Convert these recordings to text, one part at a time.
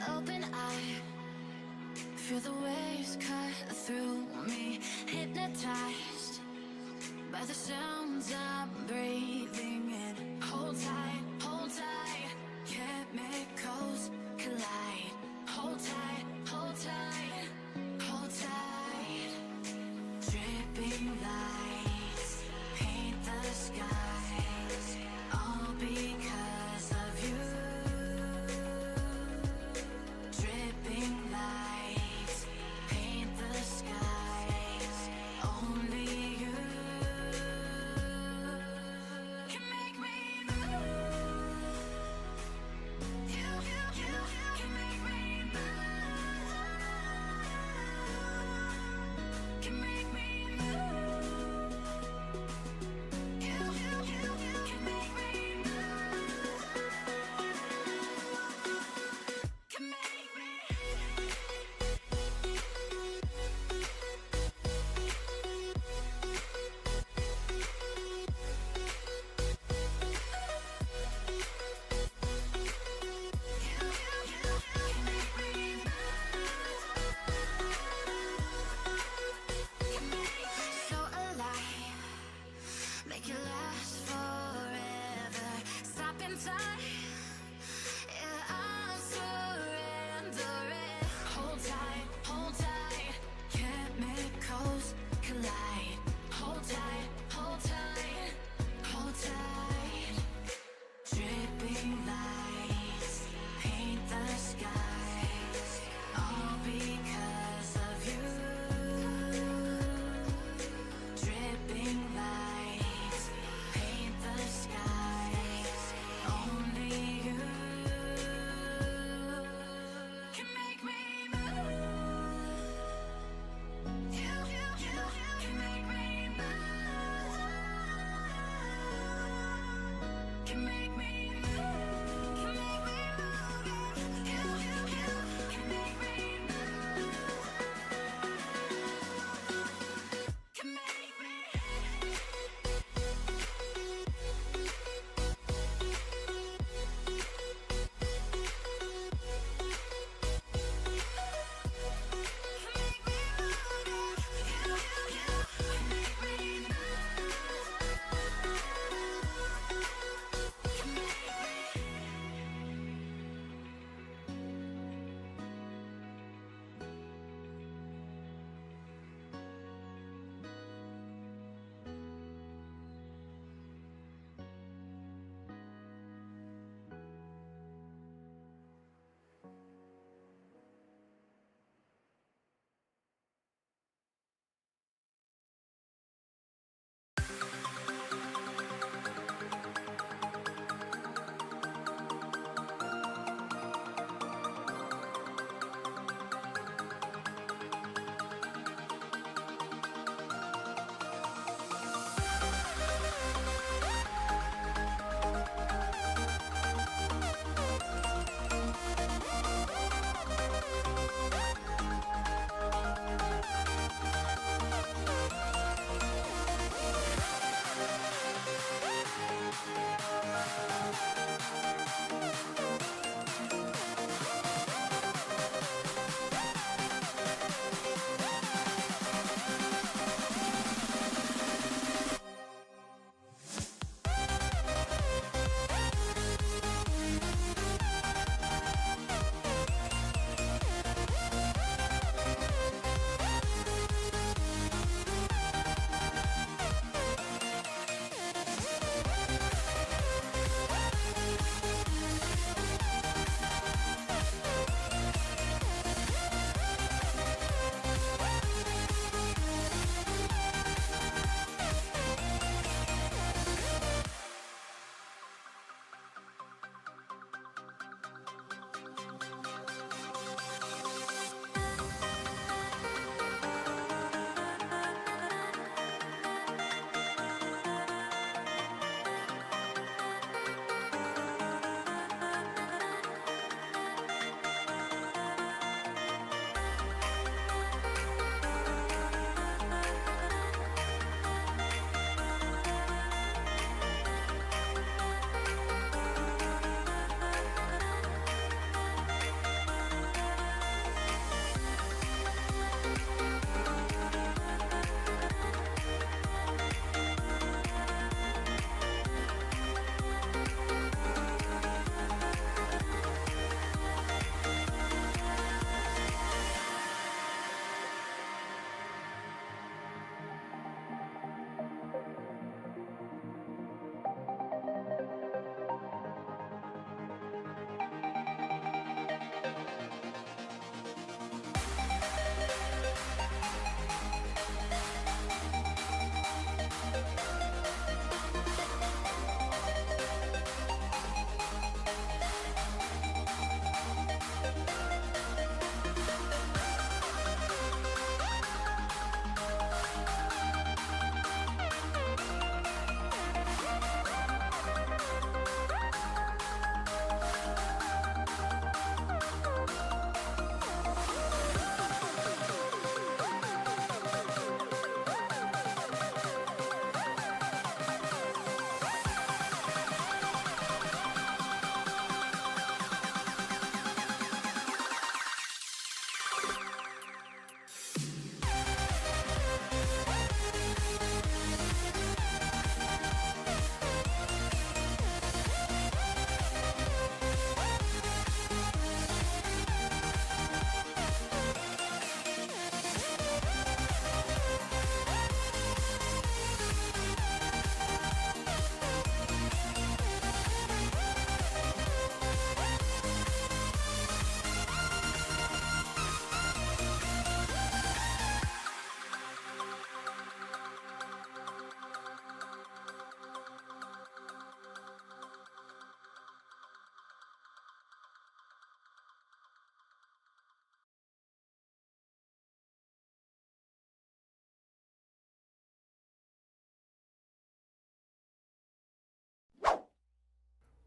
open eye, feel the waves cut through me, hypnotized by the sounds I'm breathing in. Hold tight, chemicals collide. Hold tight, hold tight, hold tight. Dripping lights paint the skies, all because of you. Dripping lights paint the skies, only you can make me move. You can make me move. Can make me move. You can make me move. Can make me. So alive, make it last forever. Stop in time, yeah, I'll surrender it. Hold tight, chemicals collide. Hold tight, hold tight, hold tight. Dripping lights paint the skies, all because of you. Dripping lights paint the skies, only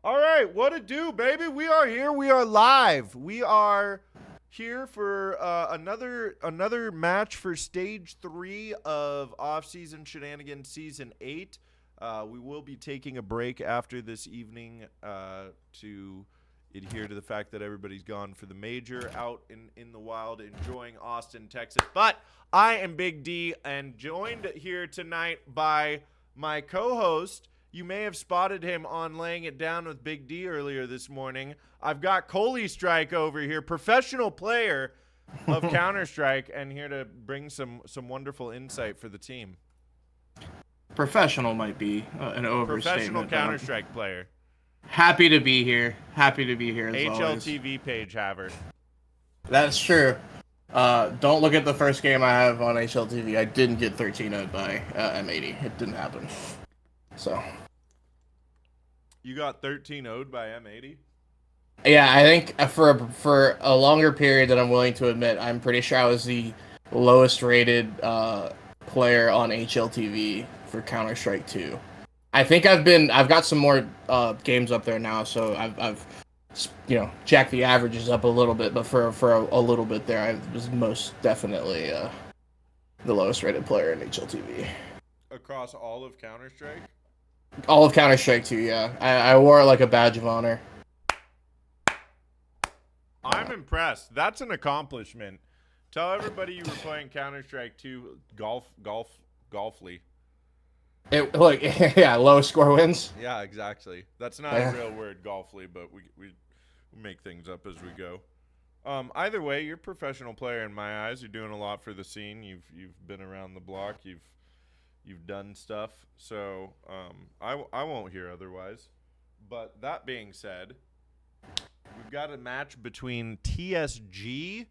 All right, what to do, baby? We are here. We are live. We are here for another match for Stage 3 of Off-Season Shenanigans Season 8. We will be taking a break after this evening to adhere to the fact that everybody's gone for the major out in the wild enjoying Austin, Texas. But I am Big D and joined here tonight by my co-host. You may have spotted him on Laying It Down with Big D earlier this morning. I've got Coley Strike over here, professional player of Counter-Strike, and here to bring some wonderful insight for the team. Professional might be an overstatement. Professional Counter-Strike player. Happy to be here. Happy to be here as always. HLTV page haver. That's true. Don't look at the first game I have on HLTV. I didn't get 13-0'd by M80. It didn't happen. So. You got 13-0'd by M80? Yeah, I think for a longer period than I'm willing to admit, I'm pretty sure I was the lowest rated player on HLTV for Counter-Strike 2. I think I've got some more games up there now, so I've jacked the averages up a little bit, but for a little bit there, I was most definitely the lowest rated player in HLTV. Across all of Counter-Strike? All of Counter-Strike 2, yeah. I wore it like a badge of honor. I'm impressed. That's an accomplishment. Tell everybody you were playing Counter-Strike 2 golfly. Yeah, low score wins. Yeah, exactly. That's not a real word, golfly, but we make things up as we go. Either way, you're a professional player in my eyes. You're doing a lot for the scene. You've been around the block. You've done stuff. So I won't hear otherwise. But that being said, we've got a match between TSG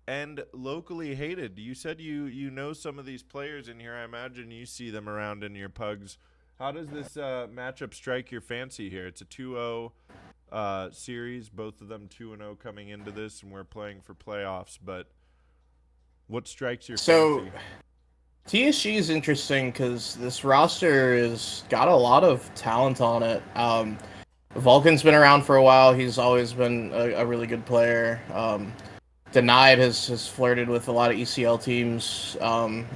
and Locally Hated. You said you know some of these players in here. I imagine you see them around in your pugs. How does this matchup strike your fancy here? It's a 2-0 series, both of them 2-0 coming into this, and we're playing for playoffs. But what strikes your fancy? TSG is interesting because this roster has got a lot of talent on it. Vulcan's been around for a while. He's always been a really good player. Denied has flirted with a lot of ECL teams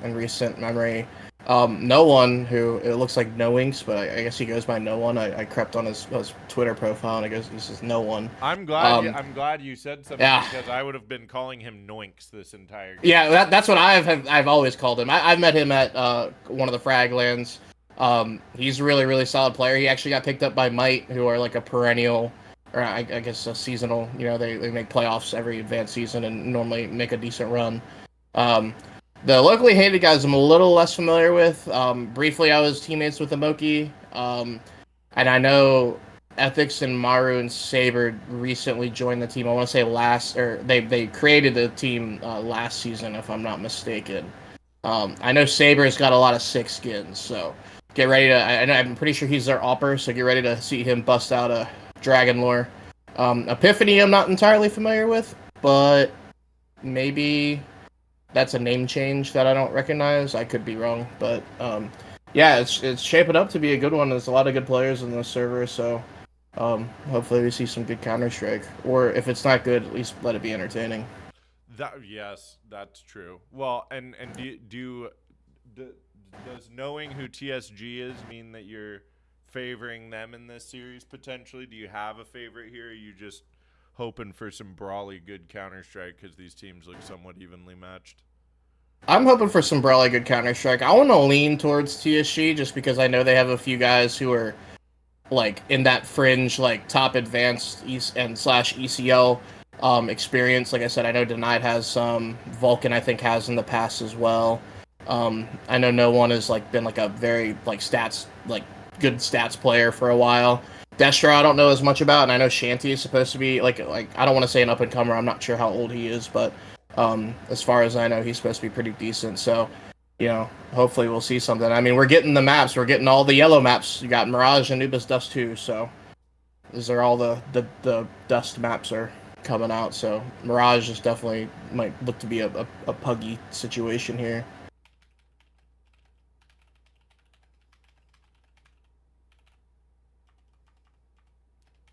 in recent memory. No One, who it looks like No Inks, but I guess he goes by No One. I crept on his Twitter profile and I guess this is No One. I'm glad you said something because I would have been calling him Noinks this entire game. Yeah, that's what I've always called him. I've met him at one of the frag lands. He's a really, really solid player. He actually got picked up by Might, who are like a perennial, or I guess a seasonal. They make playoffs every advanced season and normally make a decent run. The Locally Hated guys I'm a little less familiar with. Briefly, I was teammates with Amoki, and I know Ethics and Maru and Saber recently joined the team. I want to say they created the team last season, if I'm not mistaken. I know Saber's got a lot of sick skins, so get ready to. I'm pretty sure he's their AWPer, so get ready to see him bust out a Dragon Lore. Epiphany I'm not entirely familiar with, but maybe that's a name change that I don't recognize. I could be wrong, but yeah, it's shaping up to be a good one. There's a lot of good players in the server, so hopefully we see some good Counter-Strike. Or if it's not good, at least let it be entertaining. Yes, that's true. Well, and does knowing who TSG is mean that you're favoring them in this series potentially? Do you have a favorite here? Or are you just hoping for some brawly good Counter-Strike because these teams look somewhat evenly matched? I'm hoping for some brawly good Counter-Strike. I want to lean towards TSG just because I know they have a few guys who are like in that fringe, like top advanced and slash ECL experience. Like I said, I know Denied has some. Vulcan I think has in the past as well. I know No One has like been like a very like good stats player for a while. Destro I don't know as much about, and I know Shanty is supposed to be like I don't want to say an up and comer. I'm not sure how old he is, but as far as I know, he's supposed to be pretty decent. So, hopefully we'll see something. I mean, we're getting the maps. We're getting all the yellow maps. You got Mirage, Anubis, Dust 2. So these are all the Dust maps are coming out. So Mirage is definitely might look to be a puggy situation here.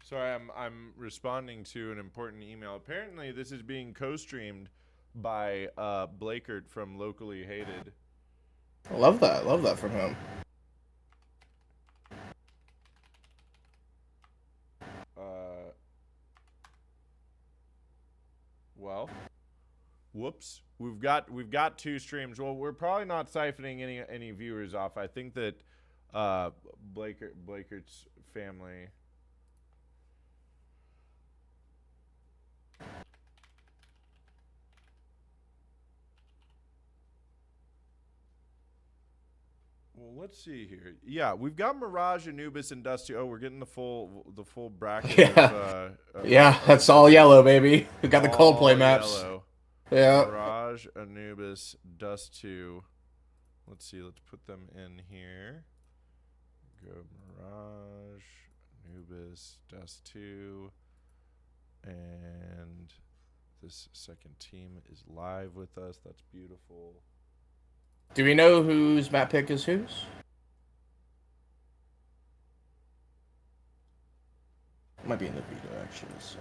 Sorry, I'm responding to an important email. Apparently, this is being co-streamed by Blakert from Locally Hated. I love that. Love that from him. Well, whoops. We've got 2 streams. Well, we're probably not siphoning any viewers off. I think that Blakert's family. Well, let's see here. Yeah, we've got Mirage, Anubis, and Dusty. Oh, we're getting the full bracket. Yeah, yeah, that's all yellow, baby. We got the Coldplay maps. Yellow. Yeah. Mirage, Anubis, Dust 2. Let's see. Let's put them in here. Go Mirage, Anubis, Dust 2, and this second team is live with us. That's beautiful. Do we know whose map pick is whose? Might be in the video, actually. So.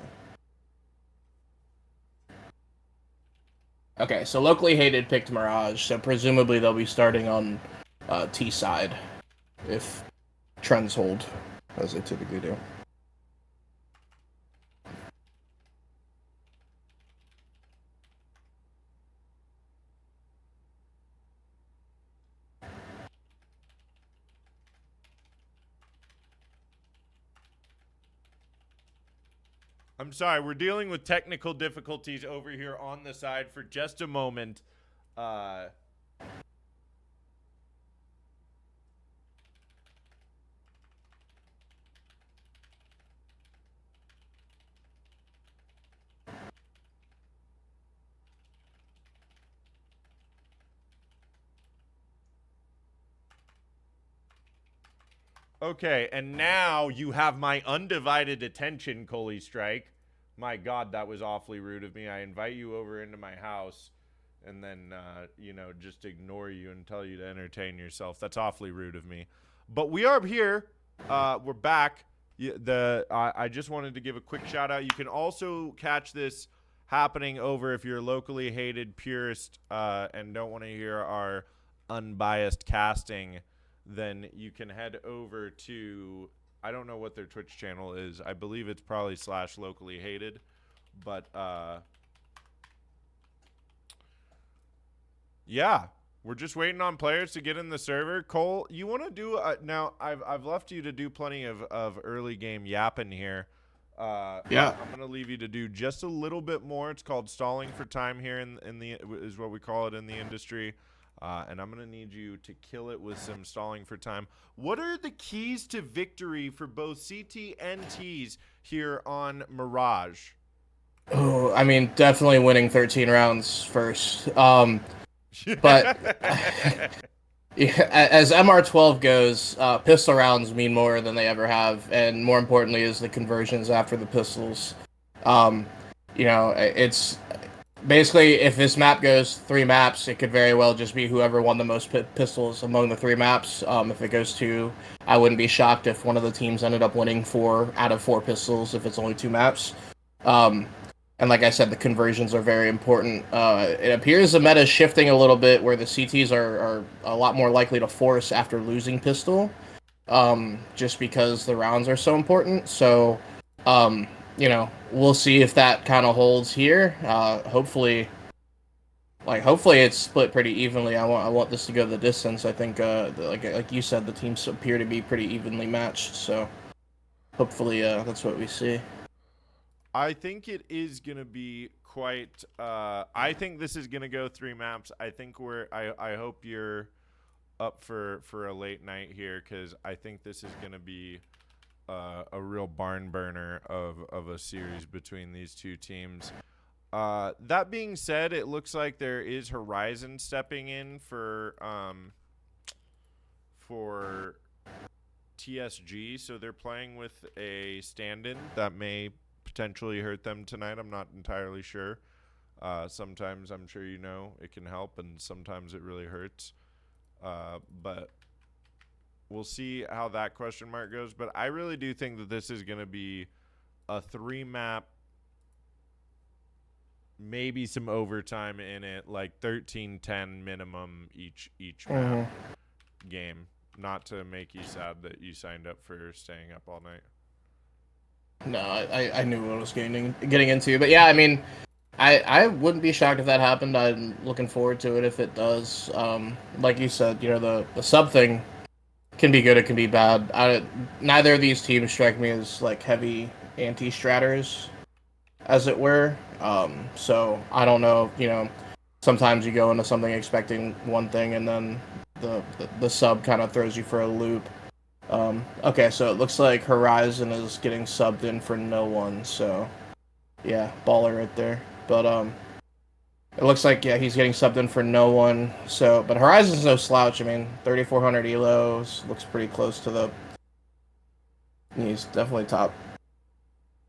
Okay, so Locally Hated picked Mirage, so presumably they'll be starting on T side if trends hold, as they typically do. I'm sorry, we're dealing with technical difficulties over here on the side for just a moment. Okay, and now you have my undivided attention, Coley Strike. My God, that was awfully rude of me. I invite you over into my house and then, just ignore you and tell you to entertain yourself. That's awfully rude of me. But we are here. We're back. I just wanted to give a quick shout out. You can also catch this happening over if you're a Locally Hated purist and don't want to hear our unbiased casting. Then you can head over to, I don't know what their Twitch channel is. I believe it's probably /Locally Hated. But, yeah, we're just waiting on players to get in the server. Cole, you want to do, now I've left you to do plenty of early game yapping here. Yeah. I'm going to leave you to do just a little bit more. It's called stalling for time here is what we call it in the industry. And I'm going to need you to kill it with some stalling for time. What are the keys to victory for both CT and Ts here on Mirage? Oh, I mean, definitely winning 13 rounds first. But as MR12 goes, pistol rounds mean more than they ever have. And more importantly is the conversions after the pistols. It's... Basically, if this map goes 3 maps, it could very well just be whoever won the most pistols among the 3 maps. If it goes 2, I wouldn't be shocked if one of the teams ended up winning 4 out of 4 pistols if it's only 2 maps. And like I said, the conversions are very important. It appears the meta is shifting a little bit where the CTs are a lot more likely to force after losing pistol, just because the rounds are so important. So, we'll see if that kind of holds here. Hopefully it's split pretty evenly. I want this to go the distance. I think, like you said, the teams appear to be pretty evenly matched. So hopefully that's what we see. I think it is gonna be quite. I think this is gonna go 3 maps. I think I hope you're up for a late night here because I think this is gonna be a real barn burner of a series between these 2 teams. That being said, it looks like there is Horizon stepping in for TSG, so they're playing with a stand-in that may potentially hurt them tonight. I'm not entirely sure. Sometimes I'm sure it can help, and sometimes it really hurts. But we'll see how that question mark goes. But I really do think that this is going to be a 3-map, maybe some overtime in it, like 13-10 minimum each map game. Not to make you sad that you signed up for staying up all night. No, I knew what I was getting into, but yeah, I mean, I wouldn't be shocked if that happened. I'm looking forward to it if it does. Like you said, you know, the sub thing can be good, it can be bad. Neither of these teams strike me as like heavy anti-stratters, as it were. So I don't know. You know, sometimes you go into something expecting one thing, and then the sub kind of throws you for a loop. Okay, so it looks like Horizon is getting subbed in for no one. So yeah, baller right there. But it looks like, yeah, he's getting subbed in for no one. So, but Horizon's no slouch. I mean, 3,400 elos looks pretty close to the. He's definitely top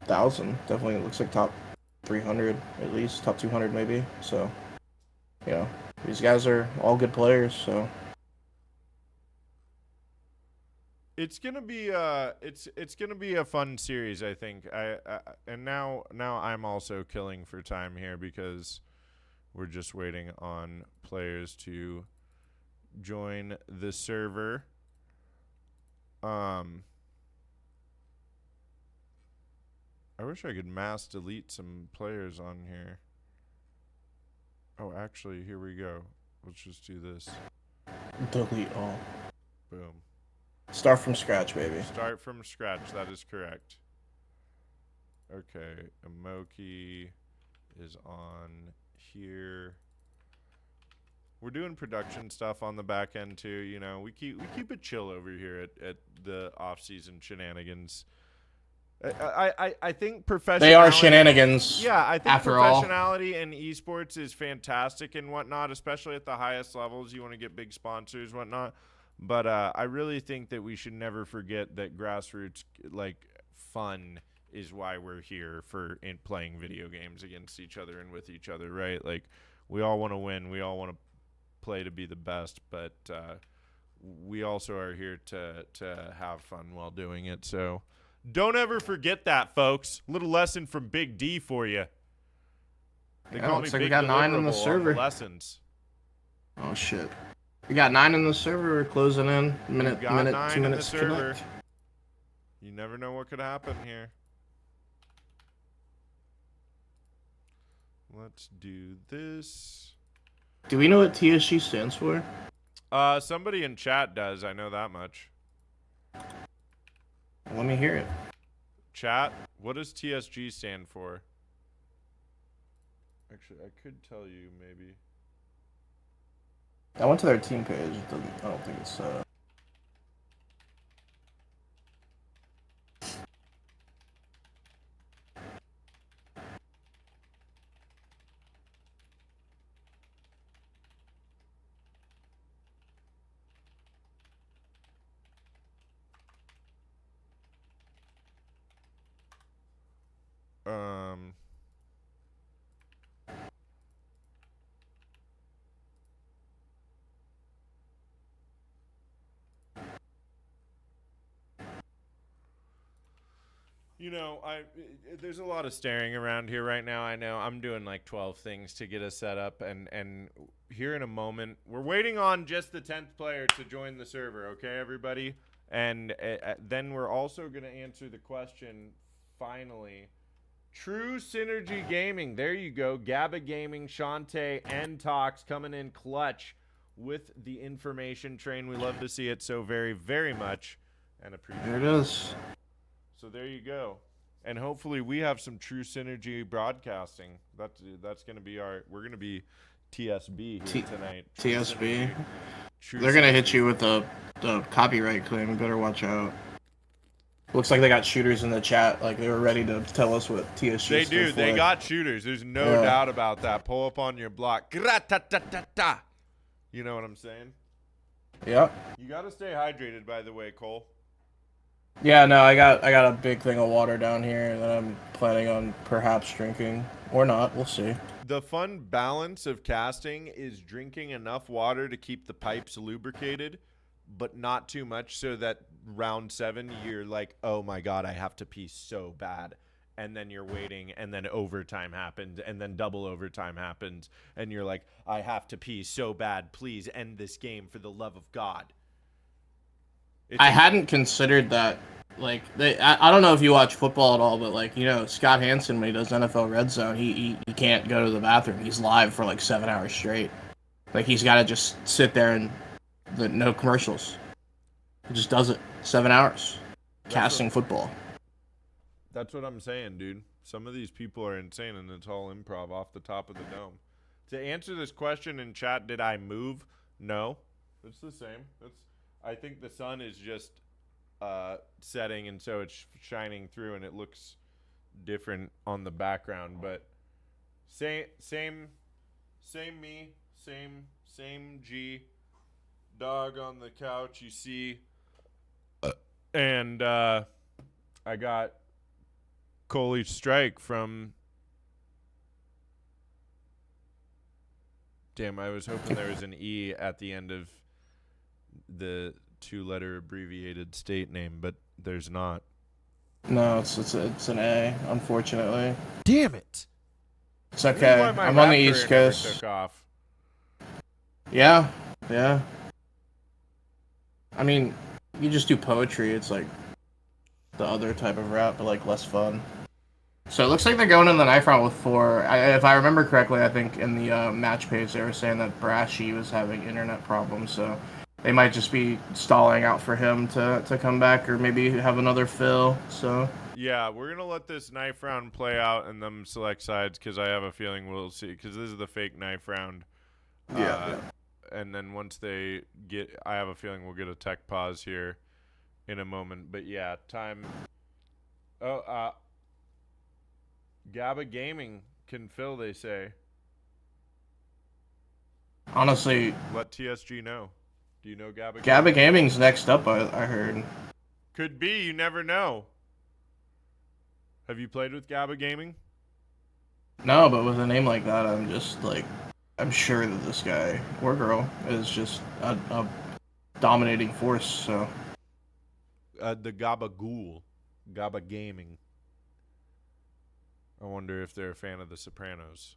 1,000. Definitely looks like top 300 at least, top 200 maybe. So, you know, these guys are all good players. So It's gonna be it's gonna be a fun series, I think. And now I'm also killing for time here because we're just waiting on players to join the server. I wish I could mass delete some players on here. Oh, actually, here we go. Let's just do this. delete all. Boom. Start from scratch, baby. Start from scratch. That is correct. Okay, Amoki is on here. We're doing production stuff on the back end too. You know, we keep it chill over here at the off-season shenanigans. I think professionality. They are shenanigans. Yeah, I think after all. professionality in esports is fantastic and whatnot, especially at the highest levels. You want to get big sponsors, whatnot. But I really think that we should never forget that grassroots, like, fun is why we're here for playing video games against each other and with each other, right? Like, we all want to win. We all want to play to be the best, but we also are here to have fun while doing it. So don't ever forget that, folks. Little lesson from Big D for you. They call me looks like Big we got 9 in the Deliverable on server. lessons. Oh shit. We got 9 in the server. We're closing in. Minute, Got 9 2 in the minutes to server. connect. You never know what could happen here. Let's do this. Do we know what TSG stands for? Somebody in chat does. I know that much. Let me hear it. Chat, what does TSG stand for? Actually, I could tell you maybe. I went to their team page. It doesn't, I don't think it's You know, there's a lot of staring around here right now. I know I'm doing like 12 things to get us set up, and here in a moment, we're waiting on just the 10th player to join the server. Okay, everybody, and then we're also gonna answer the question. Finally, True Synergy Gaming. There you go. Gabba Gaming, Shantae, and Tox coming in clutch with the information train. We love to see it so very, very much, and appreciate it. there it is. So there you go. And hopefully we have some True Synergy broadcasting. That's going to be we're going to be TSB here tonight. True TSB. Synergy. They're gonna hit you with the copyright claim. You better watch out. Looks like they got shooters in the chat. Like they were ready to tell us what TSG. They do. stood for. They got shooters. There's no doubt about that. Pull up on your block. Gra-ta-ta-ta-ta. You know what I'm saying? Yeah. You got to stay hydrated, by the way, Cole. Yeah, no, I got a big thing of water down here that I'm planning on perhaps drinking or not. We'll see. The fun balance of casting is drinking enough water to keep the pipes lubricated, but not too much so that round 7 you're like, oh my god, I have to pee so bad. and then you're waiting, and then overtime happened, and then double overtime happened, and you're like, I have to pee so bad. Please end this game for the love of God. I hadn't considered that. Like, I don't know if you watch football at all, but like, you know, Scott Hansen, when he does NFL Red Zone, he can't go to the bathroom. He's live for like 7 hours straight. Like, he's got to just sit there and no commercials. He just does it 7 hours, casting football. That's what I'm saying, dude. Some of these people are insane, and it's all improv off the top of the dome. To answer this question in chat, did I move? No. It's the same. I think the sun is just setting, and so it's shining through, and it looks different on the background. But same me, same G. Dog on the couch, you see. And I got Coley's strike from. Damn, I was hoping there was an E at the end of the 2-letter abbreviated state name, but there's not. No, it's an A, unfortunately. Damn it! It's okay. I'm on the East Coast. Took off. Yeah. I mean, you just do poetry. It's like the other type of rap, but like less fun. So it looks like they're going in the knife round with 4. If I remember correctly, I think in the match page they were saying that Brashy was having internet problems, so they might just be stalling out for him to come back, or maybe have another fill. So yeah, we're gonna let this knife round play out and them select sides, because I have a feeling we'll see, because this is the fake knife round. Yeah. And then once they get, I have a feeling we'll get a tech pause here in a moment. But yeah, time. Oh, GABA Gaming can fill, they say. Honestly, let TSG know. Do you know GABA? GABA Gaming's next up, I heard. Could be. You never know. Have you played with GABA Gaming? No, but with a name like that, I'm just like, I'm sure that this guy or girl is just a dominating force. So the GABA Ghoul, GABA Gaming. I wonder if they're a fan of The Sopranos.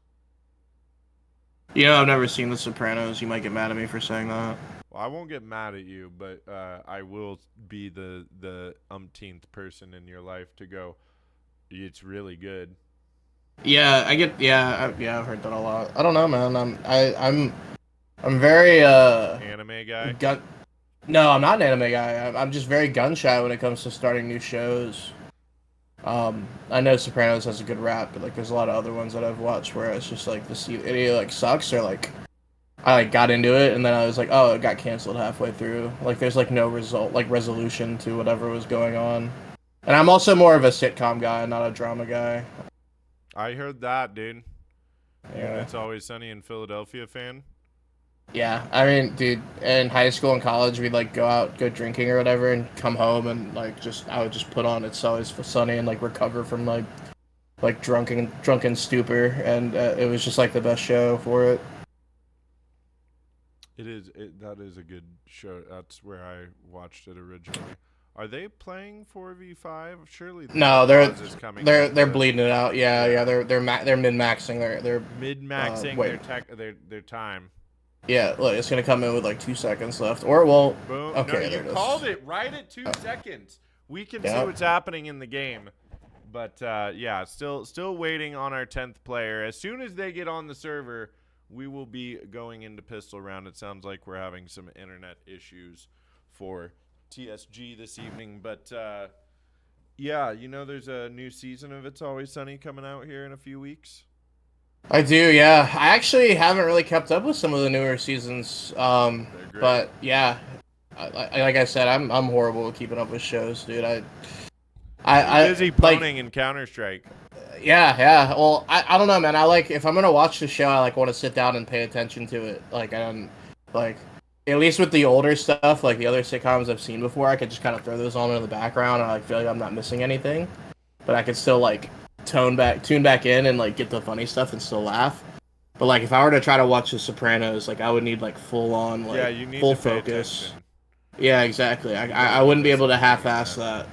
You know, I've never seen The Sopranos. You might get mad at me for saying that. Well, I won't get mad at you, but I will be the umpteenth person in your life to go, it's really good. Yeah, I get. I've heard that a lot. I don't know, man. I'm very anime guy. No, I'm not an anime guy. I'm just very gun shy when it comes to starting new shows. I know Sopranos has a good rap, but like there's a lot of other ones that I've watched where it's just like it either like sucks, or like I like got into it and then I was like, oh, it got canceled halfway through. Like there's like no resolution to whatever was going on. And I'm also more of a sitcom guy, not a drama guy. I heard that, dude. Yeah. It's Always Sunny in Philadelphia fan. Yeah, I mean, dude, in high school and college, we'd like go drinking or whatever, and come home and like I would just put on It's Always Sunny and like recover from like drunken stupor, and it was just like the best show for it. That is a good show. That's where I watched it originally. Are they playing 4v5? Surely. No, they're bleeding it out. Yeah. They're min-maxing. They're mid-maxing their time. Yeah, look, it's gonna come in with like 2 seconds left, or well, boom. Okay, no, you called it right at 2 seconds. We can see what's happening in the game, but yeah, still waiting on our 10th player. As soon as they get on the server, we will be going into pistol round. It sounds like we're having some internet issues for TSG this evening, but yeah, you know, there's a new season of It's Always Sunny coming out here in a few weeks. I do, yeah. I actually haven't really kept up with some of the newer seasons, but yeah, like I said, I'm horrible at keeping up with shows, dude. I busy pwning in Counter-Strike. Yeah. Well, I don't know, man. I like, if I'm gonna watch the show, I like want to sit down and pay attention to it. Like at least with the older stuff, like the other sitcoms I've seen before, I could just kind of throw those on in the background, and I feel like I'm not missing anything. But I could still like tune back in and like get the funny stuff and still laugh. But like if I were to try to watch The Sopranos, like I would need like full on full focus. Yeah, exactly. I wouldn't be able to half-ass that.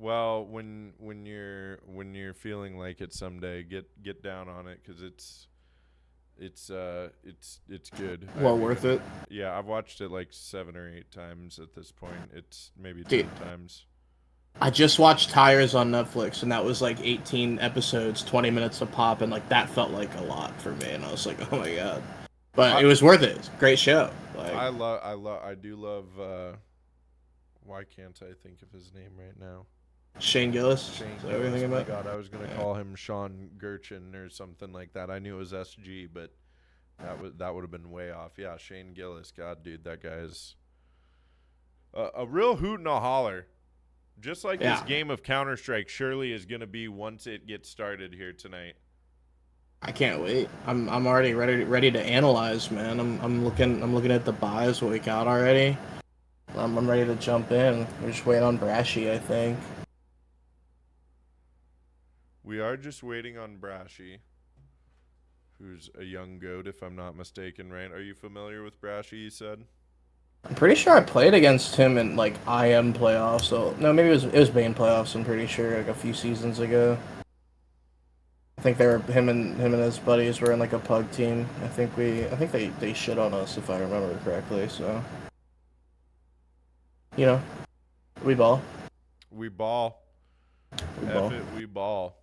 Well, when you're feeling like it someday, get down on it because it's good. Well worth it. Yeah, I've watched it like 7 or 8 times at this point. It's maybe Dude. 10 times. I just watched Tires on Netflix, and that was like 18 episodes, 20 minutes a pop, and like that felt like a lot for me. And I was like, oh my god, but it was worth it. It's a great show. Like, I do love. Why can't I think of his name right now? Shane Gillis. Shane Is that what Gillis. you're thinking Oh my about? God, I was gonna call him Sean Gurchin or something like that. I knew it was SG, but that would have been way off. Yeah, Shane Gillis. God, dude, that guy's a real hoot and a holler. Just like this Yeah. game of Counter-Strike surely is gonna be once it gets started here tonight. I can't wait. I'm already ready to analyze, man. I'm looking at the buys what we got already. I'm ready to jump in. We're just waiting on Brashy, I think. We are just waiting on Brashy, who's a young goat, if I'm not mistaken, right? Are you familiar with Brashy, you said? I'm pretty sure I played against him in like IM playoffs. So no, maybe it was main playoffs. I'm pretty sure like a few seasons ago. I think they were him and his buddies were in like a pug team. I think they shit on us if I remember correctly. So you know, we ball. We ball. We F ball. it, we ball.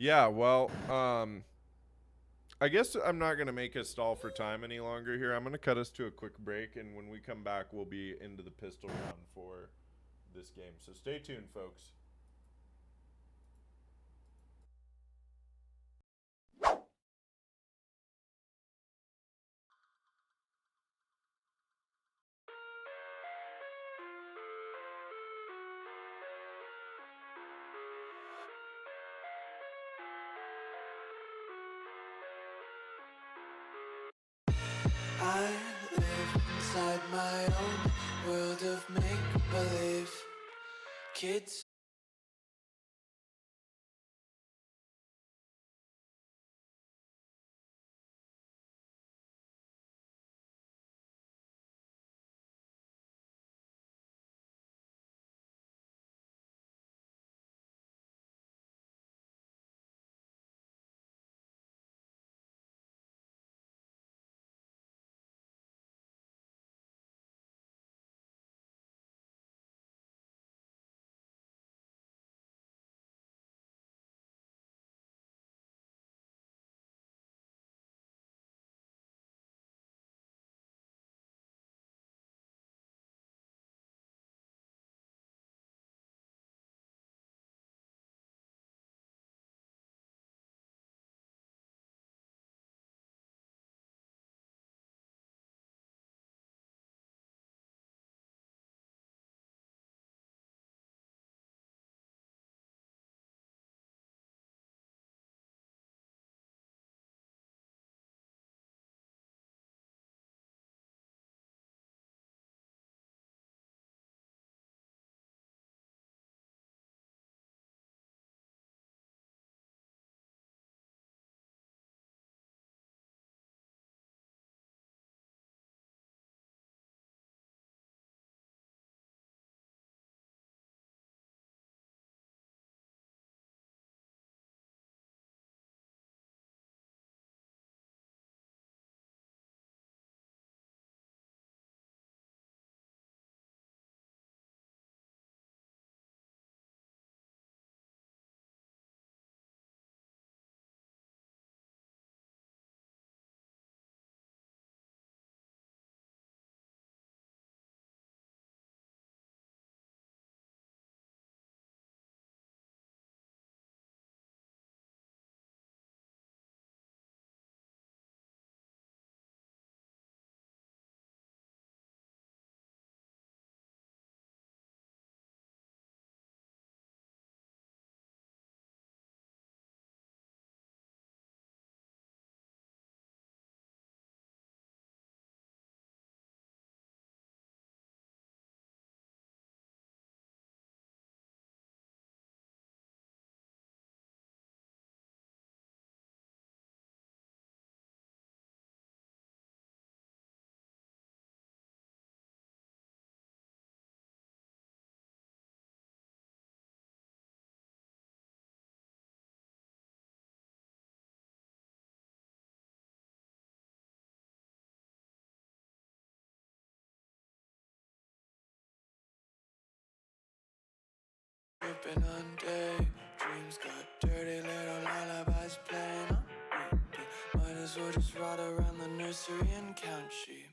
Yeah, well, I guess I'm not going to make us stall for time any longer here. I'm going to cut us to a quick break, and when we come back, we'll be into the pistol round for this game. So stay tuned, folks. I live inside my own world of make-believe. Kids Sipping on day dreams, got dirty little lullabies playing on repeat. Might as well just ride around the nursery and count sheep.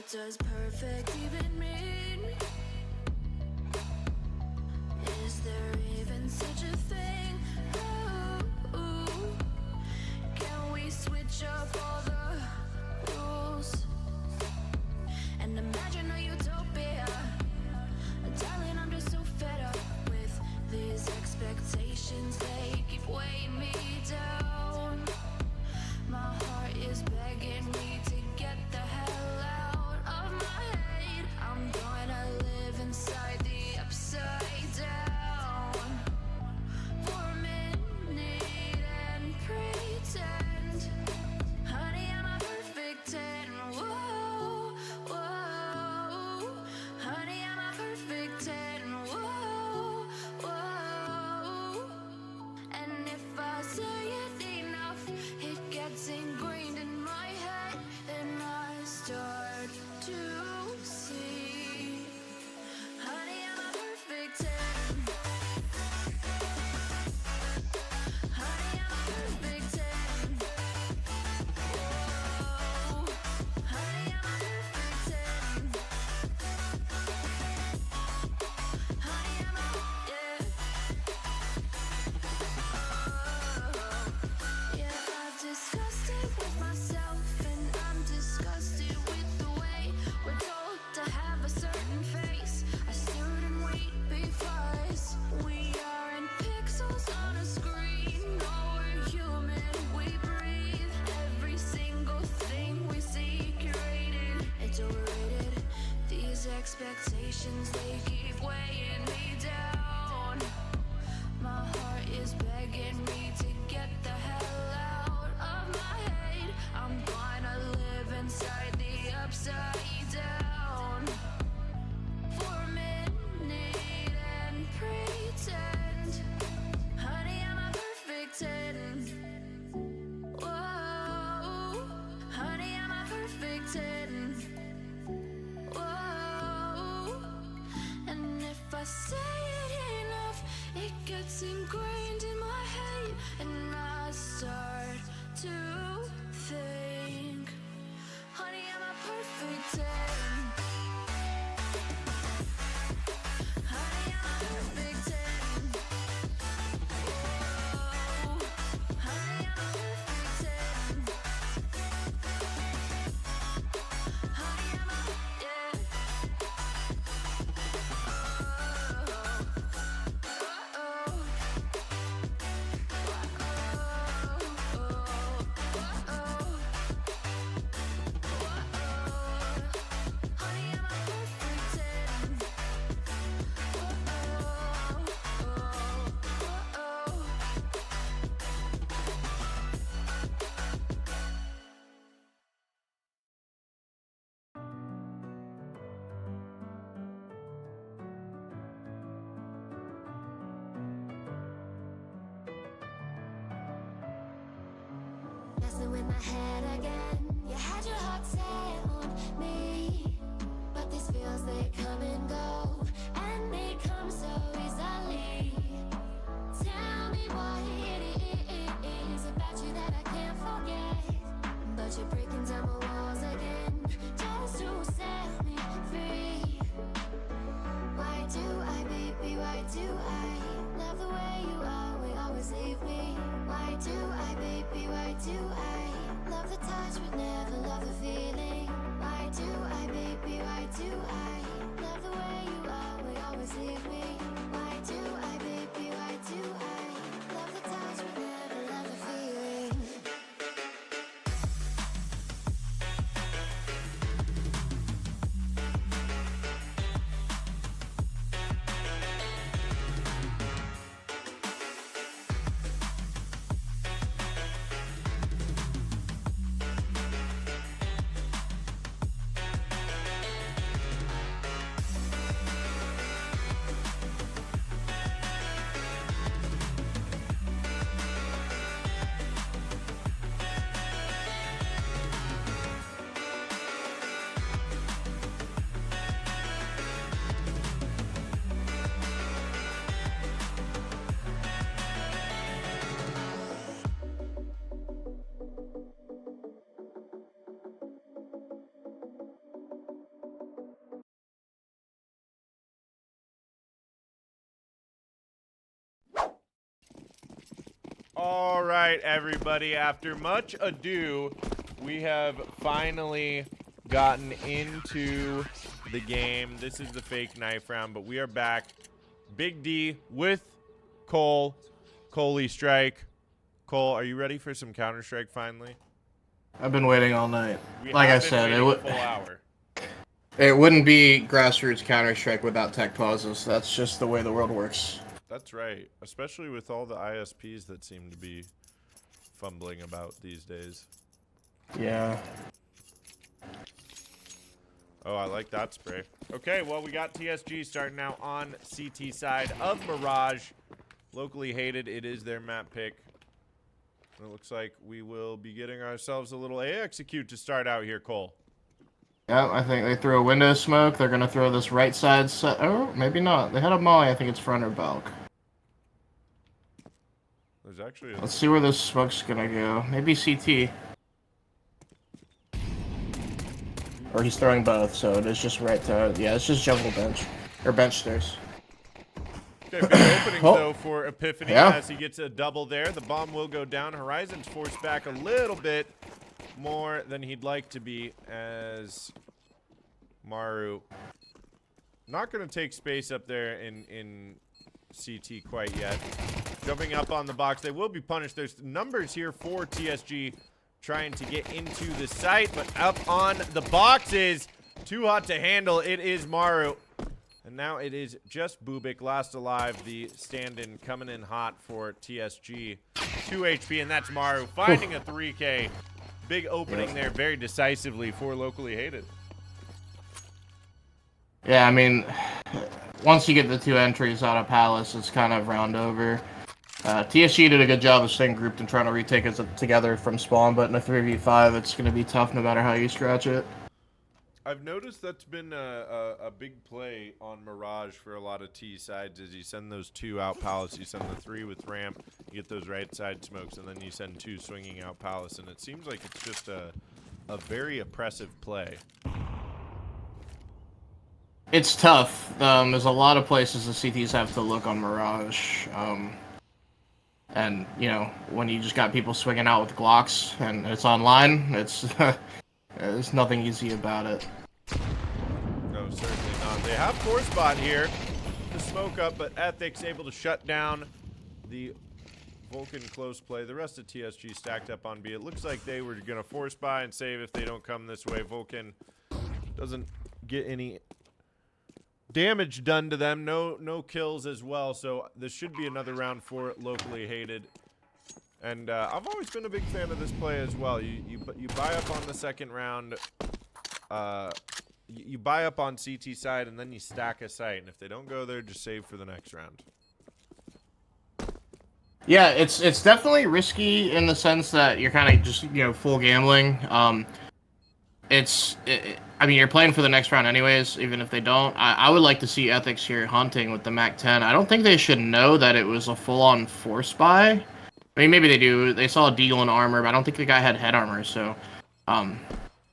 What does perfect even mean? Is there even such a thing? Ooh, can we switch up all the rules and imagine a utopia? Darling, I'm just so fed up with these expectations. They keep weighing me down. My heart is begging me to get the hell out of my head. I'm gonna live inside the upside down for a minute and pretend, honey, I'm a perfect 10. Whoa, whoa, honey, I'm a perfect 10. Whoa, whoa, and if I say it enough, it gets ingrained in my head, and I start to see, honey, I'm a perfect 10. Honey, I'm a perfect 10. Whoa, honey, I'm a perfect 10. Honey, I'm a, yeah. Yeah, I've discussed it with myself, and I'm disgusted with the way we're told to have a certain face. I stood and wait because we aren't pixels on a screen. No, we're human, we breathe. Every single thing we see curated, it's overrated. These expectations, they keep weighing me down. My heart is begging me to get the hell out of my head. I'm gonna live inside the upside down for a minute and pretend, honey, I'm a perfect 10. Whoa, honey, I'm a perfect 10. Whoa, and if I say it enough, it gets ingrained in my head, and I start to think, honey, I'm a perfect 10. Honey, I'm a perfect 10. Whoa, honey, I'm a perfect 10. Honey, I'm a, yeah. Messing with my head again. You had your heart set on me, but these feels, they come and go, and they come so easily. Tell me what it is about you that I can't forget, but you're breaking down my walls again just to set me free. Why do I, baby, why do I love the way you always leave me? Why do I, baby, why do I love the touch but never love the feeling? Why do I, baby, why do I love the way you always All right, everybody. After much ado, we have finally gotten into the game. This is the fake knife round, but we are back. Big D with Cole. Coley Strike. Cole, are you ready for some Counter-Strike finally? I've been waiting all night. We Like I have been said, waiting a full hour. it wouldn't be grassroots Counter-Strike without tech pauses. That's just the way the world works. That's right, especially with all the ISPs that seem to be fumbling about these days. Yeah. Oh, I like that spray. Okay, well, we got TSG starting out on CT side of Mirage. Locally hated, it is their map pick. And it looks like we will be getting ourselves a little A execute to start out here, Cole. Yeah, I think they threw a window smoke. They're going to throw this right side set. Oh, maybe not. They had a molly. I think it's front or bulk. There's actually Let's see where this smoke's going to go. Maybe CT. Or he's throwing both, so it is just right to... Yeah, it's just jungle bench. Or bench stairs. Okay, big openings, though, for Epiphany Yeah. as he gets a double there. The bomb will go down. Horizon's forced back a little bit more than he'd like to be as Maru not going to take space up there in CT quite yet. Jumping up on the box. They will be punished. There's numbers here for TSG trying to get into the site, but up on the boxes. Too hot to handle. It is Maru. And now it is just Bubik, last alive, the stand-in coming in hot for TSG. 2 HP, and that's Maru finding a 3K. Big opening there, very decisively for locally hated. Yeah, I mean, once you get the 2 entries out of Palace, it's kind of round over. TSG did a good job of staying grouped and trying to retake us together from spawn, but in a 3v5, it's going to be tough no matter how you scratch it. I've noticed that's been a big play on Mirage for a lot of T sides is you send those 2 out Palace, you send the 3 with ramp, you get those right side smokes, and then you send 2 swinging out Palace, and it seems like it's just a very oppressive play. It's tough. There's a lot of places the CTs have to look on Mirage. And, you know, when you just got people swinging out with Glocks and it's online, it's there's nothing easy about it. No, certainly not. They have force spot here to smoke up, but Ethics able to shut down the Vulcan close play. The rest of TSG stacked up on B. It looks like they were going to force buy and save if they don't come this way. Vulcan doesn't get any damage done to them. No kills as well. So this should be another round for locally hated. And I've always been a big fan of this play as well. You buy up on the second round. You buy up on CT side and then you stack a site. And if they don't go there, just save for the next round. Yeah, it's definitely risky in the sense that you're kind of just, you know, full gambling. I mean, you're playing for the next round anyways, even if they don't. I would like to see Ethics here hunting with the MAC-10. I don't think they should know that it was a full-on force buy. I mean, maybe they do. They saw a deal in armor, but I don't think the guy had head armor, so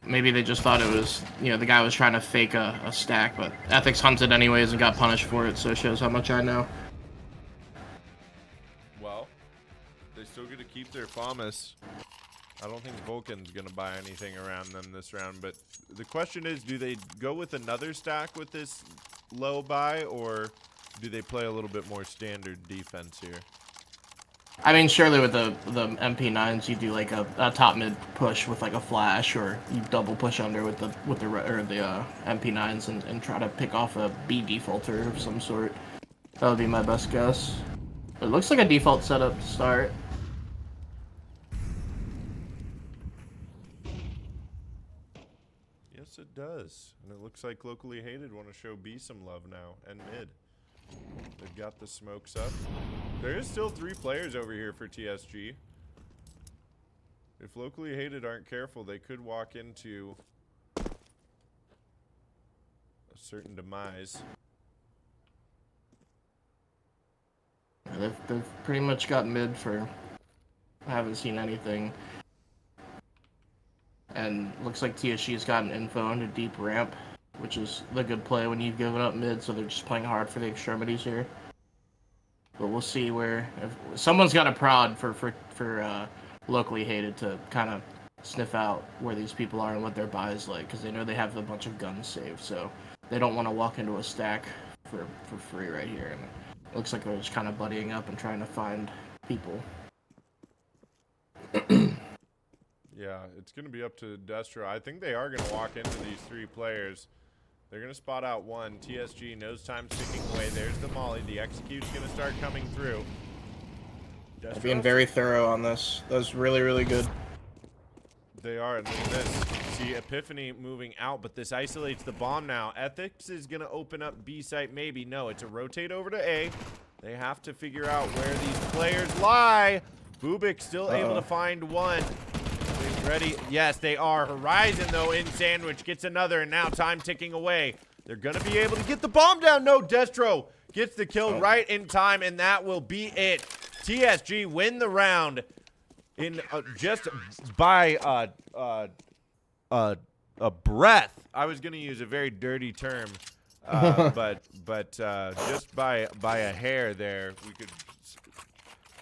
maybe they just thought it was, you know, the guy was trying to fake a stack, but Ethics hunted anyways and got punished for it, so it shows how much I know. Well, they still get to keep their FAMAS. I don't think Vulcan's going to buy anything around them this round, but the question is, do they go with another stack with this low buy, or do they play a little bit more standard defense here? I mean, surely with the MP9s, you do like a top mid push with like a flash, or you double push under with the MP9s and try to pick off a B defaulter of some sort. That would be my best guess. It looks like a default setup to start. Yes, it does. And it looks like locally hated want to show B some love now, and mid. They've got the smokes up. There is still 3 players over here for TSG. If locally hated aren't careful, they could walk into a certain demise. They've pretty much got mid for... I haven't seen anything. And looks like TSG's gotten info into deep ramp, which is the good play when you've given up mid, so they're just playing hard for the extremities here. but we'll see where if someone's got a prod for locally hated to kind of sniff out where these people are and what their buy is like, because they know they have a bunch of guns saved, so they don't want to walk into a stack for free right here. And it looks like they're just kind of buddying up and trying to find people. Yeah, it's going to be up to Destro. I think they are going to walk into these 3 players. They're going to spot out one. TSG knows time's ticking away. There's the molly. The execute's going to start coming through. They're being very thorough on this. That was really, really good. They are, and look at this. See Epiphany moving out, but this isolates the bomb now. Ethics is going to open up B site, maybe. No, it's a rotate over to A. They have to figure out where these players lie. Bubik still able to find one. Ready? Yes, they are. Horizon, though, in sandwich. Gets another, and now time ticking away. They're going to be able to get the bomb down. No, Destro gets the kill right in time, and that will be it. TSG win the round in just by a breath. I was going to use a very dirty term, but just by a hair there, we could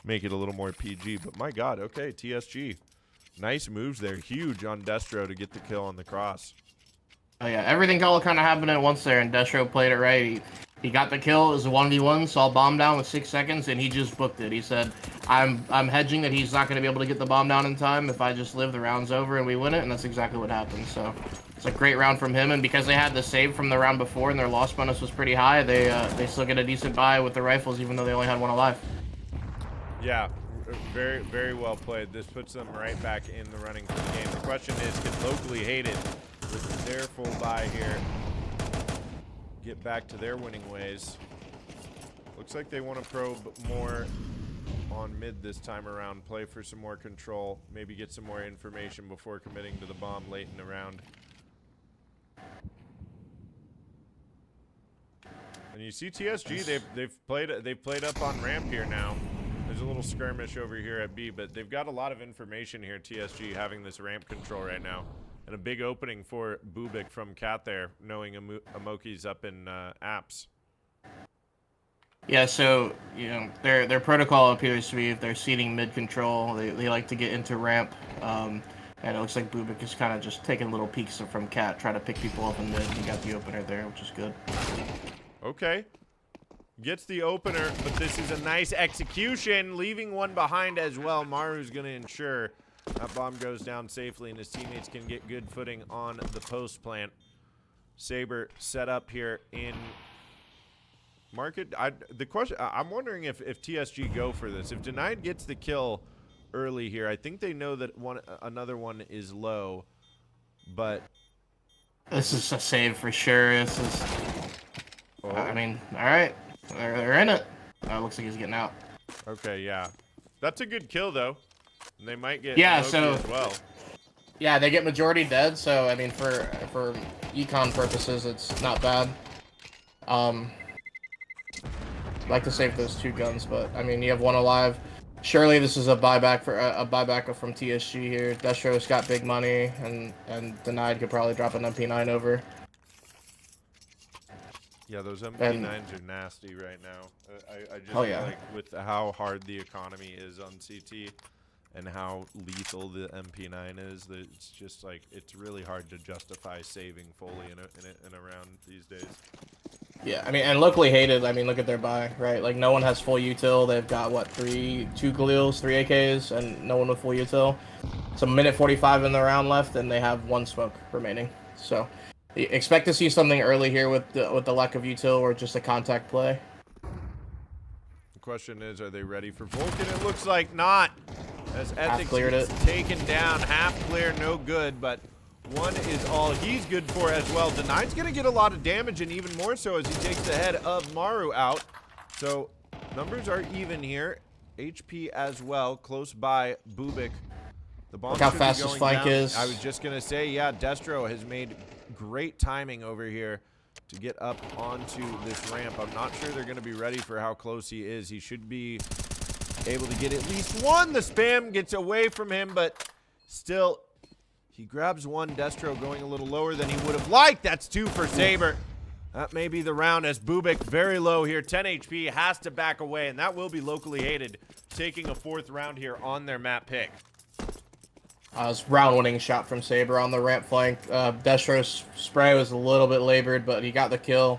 make it a little more PG. But my God, okay, TSG. Nice moves there. Huge on Destro to get the kill on the cross. Oh yeah, everything all kind of happened at once there, and Destro played it right. He got the kill. It was a 1v1, saw bomb down with 6 seconds, and he just booked it. He said, I'm hedging that he's not going to be able to get the bomb down in time. If I just live, the round's over, and we win it, and that's exactly what happened. So it's a great round from him, and because they had the save from the round before, and their loss bonus was pretty high, they still get a decent buy with the rifles, even though they only had one alive. Yeah. Very, very well played. This puts them right back in the running for the game. The question is, can locally hated, with their full buy here, get back to their winning ways? Looks like they want to probe more on mid this time around, play for some more control, maybe get some more information before committing to the bomb late in the round. And you see TSG, they've played up on ramp here now. There's a little skirmish over here at B, but they've got a lot of information here, TSG, having this ramp control right now. And a big opening for Bubik from Cat there, knowing Amoki's up in apps. Yeah, so, you know, their protocol appears to be if they're seeding mid-control, they like to get into ramp. And it looks like Bubik is kind of just taking little peeks from Cat, trying to pick people up in mid. He got the opener there, which is good. Okay. Gets the opener, but this is a nice execution, leaving one behind as well. Maru's going to ensure that bomb goes down safely and his teammates can get good footing on the post plant. Saber set up here in market. I'm wondering if TSG go for this. If Denied gets the kill early here, I think they know that another one is low, but this is a save for sure. This is, I mean, all right. They're in it. Looks like he's getting out. Okay, yeah. That's a good kill, though. And they might get so as well. Yeah, they get majority dead, so, I mean, for econ purposes, it's not bad. Like to save those 2 guns, but, I mean, you have one alive. Surely this is a buyback from TSG here. Destro's got big money, and Denied could probably drop an MP9 over. Yeah, those MP9s are nasty right now. I just feel like with how hard the economy is on CT and how lethal the MP9 is, that it's just like, it's really hard to justify saving fully in a round these days. Yeah, I mean, and locally hated, I mean, look at their buy, right? Like, no one has full util. They've got, what, 2 Khalils, 3 AKs, and no one with full util. It's a minute 45 in the round left, and they have 1 smoke remaining. So expect to see something early here with the lack of util or just a contact play. The question is, are they ready for Vulcan? It looks like not. As Ethics cleared it. Taken down, half clear, no good, but 1 is all he's good for as well. Denied's going to get a lot of damage, and even more so as he takes the head of Maru out. So numbers are even here. HP as well, close by Bubik. The bomb Look how should fast be his going flank down. is. I was just going to say, yeah, Destro has made great timing over here to get up onto this ramp. I'm not sure they're going to be ready for how close he is. He should be able to get at least 1. The spam gets away from him, but still, he grabs 1. Destro going a little lower than he would have liked. That's 2 for Saber. That may be the round as Bubik very low here. 10 HP, has to back away, and that will be locally hated, taking a 4th round here on their map pick. It's round-winning shot from Saber on the ramp flank. Destro's spray was a little bit labored, but he got the kill.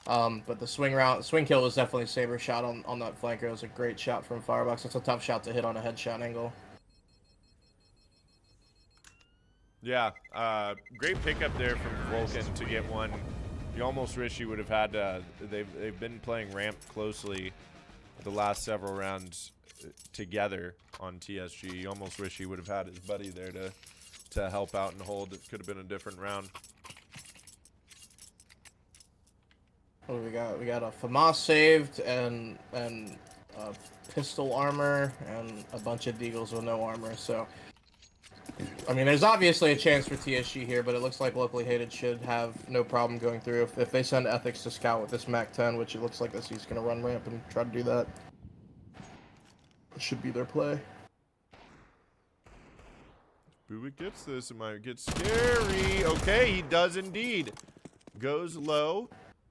But the swing kill was definitely Saber's shot on that flanker. It was a great shot from Firebox. It's a tough shot to hit on a headshot angle. Yeah, great pickup there from Vulcan to get one. You almost wish he would have had. They've been playing ramp closely the last several rounds together on TSG. You almost wish he would have had his buddy there to help out and hold. It could have been a different round. What do we got? We got a FAMAS saved and pistol armor and a bunch of deagles with no armor. So, I mean, there's obviously a chance for TSG here, but it looks like locally hated should have no problem going through. If they send Ethics to scout with this MAC 10, which it looks like this, he's going to run ramp and try to do that. It should be their play. Bubik gets this. It might get scary. Okay, he does indeed. Goes low.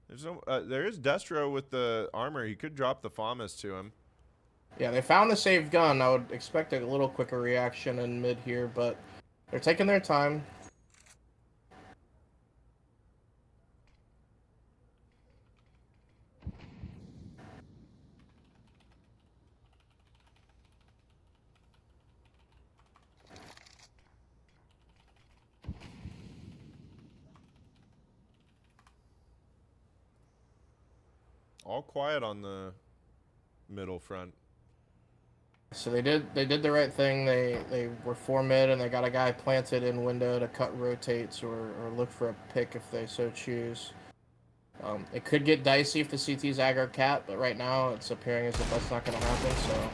There's no. There is Destro with the armor. He could drop the FAMAS to him. Yeah, they found the saved gun. I would expect a little quicker reaction in mid here, but they're taking their time. All quiet on the middle front. So they did the right thing. They were 4 mid and they got a guy planted in window to cut rotates or look for a pick if they so choose. It could get dicey if the CT's aggro cat, but right now it's appearing as if that's not going to happen. So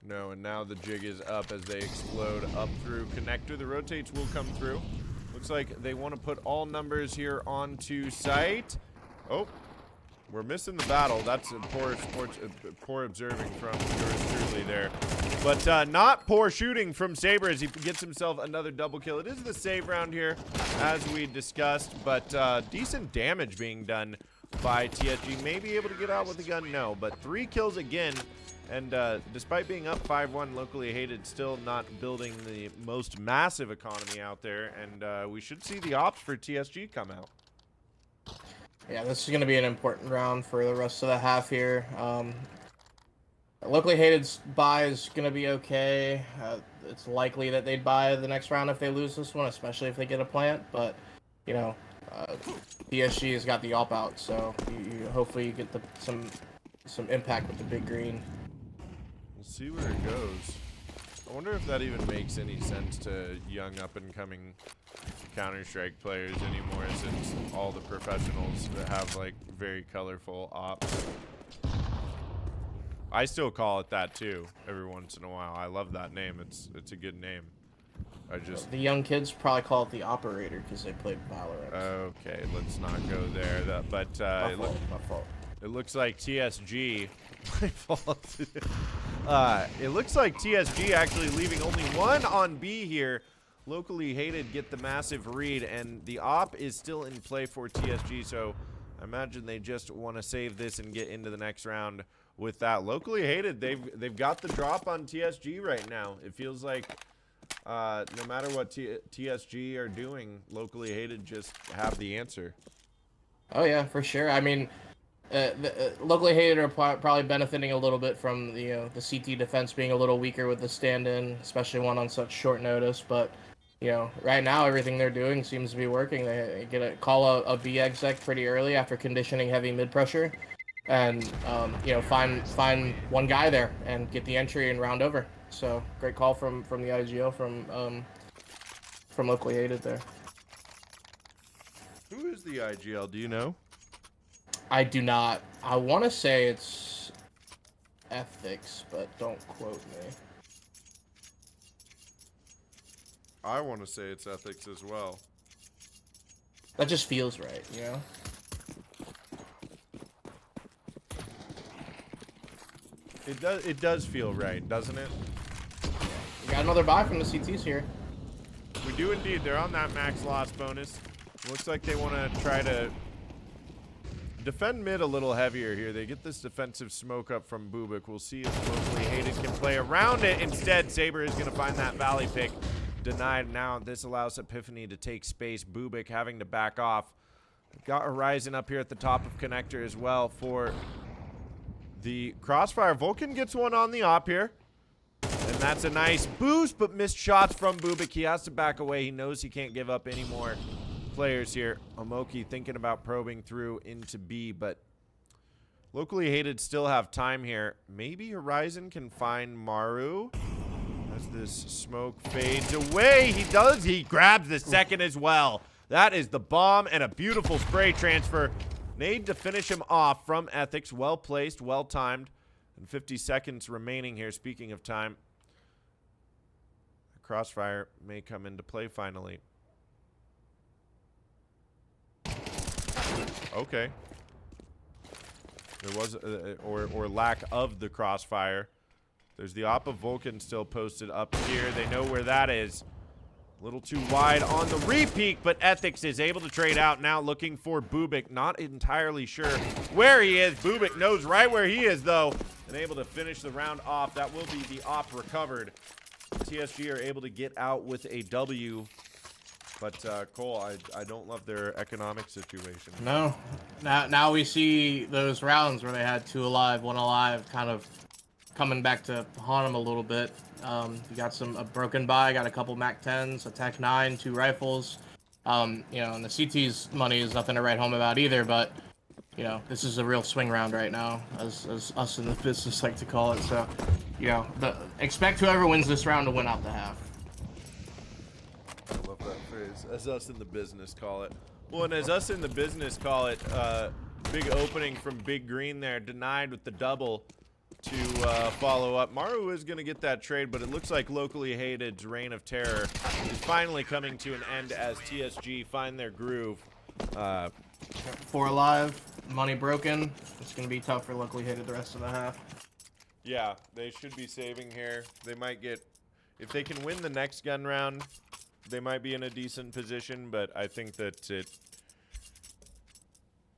no, and now the jig is up as they explode up through connector. The rotates will come through. Looks like they want to put all numbers here onto site. Oh. We're missing the battle. That's a poor observing from yours truly there. But not poor shooting from Saber as he gets himself another double kill. It is the save round here, as we discussed, but decent damage being done by TSG. May be able to get out with the gun, no. But 3 kills again, and despite being up 5-1, locally hated, still not building the most massive economy out there. And we should see the ops for TSG come out. yeah, this is going to be an important round for the rest of the half here. Locally hated's buy is going to be okay. It's likely that they'd buy the next round if they lose this one, especially if they get a plant. But, you know, TSG has got the op out, so you hopefully you get some impact with the big green. We'll see where it goes. I wonder if that even makes any sense to young up-and-coming Counter-Strike players anymore, since all the professionals that have like very colorful ops. I still call it that too every once in a while. I love that name. It's a good name. The young kids probably call it the operator because they played Valorant. Okay, let's not go there. It looks like TSG. My fault. It looks like TSG actually leaving only 1 on B here. Locally hated get the massive read, and the op is still in play for TSG, so I imagine they just want to save this and get into the next round with that. Locally hated, they've got the drop on TSG right now. It feels like no matter what TSG are doing, locally hated just have the answer. Oh yeah, for sure. I mean, locally hated are probably benefiting a little bit from the CT defense being a little weaker with the stand-in, especially one on such short notice. But you know, right now everything they're doing seems to be working. They get call a B exec pretty early after conditioning heavy mid pressure, and you know, find one guy there and get the entry and round over. So great call from the IGL from locally hated there. Who is the IGL? Do you know? I do not. I want to say it's Ethics, but don't quote me. I want to say it's Ethics as well. That just feels right, you know? It does feel right, doesn't it? We got another buy from the CTs here. We do indeed. They're on that max loss bonus. Looks like they want to try to defend mid a little heavier here. They get this defensive smoke up from Bubik. We'll see if Locally Hated can play around it. Instead, Saber is going to find that Valley pick. Denied. Now this allows Epiphany to take space. Bubik having to back off. We've got Horizon up here at the top of connector as well for the Crossfire. Vulcan gets one on the op here. And that's a nice boost, but missed shots from Bubik. He has to back away. He knows he can't give up any more players here. Omoki thinking about probing through into B, but Locally Hated still have time here. Maybe Horizon can find Maru as this smoke fades away. He does. He grabs the second as well. That is the bomb and a beautiful spray transfer. Nade to finish him off from Ethics. Well placed, well timed. And 50 seconds remaining here. Speaking of time, Crossfire may come into play finally. Okay. There was, or lack of the Crossfire. There's the op of Vulcan still posted up here. They know where that is. A little too wide on the repeat, but Ethics is able to trade out now looking for Bubik. Not entirely sure where he is. Bubik knows right where he is, though, and able to finish the round off. That will be the op recovered. TSG are able to get out with a W. But, Cole, I don't love their economic situation. No. Now we see those rounds where they had 2 alive, 1 alive, kind of coming back to haunt them a little bit. You got a broken buy, got a couple MAC-10s, a Tech-9, 2 rifles. You know, and the CT's money is nothing to write home about either, but, you know, this is a real swing round right now, as us in the business like to call it. So, you know, expect whoever wins this round to win out the half. I love that phrase. As us in the business call it. Well, and as us in the business call it, big opening from Big Green there, denied with the double to follow up. Maru is going to get that trade, but it looks like Locally Hated's reign of terror is finally coming to an end as TSG find their groove. 4 alive, money broken. It's going to be tough for Locally Hated the rest of the half. Yeah, they should be saving here. They might get, if they can win the next gun round, they might be in a decent position, but I think that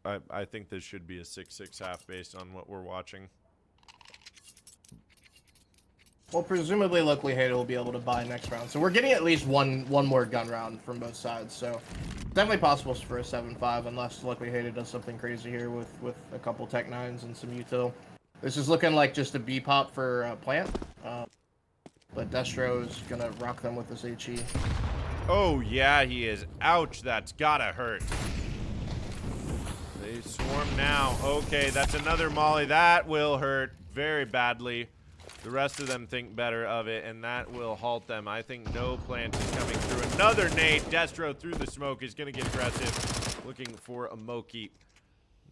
I think this should be a 6-6 half based on what we're watching. Well, presumably Locally Hated will be able to buy next round. So we're getting at least one more gun round from both sides. So definitely possible for a 7-5 unless Locally Hated does something crazy here with a couple Tech-9s and some util. This is looking like just a B pop for Plant. But Destro is going to rock them with this HE. Oh, yeah, he is. Ouch, that's gotta hurt. They swarm now. Okay, that's another molly. That will hurt very badly. The rest of them think better of it, and that will halt them. I think no Plant is coming through. Another nade. Destro through the smoke is going to get aggressive. Looking for a Moki.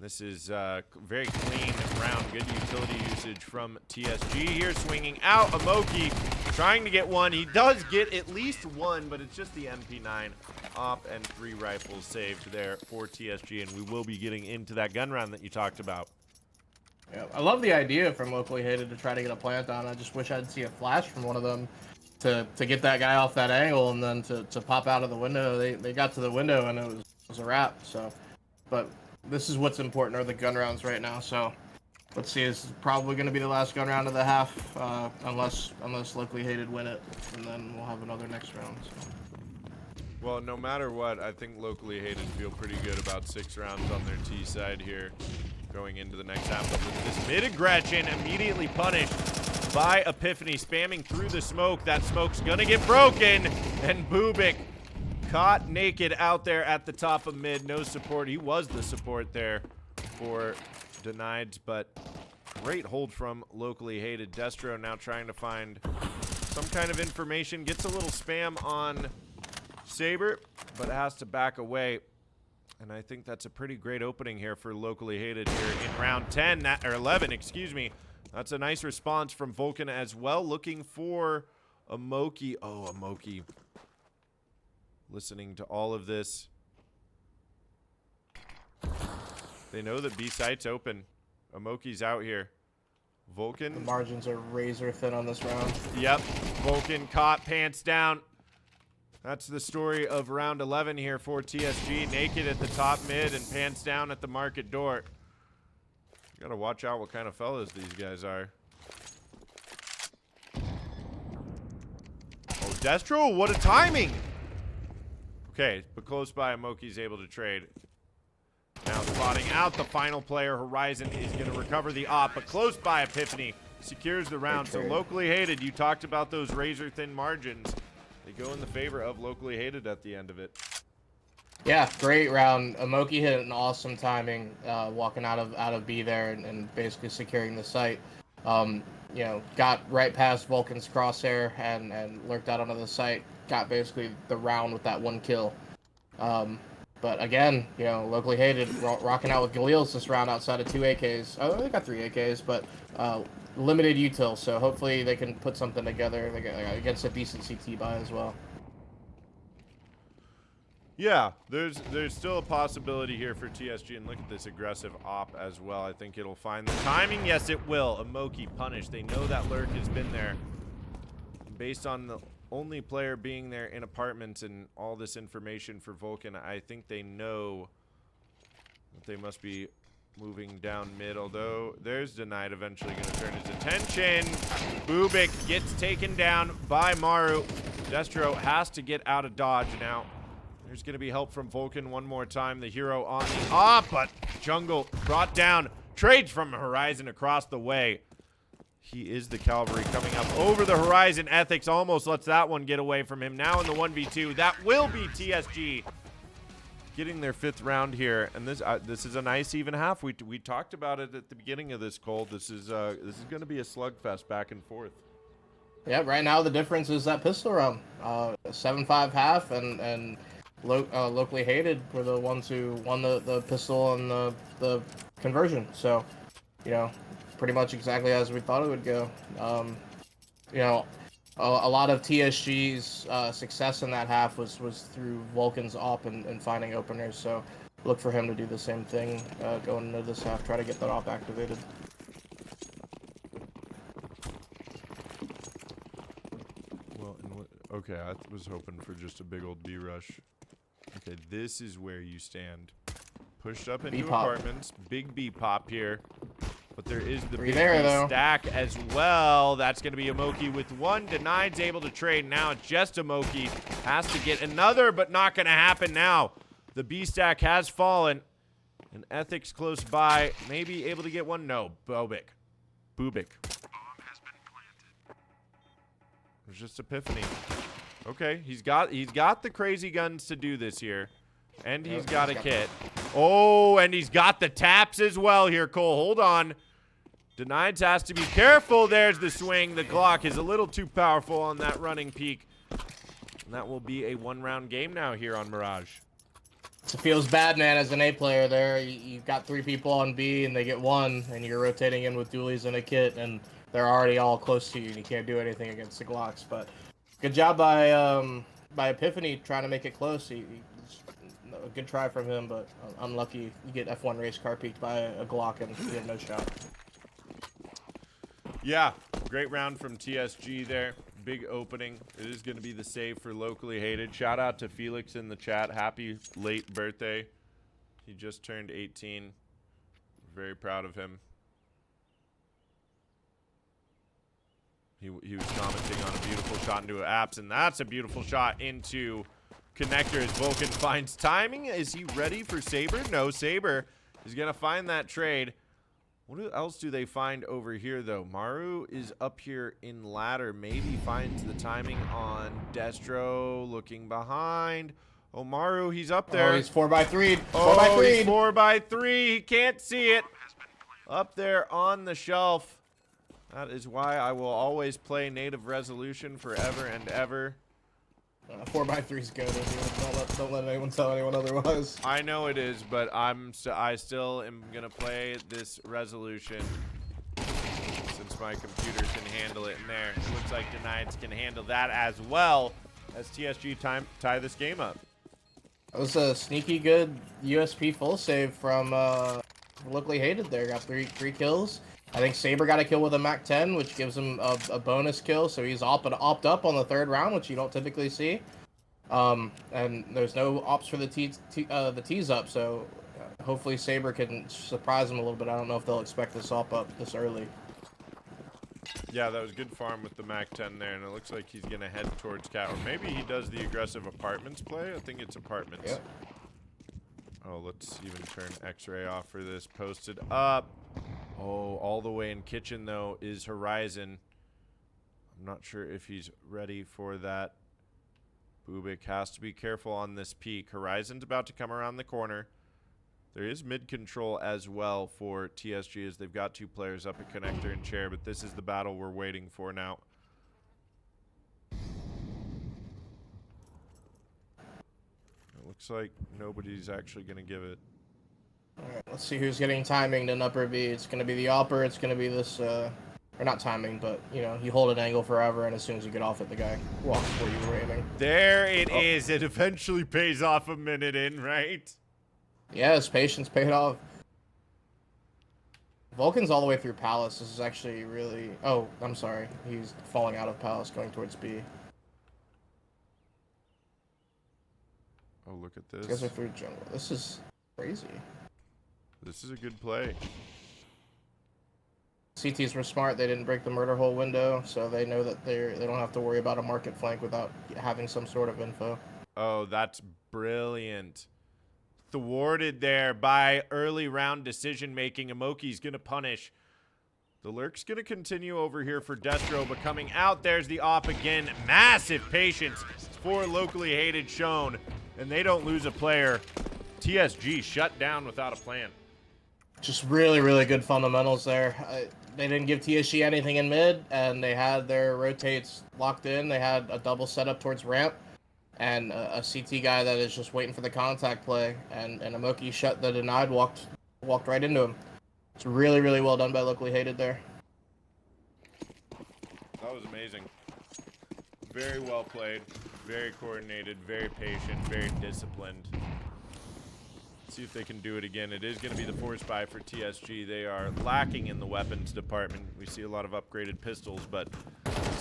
This is very clean round. Good utility usage from TSG here. Swinging out. Amoki trying to get one. He does get at least one, but it's just the MP9 op and 3 rifles saved there for TSG, and we will be getting into that gun round that you talked about. Yeah, I love the idea from Locally Hated to try to get a plant on. I just wish I'd see a flash from one of them to get that guy off that angle and then to pop out of the window. They got to the window and it was a wrap. So, but this is what's important are the gun rounds right now. So let's see. This is probably going to be the last gun round of the half, unless Locally Hated win it, and then we'll have another next round. So. Well, no matter what, I think Locally Hated feel pretty good about 6 rounds on their T side here going into the next half. But with this mid-aggression immediately punished by Epiphany, spamming through the smoke. That smoke's going to get broken, and Bubik caught naked out there at the top of mid. No support. He was the support there for Denied, but great hold from Locally Hated. Destro now trying to find some kind of information. Gets a little spam on Saber, but has to back away. And I think that's a pretty great opening here for Locally Hated here in round 10, or 11, excuse me. That's a nice response from Vulcan as well. Looking for Amoki. Oh, Amoki. Listening to all of this. They know that B site's open. Amoki's out here. Vulcan. The margins are razor thin on this round. Yep. Vulcan caught pants down. That's the story of round 11 here for TSG. Naked at the top mid and pants down at the market door. Gotta watch out what kind of fellas these guys are. Oh, Destro, what a timing! Okay, but close by, Moki's able to trade. Now spotting out the final player. Horizon is going to recover the op, but close by, Epiphany secures the round. So locally hated, you talked about those razor thin margins. They go in the favor of locally hated at the end of it. Yeah, great round. Moki hit an awesome timing, walking out of B there and basically securing the site. You know, got right past Vulcan's crosshair and lurked out onto the site. Got basically the round with that one kill. But again, you know, locally hated, rocking out with Galil's this round outside of 2 AKs. Oh, they got 3 AKs, but limited util, so hopefully they can put something together against a decent CT buy as well. Yeah, there's still a possibility here for TSG, and look at this aggressive op as well. I think it'll find the timing. Yes, it will. Amoki punished. They know that lurk has been there. Based on the only player being there in apartments and all this information for Vulcan, I think they know that they must be moving down mid, although there's Denied eventually going to turn his attention. Bubik gets taken down by Maru. Destro has to get out of dodge now. There's going to be help from Vulcan one more time. The hero on the op, but Jungle brought down. Trades from Horizon across the way. He is the cavalry coming up over the horizon. Ethics almost lets that one get away from him. Now in the 1v2, that will be TSG getting their 5th round here. And this is a nice even half. We talked about it at the beginning of this, Cole. This is going to be a slugfest back and forth. Yeah, right now the difference is that pistol round. 7-5 half and locally hated were the ones who won the pistol and the conversion. So, you know, pretty much exactly as we thought it would go. You know, a lot of TSG's success in that half was through Vulcan's op and finding openers. So look for him to do the same thing going into this half. Try to get that op activated. Well, okay, I was hoping for just a big old B rush. Okay, this is where you stand. Pushed up into apartments. Big B pop here. But there is the big stack as well. That's going to be Amoki with one. Denied's able to trade. Now it's just Amoki. Has to get another, but not going to happen now. The B stack has fallen. And Ethics close by. Maybe able to get one. No. Bubik. There's just Epiphany. Okay, he's got the crazy guns to do this here. And he's got a kit. Oh, and he's got the taps as well here, Cole. Hold on. Denied has to be careful. There's the swing. The Glock is a little too powerful on that running peak. And that will be a 1-round game now here on Mirage. It feels bad, man, as an A player there. You've got 3 people on B, and they get 1, and you're rotating in with dualies and a kit, and they're already all close to you, and you can't do anything against the Glocks. But good job by Epiphany trying to make it close. A good try from him, but unlucky. You get F1 race car peeked by a Glock, and you have no shot. Yeah, great round from TSG there. Big opening. It is going to be the save for locally hated. Shout out to Felix in the chat. Happy late birthday. He just turned 18. Very proud of him. He was commenting on a beautiful shot into apps, and that's a beautiful shot into connector as Vulcan finds timing. Is he ready for Saber? No, Saber is going to find that trade. What else do they find over here, though? Maru is up here in ladder. Maybe finds the timing on Destro. Looking behind. Oh, Maru, he's up there. Oh, he's 4x3. Oh, he's 4x3. He can't see it. Up there on the shelf. That is why I will always play native resolution forever and ever. 4x3 is good. Don't let anyone tell anyone otherwise. I know it is, but I still am gonna play this resolution since my computer can handle it in there. It looks like Denieds can handle that as well as TSG tie this game up. That was a sneaky good USP full save from locally hated there. Got three kills. I think Saber got a kill with a MAC-10, which gives him a bonus kill, so he's opt up on the 3rd round, which you don't typically see. And there's no ops for the tees up, so hopefully Saber can surprise them a little bit. I don't know if they'll expect this up this early. Yeah, that was good farm with the MAC-10 there, and it looks like he's going to head towards Cat. Or maybe he does the aggressive apartments play. I think it's apartments. Yep. Oh, let's even turn X-ray off for this. Posted up. Oh, all the way in kitchen, though, is Horizon. I'm not sure if he's ready for that. Bubik has to be careful on this peak. Horizon's about to come around the corner. There is mid-control as well for TSG as they've got 2 players up at connector and chair, but this is the battle we're waiting for now. It looks like nobody's actually going to give it. All right, let's see who's getting timing in upper B. It's going to be the upper. It's going to be this, or not timing, but, you know, you hold an angle forever, and as soon as you get off it, the guy walks where you were aiming. There it is. It eventually pays off a minute in, right? Yeah, his patience paid off. Vulcan's all the way through Palace. This is actually really... Oh, I'm sorry. He's falling out of Palace, going towards B. Oh, look at These guys are this. through jungle. This is crazy. This is a good play. CTs were smart. They didn't break the murder hole window, so they know that they don't have to worry about a market flank without having some sort of info. Oh, that's brilliant. Thwarted there by early round decision making. Amoki's going to punish. The lurk's going to continue over here for Destro, but coming out, there's the op again. Massive patience for locally hated shown, and they don't lose a player. TSG shut down without a plan. Just really, really good fundamentals there. They didn't give TSG anything in mid, and they had their rotates locked in. They had a double setup towards ramp, and a CT guy that is just waiting for the contact play. And Amoki shut the denied, walked right into him. It's really, really well done by locally hated there. That was amazing. Very well played, very coordinated, very patient, very disciplined. See if they can do it again. It is going to be the force buy for TSG. They are lacking in the weapons department. We see a lot of upgraded pistols, but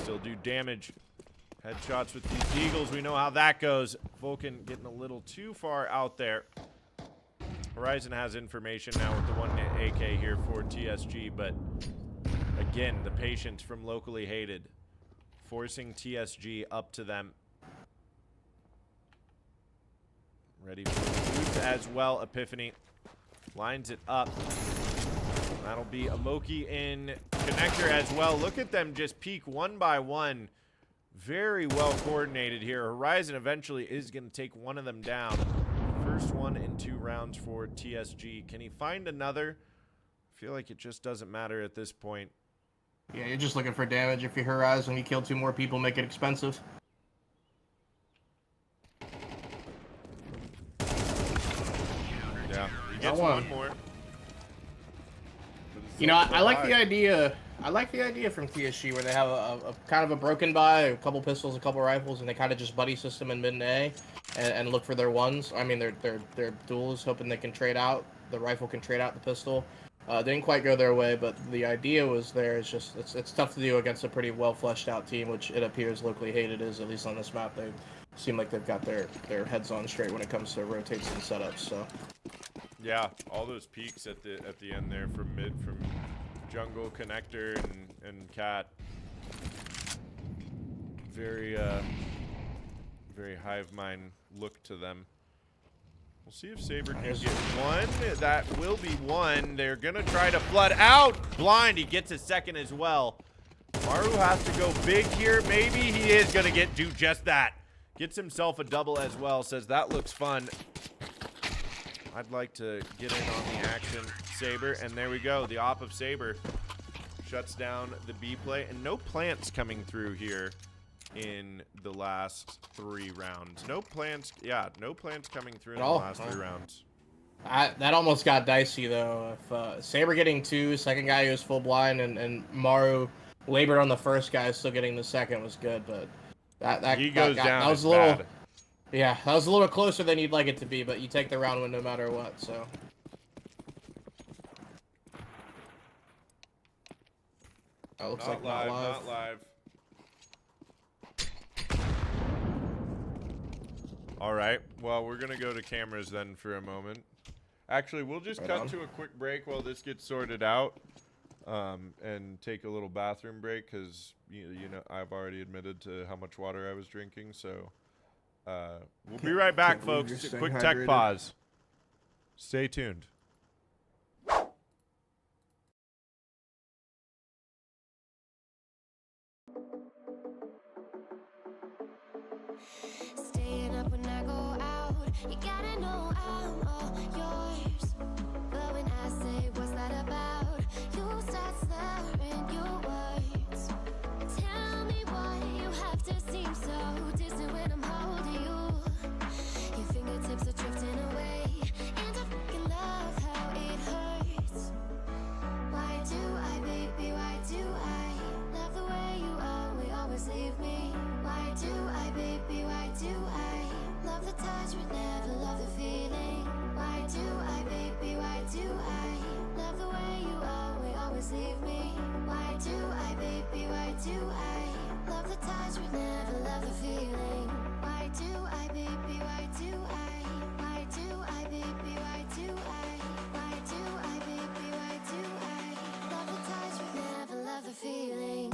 still do damage. Headshots with these Eagles. We know how that goes. Vulcan getting a little too far out there. Horizon has information now with the 1 AK here for TSG, but again, the patience from locally hated, forcing TSG up to them. Ready for the boost as well. Epiphany lines it up. That'll be Amoki in connector as well. Look at them just peek one by one. Very well coordinated here. Horizon eventually is going to take one of them down. First one in 2 rounds for TSG. Can he find another? I feel like it just doesn't matter at this point. Yeah, you're just looking for damage. If you Horizon, you kill 2 more people, make it expensive. Yeah, he gets one more. You know, I like the idea. I like the idea from TSG where they have a kind of a broken buy, a couple pistols, a couple rifles, and they kind of just buddy system in mid and A, and look for their ones. I mean, their duels, hoping they can trade out. The rifle can trade out the pistol. Didn't quite go their way, but the idea was there. It's just it's tough to do against a pretty well fleshed out team, which it appears locally hated is, at least on this map. They seem like they've got their heads on straight when it comes to rotates and setups. So yeah, all those peaks at the end there from mid, from jungle, connector, and cat. Very very hive mind look to them. We'll see if Saber can get one. That will be one. They're gonna try to flood out. Blind, he gets a second as well. Maru has to go big here. Maybe he is gonna do just that. Gets himself a double as well. Says that looks fun. I'd like to get in on the action, Saber, and there we go. The op of Saber shuts down the B play, and no plants coming through here in the last 3 rounds. No plants, yeah, no plants coming through in the last 3 rounds. That almost got dicey though. If Saber getting 2, second guy who was full blind, and Maru labored on the first guy, still getting the second was good, but that was a little bad. Yeah, that was a little closer than you'd like it to be, but you take the round win no matter what, so. Oh, looks like not live. Not live. All right, well, we're going to go to cameras then for a moment. Actually, we'll just Right cut on. to a quick break while this gets sorted out, and take a little bathroom break because you know I've already admitted to how much water I was drinking. So we'll be right back, can't believe folks. you're staying Quick tech hydrated. pause. Stay tuned. Staying up when I go out, you gotta know I'm all yours. But when I say what's that about, you start slurring your words. Tell me why you have to seem so distant when I'm holding you. Your fingertips are drifting away, and I fucking love how it hurts. Why do I, baby, why do I love the way you always leave me? Why do I, baby, why do I love the touch but never love the feeling? Why do I, baby, why do I love the way you always leave me? Why do I, baby, why do I love the touch but never love the feeling? Why do I, baby, why do why do I, baby, why do why do I, baby, why do I love the touch but never love the feeling?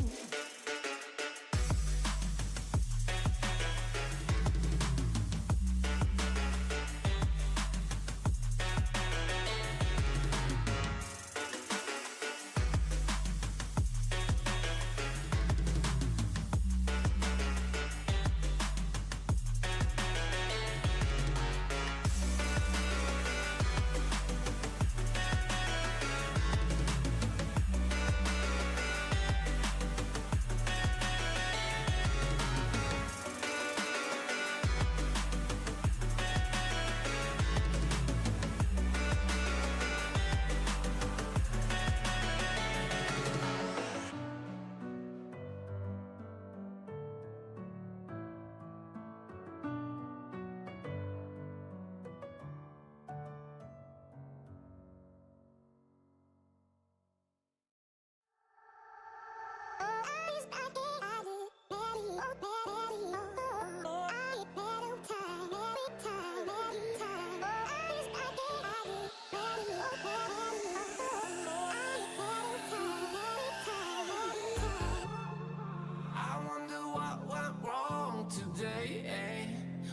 I wonder what went wrong today, eh?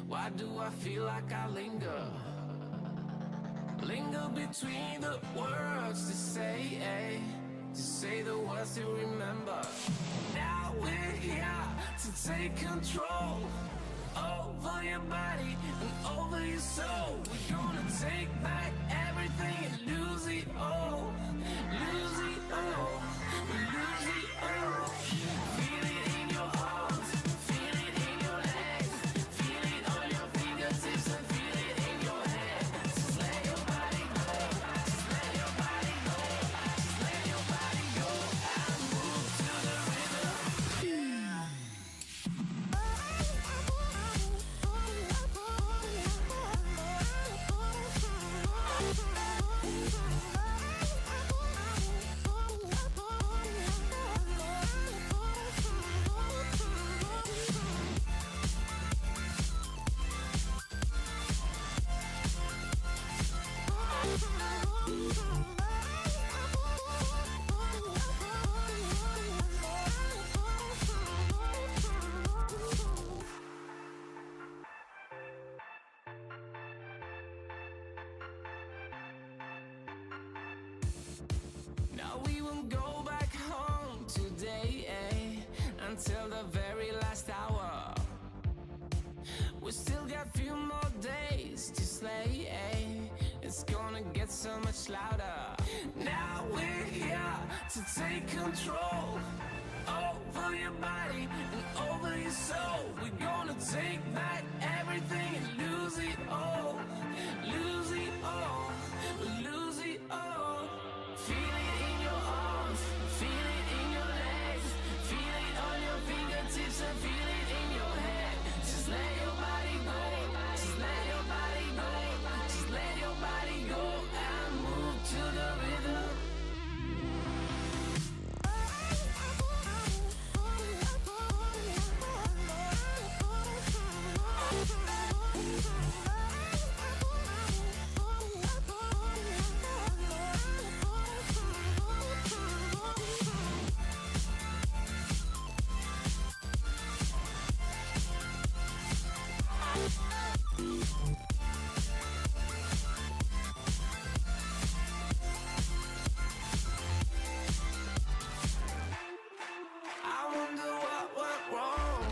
Why do I feel like I linger? Linger between the words to say, eh? To say the words to remember. Now we're here to take control over your body and over your soul. We're gonna take back everything and lose it all. Lose it all. Lose it all. Feel it in your arms. Feel it in your legs. Feel it on your fingertips and feel it in your head. Just let your body go. Just let your body go. Just let your body go and move to the rhythm. Now we won't go back home today, eh? Until the very last hour. We still got few more days to slay, eh? It's gonna get so much louder. Now we're here to take control over your body and over your soul. We're gonna take back everything and lose it all. Lose it all. Lose it all. Feel it in your arms. Feel it in your legs. Feel it on your fingertips and feel it in your head. Just let your body go. Just let your body go. Just let your body go and move to the rhythm.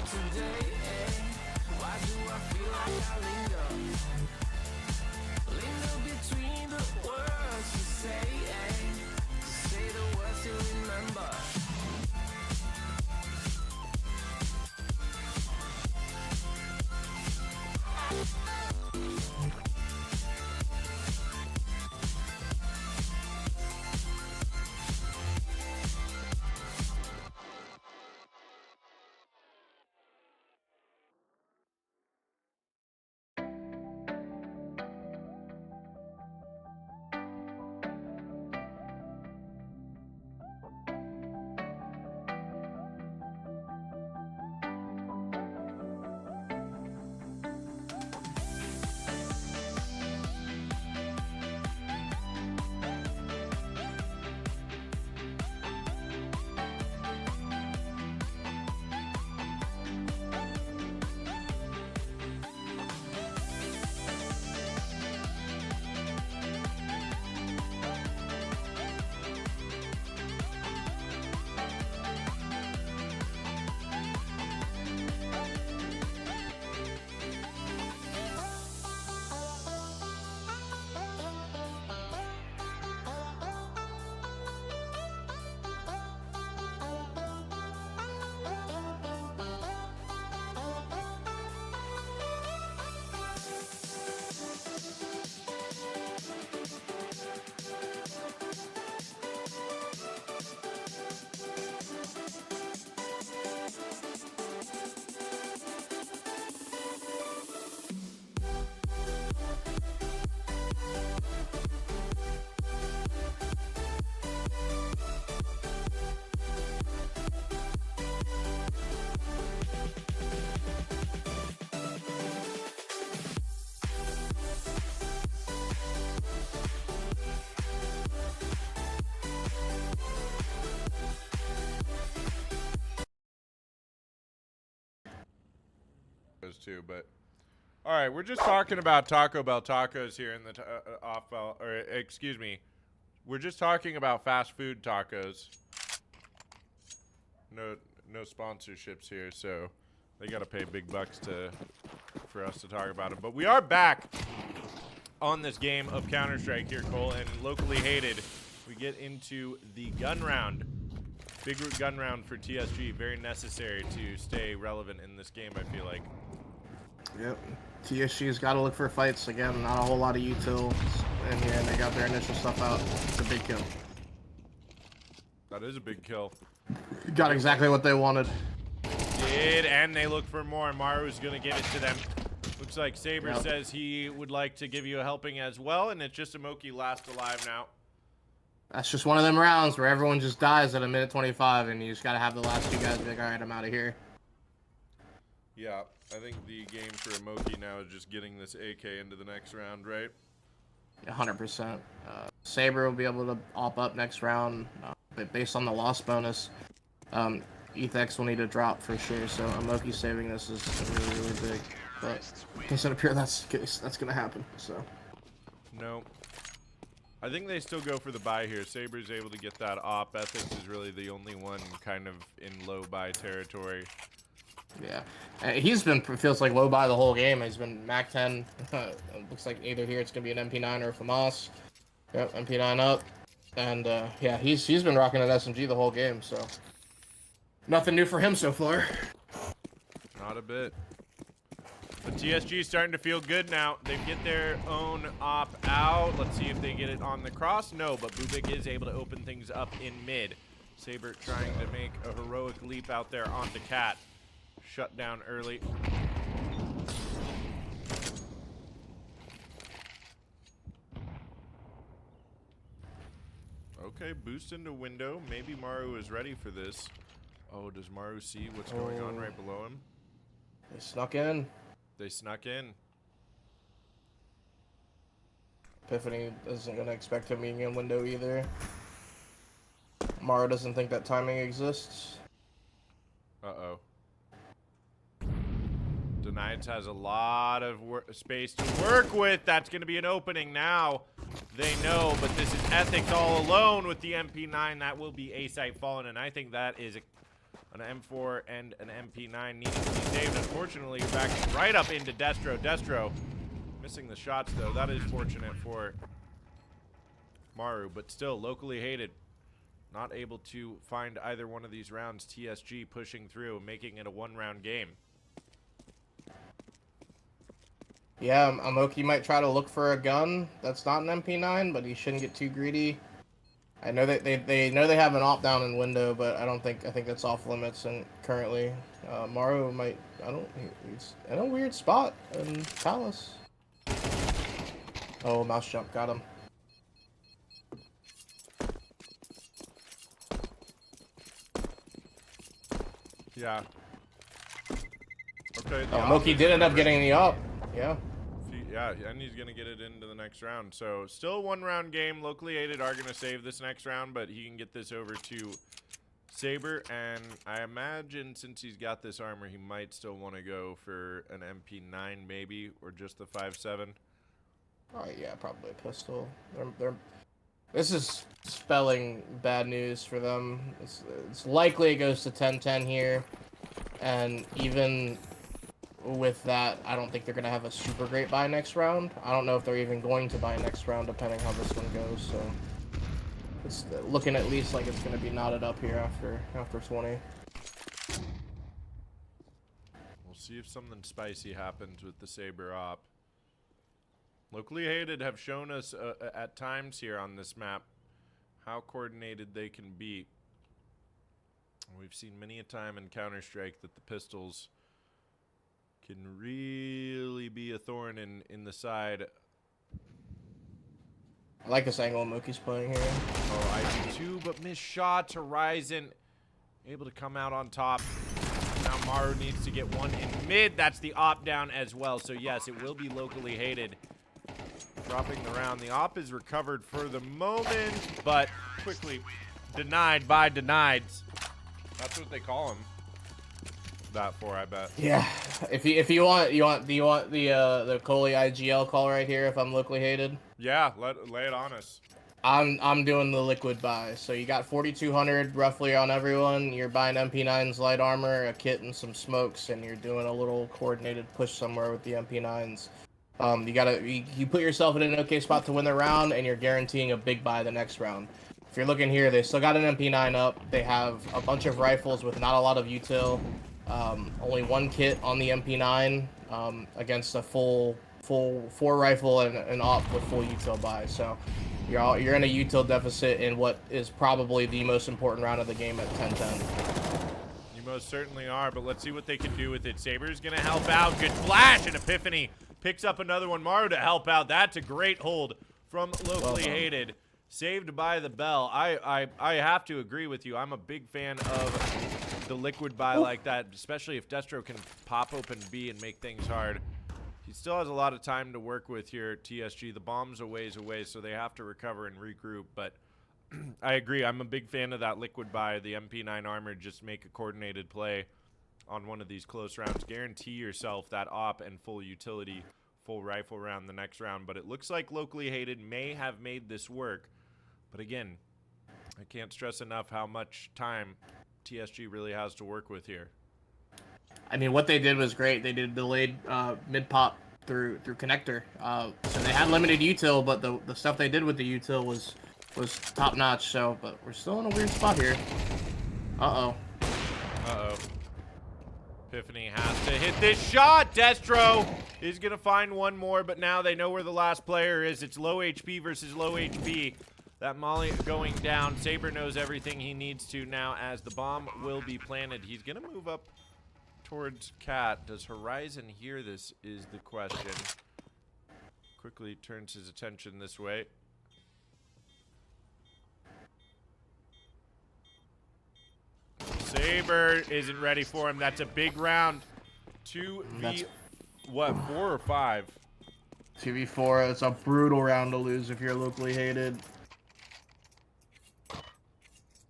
today, why do I feel like I linger? Linger between the words you say, to say the words you remember. Too, but all right, we're just talking about Taco Bell tacos here in the excuse me, we're just talking about fast food tacos. No sponsorships here, so they gotta pay big bucks for us to talk about them. But we are back on this game of Counter-Strike here, Cole, and locally hated. We get into the gun round. Big root gun round for TSG. Very necessary to stay relevant in this game, I feel like. Yep. TSG's got to look for fights. Again, not a whole lot of utils in here, and they got their initial stuff out. It's a big kill. That is a big kill. Got exactly what they wanted. Did, and they look for more. Maru's going to give it to them. Looks like Saber says he would like to give you a helping as well, and it's just a Moki last alive now. That's just one of them rounds where everyone just dies at a minute 25, and you just got to have the last two guys be like, all right, I'm out of here. Yeah, I think the game for Moki now is just getting this AK into the next round, right? 100%. Saber will be able to op up next round, but based on the loss bonus, Ethex will need to drop for sure, so Moki saving this is really, really big. But it doesn't appear that's the case. That's going to happen, so. No. I think they still go for the buy here. Saber's able to get that op. Ethics is really the only one kind of in low buy territory. Yeah. He's been, feels like low buy the whole game. He's been MAC 10. Looks like either here it's going to be an MP9 or a FAMAS. Yep, MP9 up. And, yeah, he's been rocking an SMG the whole game, so. Nothing new for him so far. Not a bit. But TSG is starting to feel good now. They get their own op out. Let's see if they get it on the cross. No, but Bubik is able to open things up in mid. Saber trying to make a heroic leap out there onto Cat. Shut down early. Okay, boost into window. Maybe Maru is ready for this. Oh, does Maru see what's going on right below him? They snuck in. They snuck in. Epiphany isn't going to expect him being in window either. Mara doesn't think that timing exists. Uh-oh. Denieds has a lot of space to work with. That's going to be an opening now. They know, but this is Ethics all alone with the MP9. That will be A-Site Fallen, and I think that is An M4 and an MP9 needing to be saved. Unfortunately, you're backing right up into Destro. Destro missing the shots, though. That is fortunate for Maru, but still locally hated. Not able to find either one of these rounds. TSG pushing through, making it a one-round game. Yeah, Amoki might try to look for a gun that's not an MP9, but he shouldn't get too greedy. I know that they know they have an op down in window, but I think that's off limits. And currently, Maru might he's in a weird spot in Palace. Oh, mouse jump got him. Yeah. Okay. Oh, Moki did end up getting the op. Yeah. Yeah, and he's going to get it into the next round. So, still a one-round game. Locally aided are going to save this next round, but he can get this over to Saber. And I imagine since he's got this armor, he might still want to go for an MP9 maybe, or just the 5.7. Oh, yeah, probably a pistol. This is spelling bad news for them. It's likely it goes to 10-10 here. And even with that, I don't think they're going to have a super great buy next round. I don't know if they're even going to buy next round, depending how this one goes. So it's looking at least like it's going to be knotted up here after 20. We'll see if something spicy happens with the Saber op. Locally hated have shown us at times here on this map how coordinated they can be. We've seen many a time in Counter-Strike that the pistols can really be a thorn in the side. I like this angle Moki's playing here. Oh, I do too, but missed shots. Horizon able to come out on top. Now Maru needs to get one in mid. That's the op down as well. So yes, it will be locally hated. Dropping the round. The op is recovered for the moment, but quickly denied by denieds. That's what they call him. That for, I bet. Yeah, if you want, do you want the Coley IGL call right here? If I'm locally hated. Yeah, lay it on us. I'm doing the liquid buy. So you got 4,200 roughly on everyone. You're buying MP9's light armor, a kit, and some smokes, and you're doing a little coordinated push somewhere with the MP9s. You put yourself in an okay spot to win the round, and you're guaranteeing a big buy the next round. If you're looking here, they still got an MP9 up. They have a bunch of rifles with not a lot of util. Only one kit on the MP9 against a full 4 rifle and an op with full util buy. So you're in a util deficit in what is probably the most important round of the game at 10-10. You most certainly are, but let's see what they can do with it. Saber's gonna help out. Good flash, and Epiphany picks up another one. Maru to help out. That's a great hold from locally hated. Saved by the bell. I have to agree with you. I'm a big fan of the liquid buy like that, especially if Destro can pop open B and make things hard. He still has a lot of time to work with here at TSG. The bomb's a ways away, so they have to recover and regroup. But I agree. I'm a big fan of that liquid buy. The MP9 armor, just make a coordinated play on one of these close rounds. Guarantee yourself that op and full utility, full rifle round the next round. But it looks like locally hated may have made this work. But again, I can't stress enough how much time TSG really has to work with here. I mean, what they did was great. They did delayed mid pop through connector. So they had limited util, but the stuff they did with the util was top notch. So, but we're still in a weird spot here. Uh oh. Epiphany has to hit this shot. Destro is gonna find one more, but now they know where the last player is. It's low HP versus low HP. That molly going down. Saber knows everything he needs to now as the bomb will be planted. He's going to move up towards Cat. Does Horizon hear this is the question. Quickly turns his attention this way. Saber isn't ready for him. That's a big round. 2v, what, 4 or 5? 2v4. It's a brutal round to lose if you're locally hated.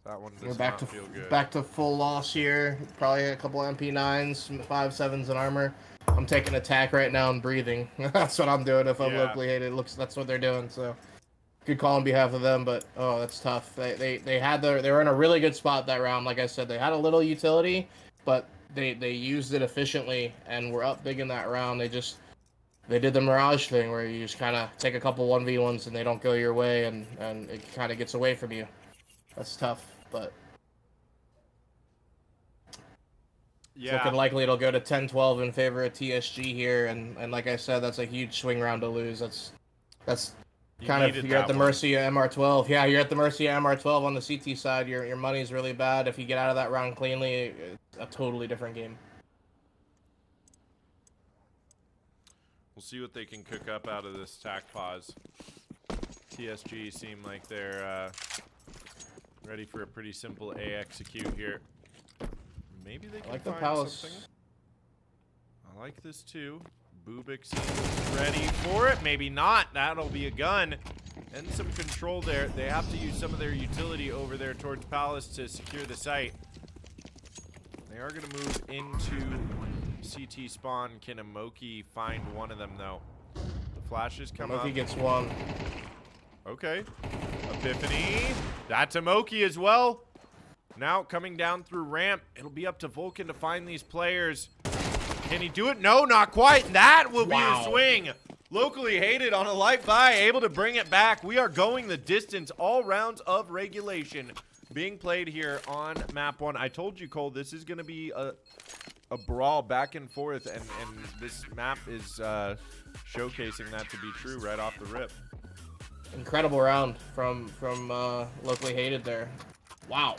That one does We're back not feel good. back to full loss here. Probably a couple MP9s, some 5.7s in armor. I'm taking attack right now and breathing. That's what I'm doing if I'm Yeah. locally hated. That's what they're doing. So good call on behalf of them, but oh, that's tough. They were in a really good spot that round. Like I said, they had a little utility, but they used it efficiently and were up big in that round. They did the Mirage thing where you just kind of take a couple 1v1s and they don't go your way, and it kind of gets away from you. That's tough, but it's Yeah. looking likely it'll go to 10-12 in favor of TSG here, and like I said, that's a huge swing round to lose. That's You kind of, needed you're at that the one. mercy of MR12. Yeah, you're at the mercy of MR12 on the CT side. Your money's really bad. If you get out of that round cleanly, it's a totally different game. We'll see what they can cook up out of this tack pause. TSG seem like they're ready for a pretty simple A execute here. Maybe they can like the find Palace. something. I like this too. Bubik seems ready for it. Maybe not. That'll be a gun. And some control there. They have to use some of their utility over there towards Palace to secure the site. They are going to move into CT spawn. Can Amoki find one of them, though? The flashes come up. Amoki gets one. Okay. Epiphany. That's Amoki as well. Now coming down through ramp. It'll be up to Vulcan to find these players. Can he do it? No, not quite. That will be a swing. Locally hated on a light buy, able to bring it back. We are going the distance. All rounds of regulation being played here on map 1. I told you, Cole, this is going to be a brawl back and forth, and this map is showcasing that to be true right off the rip. Incredible round from locally hated there. Wow.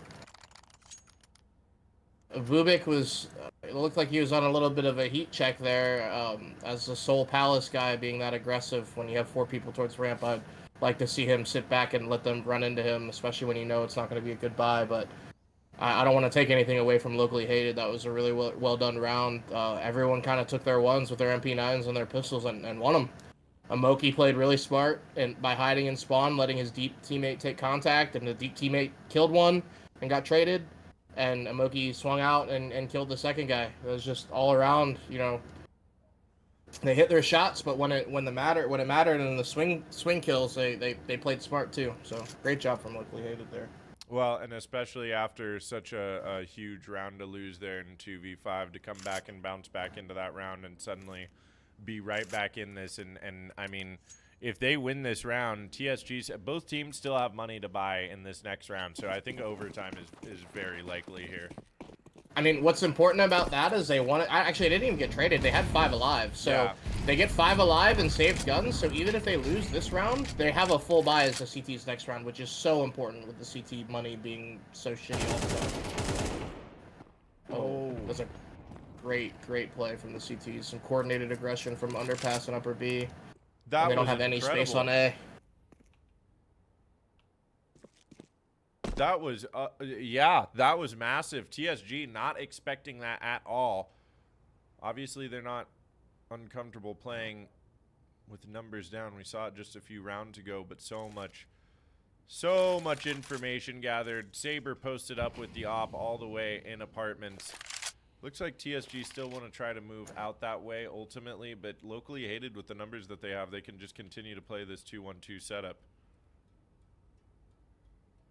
Bubik was, it looked like he was on a little bit of a heat check there. As the sole Palace guy being that aggressive when you have 4 people towards ramp, I'd like to see him sit back and let them run into him, especially when you know it's not going to be a good buy. But I don't want to take anything away from locally hated. That was a really well done round. Everyone kind of took their ones with their MP9s and their pistols and won them. Amoki played really smart and by hiding in spawn, letting his deep teammate take contact, and the deep teammate killed one and got traded. And Amoki swung out and killed the second guy. It was just all around, you know. They hit their shots, but when it mattered in the swing kills, they played smart too. So great job from locally hated there. Well, and especially after such a huge round to lose there in 2v5, to come back and bounce back into that round and suddenly be right back in this. And I mean, if they win this round, TSG's, both teams still have money to buy in this next round. So I think overtime is very likely here. I mean, what's important about that is they won it. Actually, they didn't even get traded. They had 5 alive. So Yeah. they get 5 alive and saved guns. So even if they lose this round, they have a full buy as the CT's next round, which is so important with the CT money being so shitty all the time. Oh, that's a great play from the CTs. Some coordinated aggression from underpass and upper B. That They don't was have any incredible. space on A. That was, yeah, that was massive. TSG not expecting that at all. Obviously, they're not uncomfortable playing with numbers down. We saw it just a few rounds ago, but so much information gathered. Saber posted up with the op all the way in apartments. Looks like TSG still want to try to move out that way ultimately, but locally hated with the numbers that they have, they can just continue to play this 2-1-2 setup.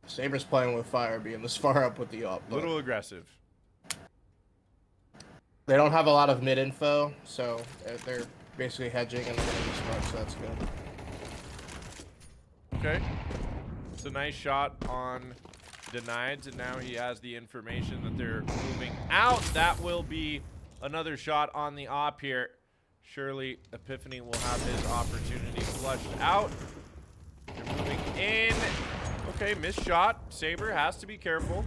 Saber's playing with fire, being this far up with the op. A little aggressive. They don't have a lot of mid info, so they're basically hedging and they're going to be smart, so that's good. Okay. It's a nice shot on Denieds, and now he has the information that they're moving out. That will be another shot on the op here. Surely Epiphany will have his opportunity flushed out. They're moving in. Okay, missed shot. Saber has to be careful.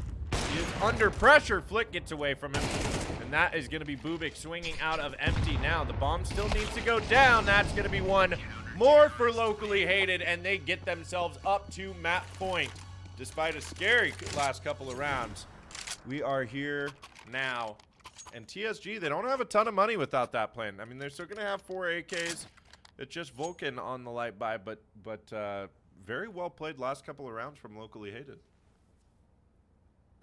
He is under pressure. Flick gets away from him. And that is going to be Bubik swinging out of empty now. The bomb still needs to go down. That's going to be one more for locally hated, and they get themselves up to map point. Despite a scary last couple of rounds, we are here now. And TSG, they don't have a ton of money without that plan. I mean, they're still going to have 4 AKs. It's just Vulcan on the light buy, but very well played last couple of rounds from locally hated.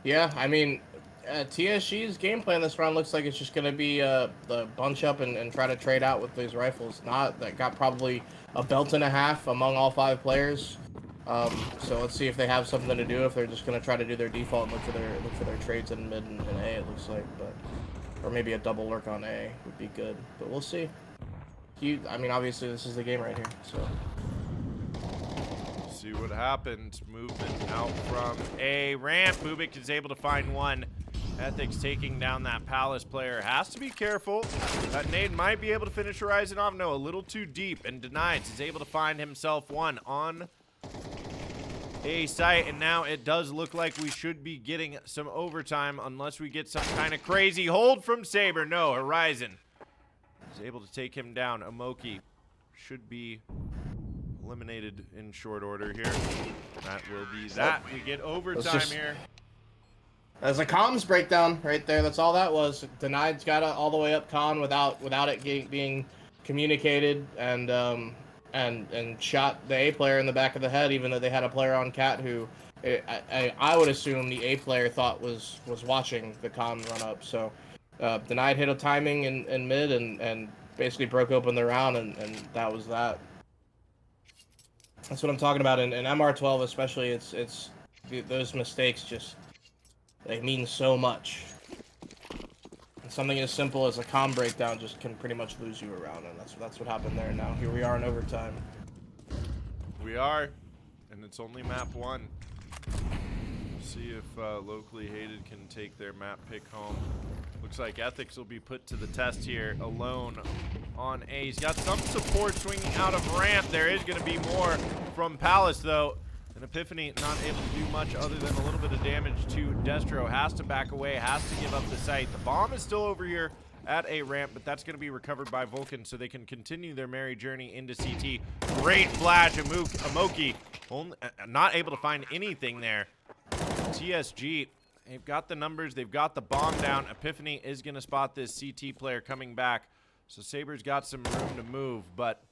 Yeah, I mean, TSG's game plan this round looks like it's just going to be the bunch up and try to trade out with these rifles. That got probably a belt and a half among all 5 players. So let's see if they have something to do. If they're just gonna try to do their default and look for their trades in mid and A. It looks like, but or maybe a double lurk on A would be good. But we'll see. I mean, obviously this is the game right here. So see what happens. Movement out from A ramp. Bubik is able to find one. Ethics taking down that Palace player. Has to be careful. That nade might be able to finish Horizon off. No, a little too deep. And Denies is able to find himself one on A site. And now it does look like we should be getting some overtime unless we get some kind of crazy hold from Saber. No, Horizon is able to take him down. Amoki should be eliminated in short order here. That will be that. We get overtime here. There's a comms breakdown right there. That's all that was. Denied's got it all the way up con without it being communicated, and shot the A player in the back of the head, even though they had a player on cat who I would assume the A player thought was watching the con run up. So Denied hit a timing in mid and basically broke open the round, and that was that. That's what I'm talking about. In MR12 especially, it's those mistakes just, they mean so much. And something as simple as a comm breakdown just can pretty much lose you around, and that's what happened there. Now here we are in overtime. We are, and it's only map 1. See if Locally Hated can take their map pick home. Looks like Ethics will be put to the test here, alone on A. He's got some support swinging out of ramp. There is going to be more from Palace, though. And Epiphany not able to do much other than a little bit of damage to Destro. Has to back away, has to give up the site. The bomb is still over here at A ramp, but that's going to be recovered by Vulcan so they can continue their merry journey into CT. Great flash, Amoki only, not able to find anything there. TSG, they've got the numbers, they've got the bomb down. Epiphany is going to spot this CT player coming back. So Saber's got some room to move, but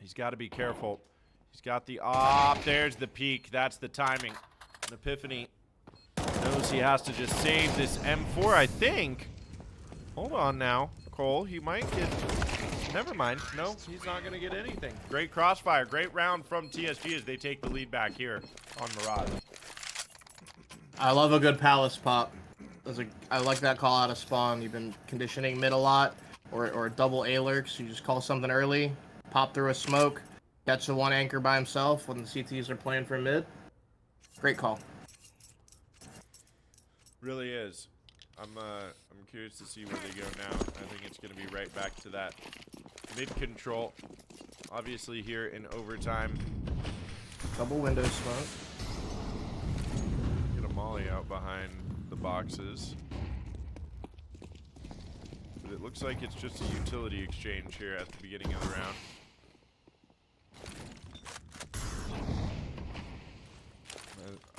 he's got to be careful. He's got the op. There's the peak. That's the timing. And Epiphany knows he has to just save this M4, I think. Hold on now, Cole. He might get... Never mind. No, he's not going to get anything. Great crossfire. Great round from TSG as they take the lead back here on Mirage. I love a good Palace pop. I like that call out of spawn. You've been conditioning mid a lot, or double A lurks. You just call something early, pop through a smoke, catch the one anchor by himself when the CTs are playing for mid. Great call. Really is. I'm curious to see where they go now. I think it's going to be right back to that mid control. Obviously here in overtime. Double window smoke. Get a molly out behind the boxes. But it looks like it's just a utility exchange here at the beginning of the round.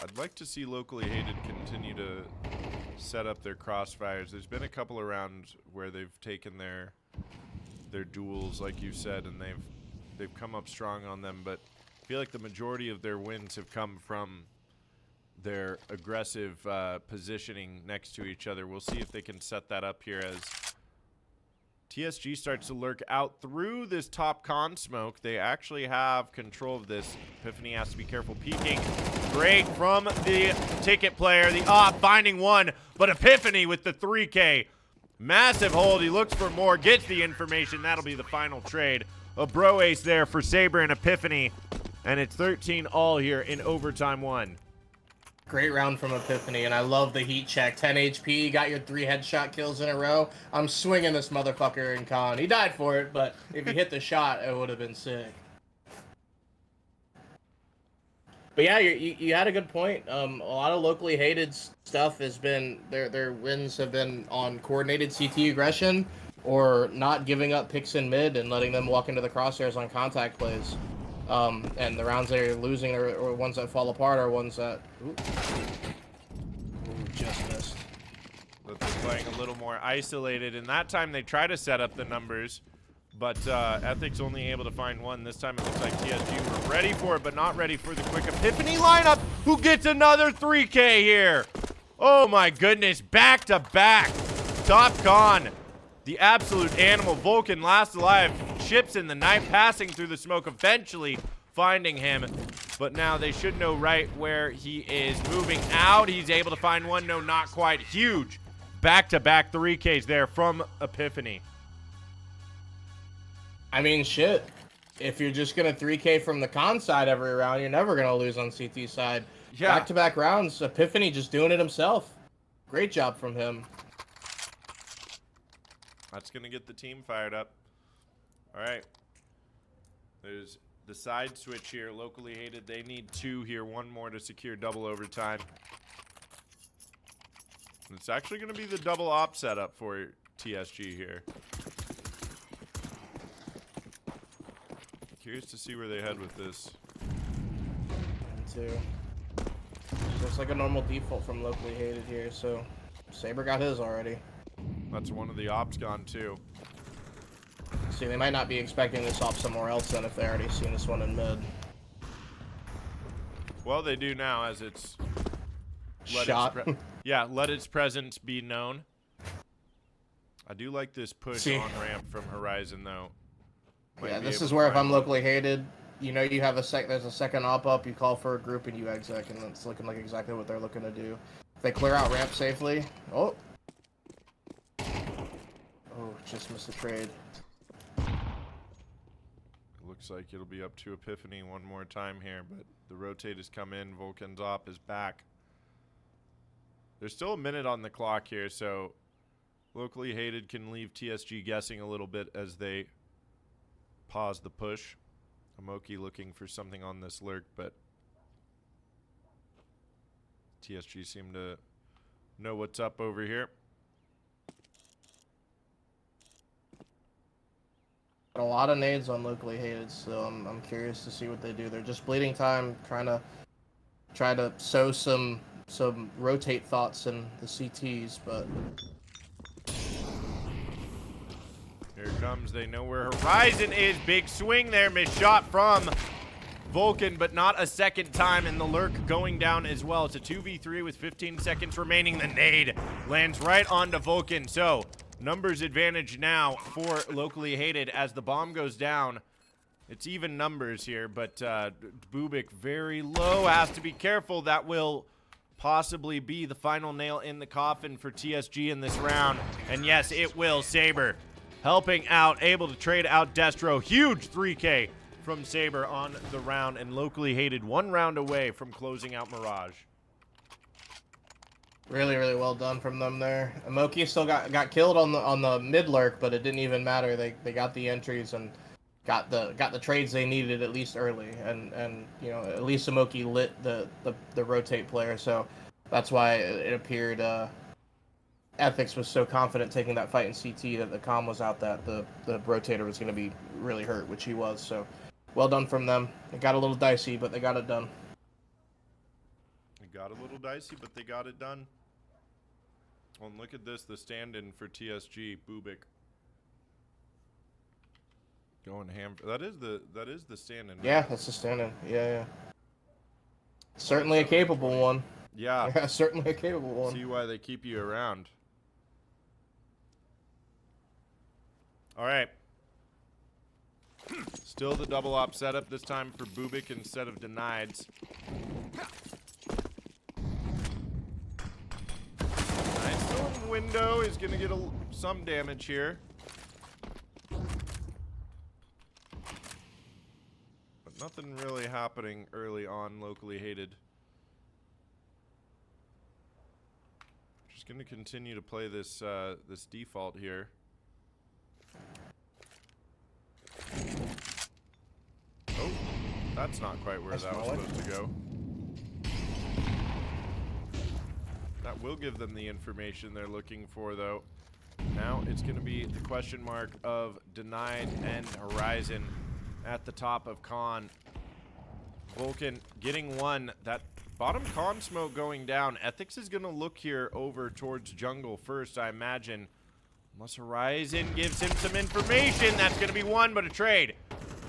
I'd like to see Locally Hated continue to set up their crossfires. There's been a couple of rounds where they've taken their duels, like you said, and they've come up strong on them, but I feel like the majority of their wins have come from their aggressive positioning next to each other. We'll see if they can set that up here as TSG starts to lurk out through this top con smoke. They actually have control of this. Epiphany has to be careful peeking. Great from the ticket player. The op finding one, but Epiphany with the 3K. Massive hold. He looks for more, gets the information. That'll be the final trade. A bro ace there for Saber and Epiphany. And it's 13-all here in overtime 1. Great round from Epiphany, and I love the heat check. 10 HP, got your 3 headshot kills in a row. I'm swinging this motherfucker in con. He died for it, but if he hit the shot, it would have been sick. But yeah, you had a good point. A lot of Locally Hated stuff has been, their wins have been on coordinated CT aggression or not giving up picks in mid and letting them walk into the crosshairs on contact plays. And the rounds they're losing or ones that fall apart are ones that just missed. But they're playing a little more isolated, and that time they try to set up the numbers, but Ethics only able to find one. This time it looks like TSG were ready for it, but not ready for the quick Epiphany lineup, who gets another 3K here. Oh my goodness, back to back. Top con, the absolute animal. Vulcan last alive. Chips in the night, passing through the smoke, eventually finding him. but now they should know right where he is moving out. He's able to find one. No, not quite. Huge back-to-back 3Ks there from Epiphany. I mean, shit. If you're just going to 3K from the con side every round, you're never going to lose on CT side. Yeah. Back-to-back rounds, Epiphany just doing it himself. Great job from him. That's going to get the team fired up. All right. There's the side switch here. Locally hated. They need 2 here. 1 more to secure double overtime. It's actually going to be the double op setup for TSG here. Curious to see where they head with this. Me too. Looks like a normal default from locally hated here, so Saber got his already. That's one of the ops gone too. See, they might not be expecting this op somewhere else then if they already seen this one in mid. Well, they do now as it's Shot. let its presence be known. I do like this push on ramp from Horizon though. Yeah, this is where if I'm locally hated, you know you have there's a second op up, you call for a group and you exec, and it's looking like exactly what they're looking to do. If they clear out ramp safely, oh, just missed a trade. Looks like it'll be up to Epiphany one more time here, but the rotate has come in. Vulcan's op is back. There's still a minute on the clock here, so locally hated can leave TSG guessing a little bit as they pause the push. Amoki looking for something on this lurk, but TSG seem to know what's up over here. A lot of nades on locally hated, so I'm curious to see what they do. They're just bleeding time, trying to sow some rotate thoughts in the CTs, but Here it comes. They know where Horizon is. Big swing there. Missed shot from Vulcan, but not a second time. And the lurk going down as well. It's a 2v3 with 15 seconds remaining. The nade lands right onto Vulcan. So numbers advantage now for locally hated as the bomb goes down. It's even numbers here, but Bubik very low. Has to be careful. That will possibly be the final nail in the coffin for TSG in this round. And yes, it will. Saber helping out, able to trade out Destro. Huge 3K from Saber on the round, and locally hated 1 round away from closing out Mirage. really, really well done from them there. Amoki still got killed on the mid lurk, but it didn't even matter. They got the entries and got the trades they needed at least early, and you know, at least Amoki lit the rotate player, so that's why it appeared Ethics was so confident taking that fight in CT that the comm was out that the rotator was going to be really hurt, which he was. So well done from them. It got a little dicey, but they got it done. It got a little dicey, but they got it done. Well, and look at this, the stand-in for TSG, Bubik. Going ham. That is the stand-in. Right? Yeah, that's the stand-in. Yeah. Certainly a capable one. Yeah. Yeah, certainly a capable one. See why they keep you around. All right. Still the double op setup, this time for Bubik instead of Denieds. Nice. Still in the window. He's going to get some damage here. But nothing really happening early on, locally hated. Just going to continue to play this this default here. Oh, that's not quite where that was supposed to go. That will give them the information they're looking for, though. Now it's going to be the question mark of Denied and Horizon at the top of Con. Vulcan getting one. That bottom con smoke going down. Ethics is going to look here over towards jungle first, I imagine. Unless Horizon gives him some information. That's going to be one, but a trade.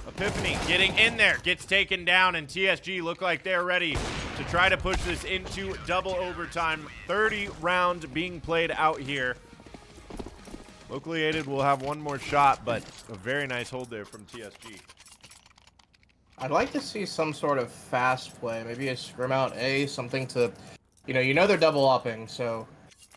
Epiphany getting in there. Gets taken down, and TSG look like they're ready to try to push this into double overtime. 30 rounds being played out here. Locally aided will have one more shot, but a very nice hold there from TSG. I'd like to see some sort of fast play, maybe a scrim out A, something to, you know they're double upping, so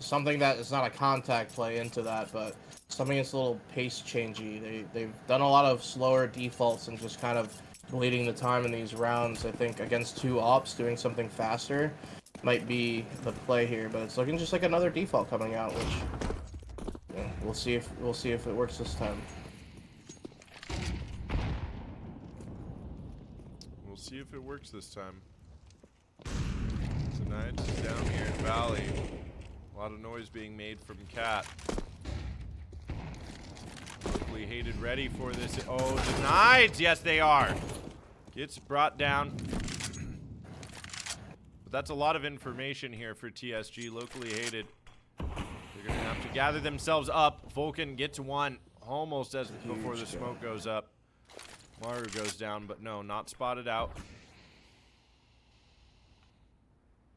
something that is not a contact play into that, but something that's a little pace changey. They've done a lot of slower defaults and just kind of bleeding the time in these rounds. I think against 2 ops, doing something faster might be the play here, but it's looking just like another default coming out, which yeah, we'll see if it works this time. We'll see if it works this time. Tonight, down here in Valley, a lot of noise being made from Cat. Locally hated, ready for this. Oh, denied! Yes, they are. Gets brought down. But that's a lot of information here for TSG. Locally hated. They're going to have to gather themselves up. Vulcan gets one almost as before the smoke goes up. Maru goes down, but no, not spotted out.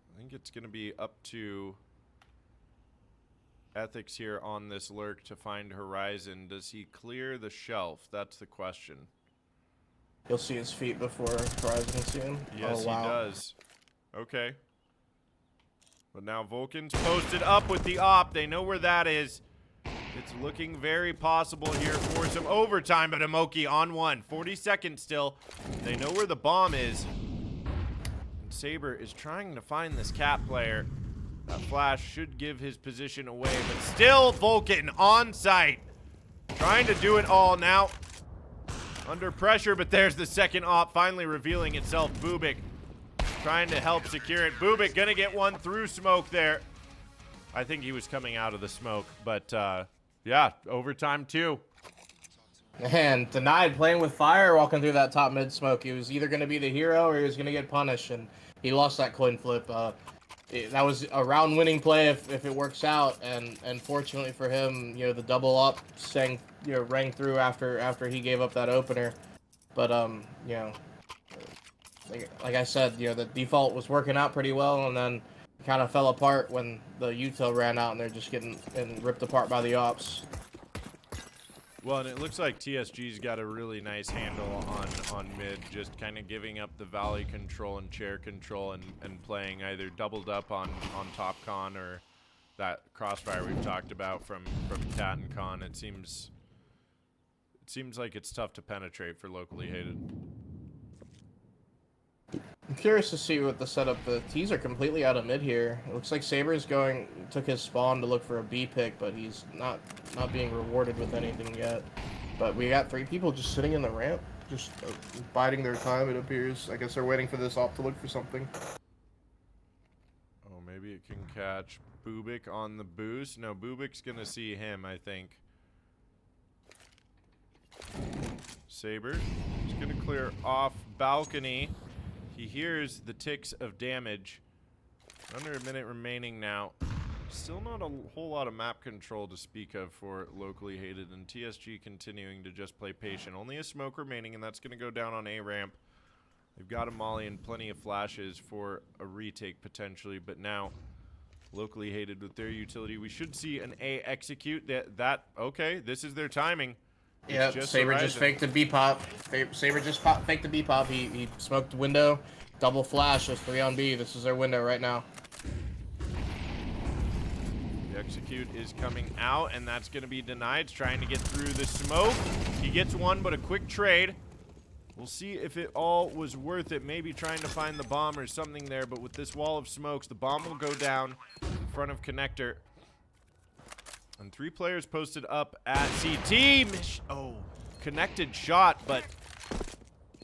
I think it's going to be up to Ethics here on this lurk to find Horizon. Does he clear the shelf? That's the question. You'll see his feet before Horizon can see him. Yes, oh, wow. he does. Okay. But now Vulcan's posted up with the op. They know where that is. It's looking very possible here for some overtime, but Amoki on one. 40 seconds still. They know where the bomb is. And Saber is trying to find this Cat player. That flash should give his position away, but still Vulcan on site. Trying to do it all now. Under pressure, but there's the second op finally revealing itself. Bubik trying to help secure it. Bubik gonna get one through smoke there. I think he was coming out of the smoke, but yeah, overtime too. And denied playing with fire walking through that top mid smoke. He was either going to be the hero or he was going to get punished, and he lost that coin flip. That was a round winning play if it works out, and fortunately for him, you know, the double up rang through after he gave up that opener. But you know, like I said, you know, the default was working out pretty well, and then kind of fell apart when the util ran out and they're just getting ripped apart by the ops. Well, and it looks like TSG's got a really nice handle on mid, just kind of giving up the valley control and chair control and playing either doubled up on top con or that crossfire we've talked about from Cat and Con. It seems like it's tough to penetrate for locally hated. I'm curious to see what the setup. The T's are completely out of mid here. It looks like Saber's took his spawn to look for a B pick, but he's not being rewarded with anything yet. But we got 3 people just sitting in the ramp, just biding their time, it appears. I guess they're waiting for this op to look for something. Oh, maybe it can catch Bubik on the boost. No, Bubik's gonna see him, I think. Saber is gonna clear off balcony. He hears the ticks of damage. Under a minute remaining now. Still not a whole lot of map control to speak of for locally hated, and TSG continuing to just play patient. Only a smoke remaining, and that's going to go down on A ramp. They've got a molly and plenty of flashes for a retake potentially, but now locally hated with their utility. We should see an A execute. Okay, this is their timing. Yeah, Saber just faked the B pop. Saber just faked the B pop. He smoked the window, double flash. There's 3 on B. This is their window right now. The execute is coming out, and that's going to be denied. It's trying to get through the smoke. He gets one, but a quick trade. We'll see if it all was worth it. Maybe trying to find the bomb or something there, but with this wall of smokes, the bomb will go down in front of connector. And 3 players posted up at CT. Oh, connected shot, but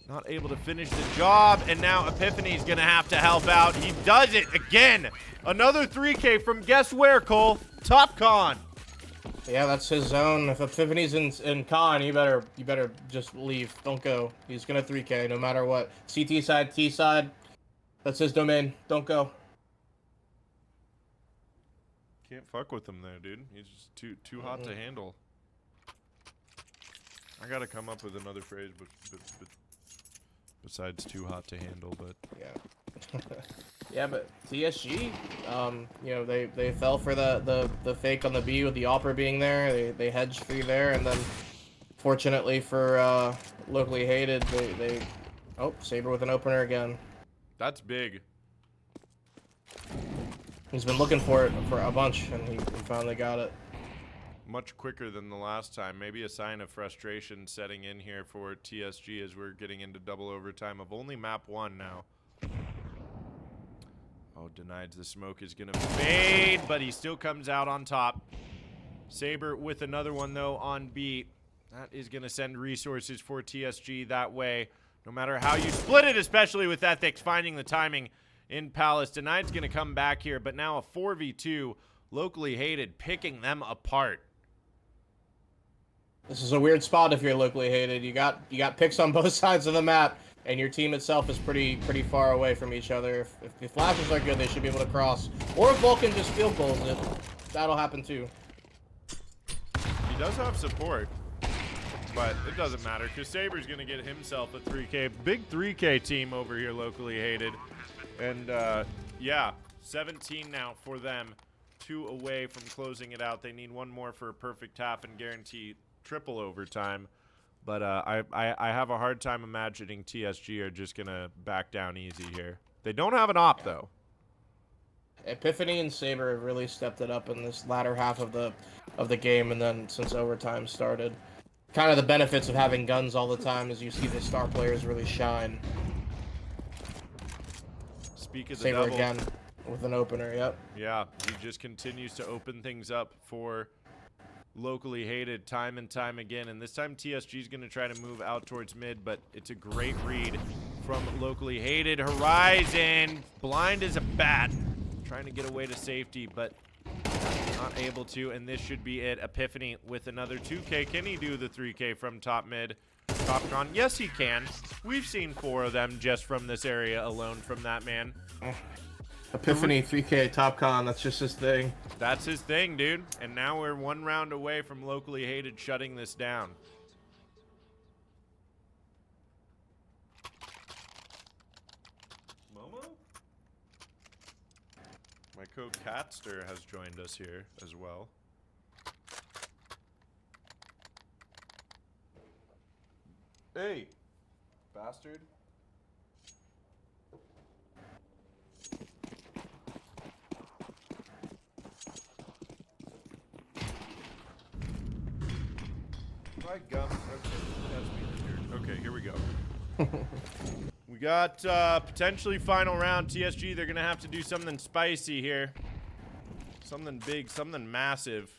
not able to finish the job. And now Epiphany's gonna have to help out. He does it again. Another 3K from guess where, Cole? TopCon. Yeah, that's his zone. If Epiphany's in con, you better just leave. Don't go. He's gonna 3K no matter what. CT side, T side. That's his domain. Don't go. Can't fuck with him there, dude. He's just too hot to handle. I gotta come up with another phrase, but besides too hot to handle, but yeah. Yeah, but TSG, you know, they fell for the fake on the B with the Opera being there. They hedged through there, and then fortunately for locally hated, they Oh, Saber with an opener again. That's big. He's been looking for it for a bunch, and he finally got it. Much quicker than the last time. Maybe a sign of frustration setting in here for TSG as we're getting into double overtime of only map 1 now. Oh, denied. The smoke is going to fade, but he still comes out on top. Saber with another one, though, on B. That is going to send resources for TSG that way. No matter how you split it, especially with Ethics finding the timing in Palace. Denied's going to come back here, but now a 4v2. Locally hated, picking them apart. This is a weird spot if you're locally hated. You got picks on both sides of the map, and your team itself is pretty far away from each other. If the flashes are good, they should be able to cross. Or if Vulcan just field goals it, that'll happen too. He does have support, but it doesn't matter because Saber's going to get himself a 3K. Big 3K team over here, locally hated. And, yeah, 17 now for them. 2 away from closing it out. They need 1 more for a perfect half and guarantee triple overtime. But I have a hard time imagining TSG are just going to back down easy here. They don't have an op, though. Epiphany and Saber have really stepped it up in this latter half of the game, and then since overtime started. Kind of the benefits of having guns all the time is you see the star players really shine. Speak of the Saber devil. again with an opener, yep. Yeah, he just continues to open things up for locally hated time and time again. And this time TSG is going to try to move out towards mid, but it's a great read from locally hated. Horizon, blind as a bat, trying to get away to safety, but not able to. And this should be it. Epiphany with another 2K. Can he do the 3K from top mid? TopCon, yes he can. We've seen 4 of them just from this area alone from that man. Epiphany 3K TopCon, that's just his thing. That's his thing, dude. And now we're 1 round away from locally hated shutting this down. Momo? My co-Catster has joined us here as well. Hey, bastard. My gum. Okay, that's me. Okay, here we go. We got potentially final round. TSG, they're going to have to do something spicy here. Something big, something massive.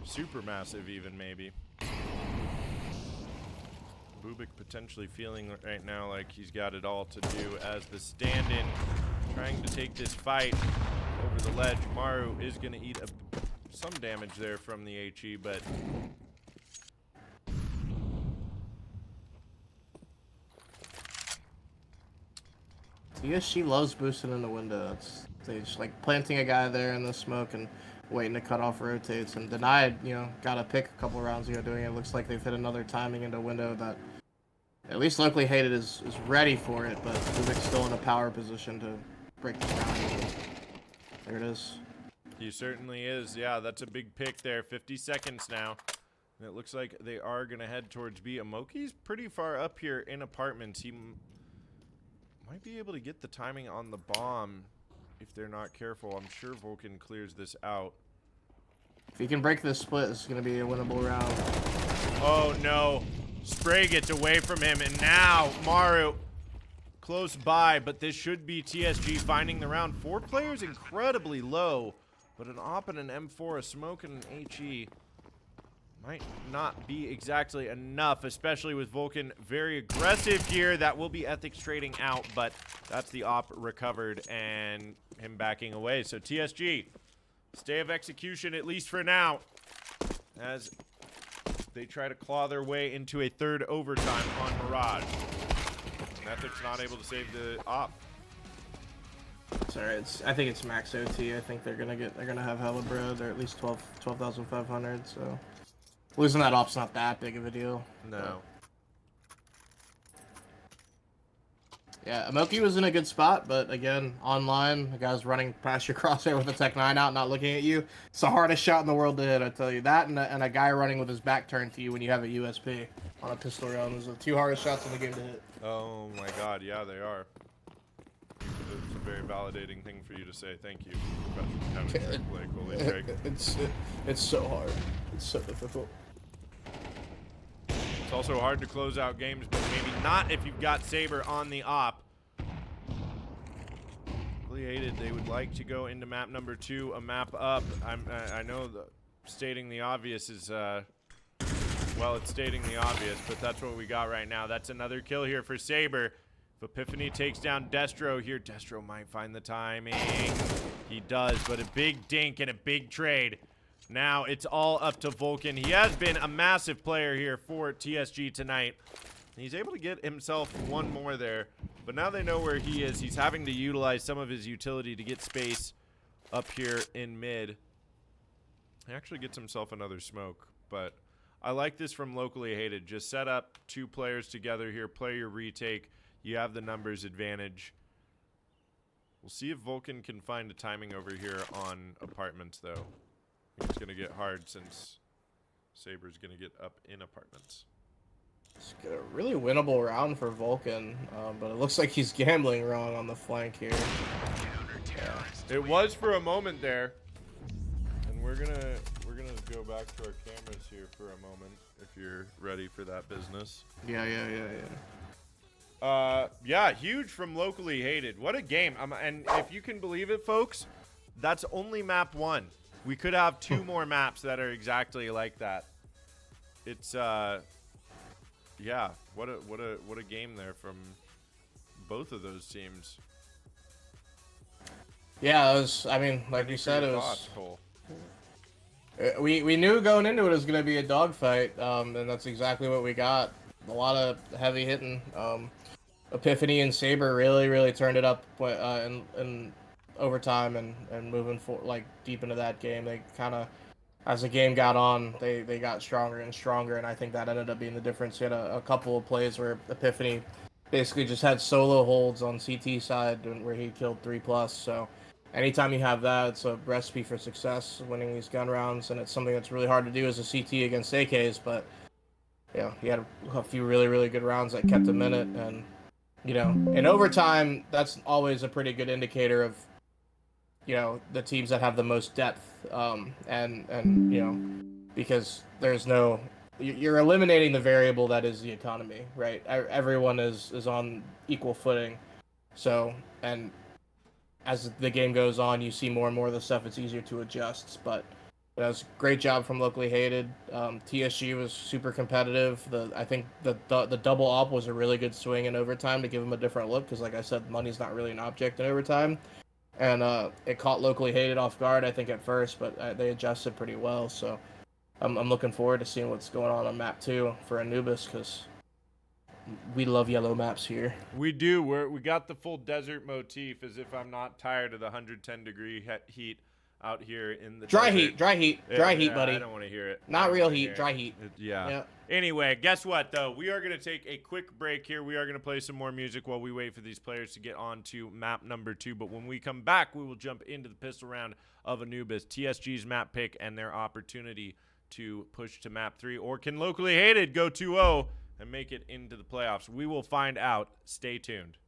Super massive even, maybe. Bubik potentially feeling right now like he's got it all to do as the stand-in trying to take this fight over the ledge. Maru is going to eat some damage there from the HE, but TSG loves boosting in the window. They just like planting a guy there in the smoke and waiting to cut off rotates. And Denied, got a pick a couple rounds ago doing it. Looks like they've hit another timing into a window that at least locally hated is ready for it, but Bubik's still in a power position to break the ground. There it is. he certainly is. Yeah, that's a big pick there. 50 seconds now. And it looks like they are going to head towards B. Amoki's pretty far up here in apartments. He might be able to get the timing on the bomb if they're not careful. I'm sure Vulcan clears this out. If he can break this split, this is going to be a winnable round. Oh, no. Spray gets away from him, and now Maru close by, but this should be TSG finding the round. 4 players incredibly low, but an AWP and an M4, a smoke and an HE might not be exactly enough, especially with Vulcan very aggressive here. That will be Ethics trading out, but that's the AWP recovered and him backing away. So TSG, stay of execution at least for now, as they try to claw their way into a 3rd overtime on Mirage. Ethics not able to save the AWP. Sorry, I think it's max OT. I think they're gonna have hella bread, or at least 12,500. So losing that op's not that big of a deal. No. Yeah, Amoki was in a good spot, but again, online, the guy's running past your crosshair with a Tech 9 out, not looking at you. It's the hardest shot in the world to hit, I tell you. That and a guy running with his back turned to you when you have a USP. on a pistol round. Those are the 2 hardest shots in the game to hit. Oh my God, yeah, they are. It's a very validating thing for you to say. Thank you, Professional Counter-Strike Blake. Holy Drake. It's so hard. It's so difficult. It's also hard to close out games, but maybe not if you've got Saber on the op. Really hated. They would like to go into map number 2, a map up. I know stating the obvious is well, it's stating the obvious, but that's what we got right now. That's another kill here for Saber. If Epiphany takes down Destro here, Destro might find the timing. He does, but a big dink and a big trade. Now it's all up to Vulcan. He has been a massive player here for TSG tonight. He's able to get himself one more there, but now they know where he is. He's having to utilize some of his utility to get space up here in mid. He actually gets himself another smoke, but I like this from Locally Hated. Just set up 2 players together here, play your retake. You have the numbers advantage. We'll see if Vulcan can find a timing over here on apartments, though. It's going to get hard since Saber's going to get up in apartments. It's a really winnable round for Vulcan, but it looks like he's gambling wrong on the flank here. Yeah. It was for a moment there. And we're gonna go back to our cameras here for a moment if you're ready for that business. Yeah. Yeah, huge from Locally Hated. What a game. And if you can believe it, folks, that's only map 1. We could have 2 more maps that are exactly like that. It's yeah, what a game there from both of those teams. Yeah, it was, I mean, like you said, it was Thoughts, Cole? we knew going into it was going to be a dogfight, and that's exactly what we got. A lot of heavy hitting. Epiphany and Saber really turned it up in overtime and moving like deep into that game. They kind of, as the game got on, they got stronger and stronger, and I think that ended up being the difference. You had a couple of plays where Epiphany basically just had solo holds on CT side where he killed 3+. So anytime you have that, it's a recipe for success, winning these gun rounds, and it's something that's really hard to do as a CT against AKs. But yeah, he had a few really good rounds that kept him in it, and you know, in overtime, that's always a pretty good indicator of, you know, the teams that have the most depth, and you know, because there's no, you're eliminating the variable that is the economy, right? Everyone is on equal footing, so, and as the game goes on, you see more and more of the stuff. It's easier to adjust, but that was a great job from Locally Hated. TSG was super competitive. I think the double op was a really good swing in overtime to give them a different look, because like I said, money's not really an object in overtime. And it caught Locally Hated off guard, I think, at first, but they adjusted pretty well. So I'm looking forward to seeing what's going on map 2 for Anubis, because we love yellow maps here. We do. We got the full desert motif, as if I'm not tired of the 110-degree heat out here in the Dry desert. heat, buddy. I don't want to hear it. Not real heat, dry heat. Yeah. Anyway, guess what, though? We are going to take a quick break here. We are going to play some more music while we wait for these players to get on to map number 2. But when we come back, we will jump into the pistol round of Anubis, TSG's map pick, and their opportunity to push to map 3. Or can Locally Hated go 2-0 and make it into the playoffs? We will find out. Stay tuned.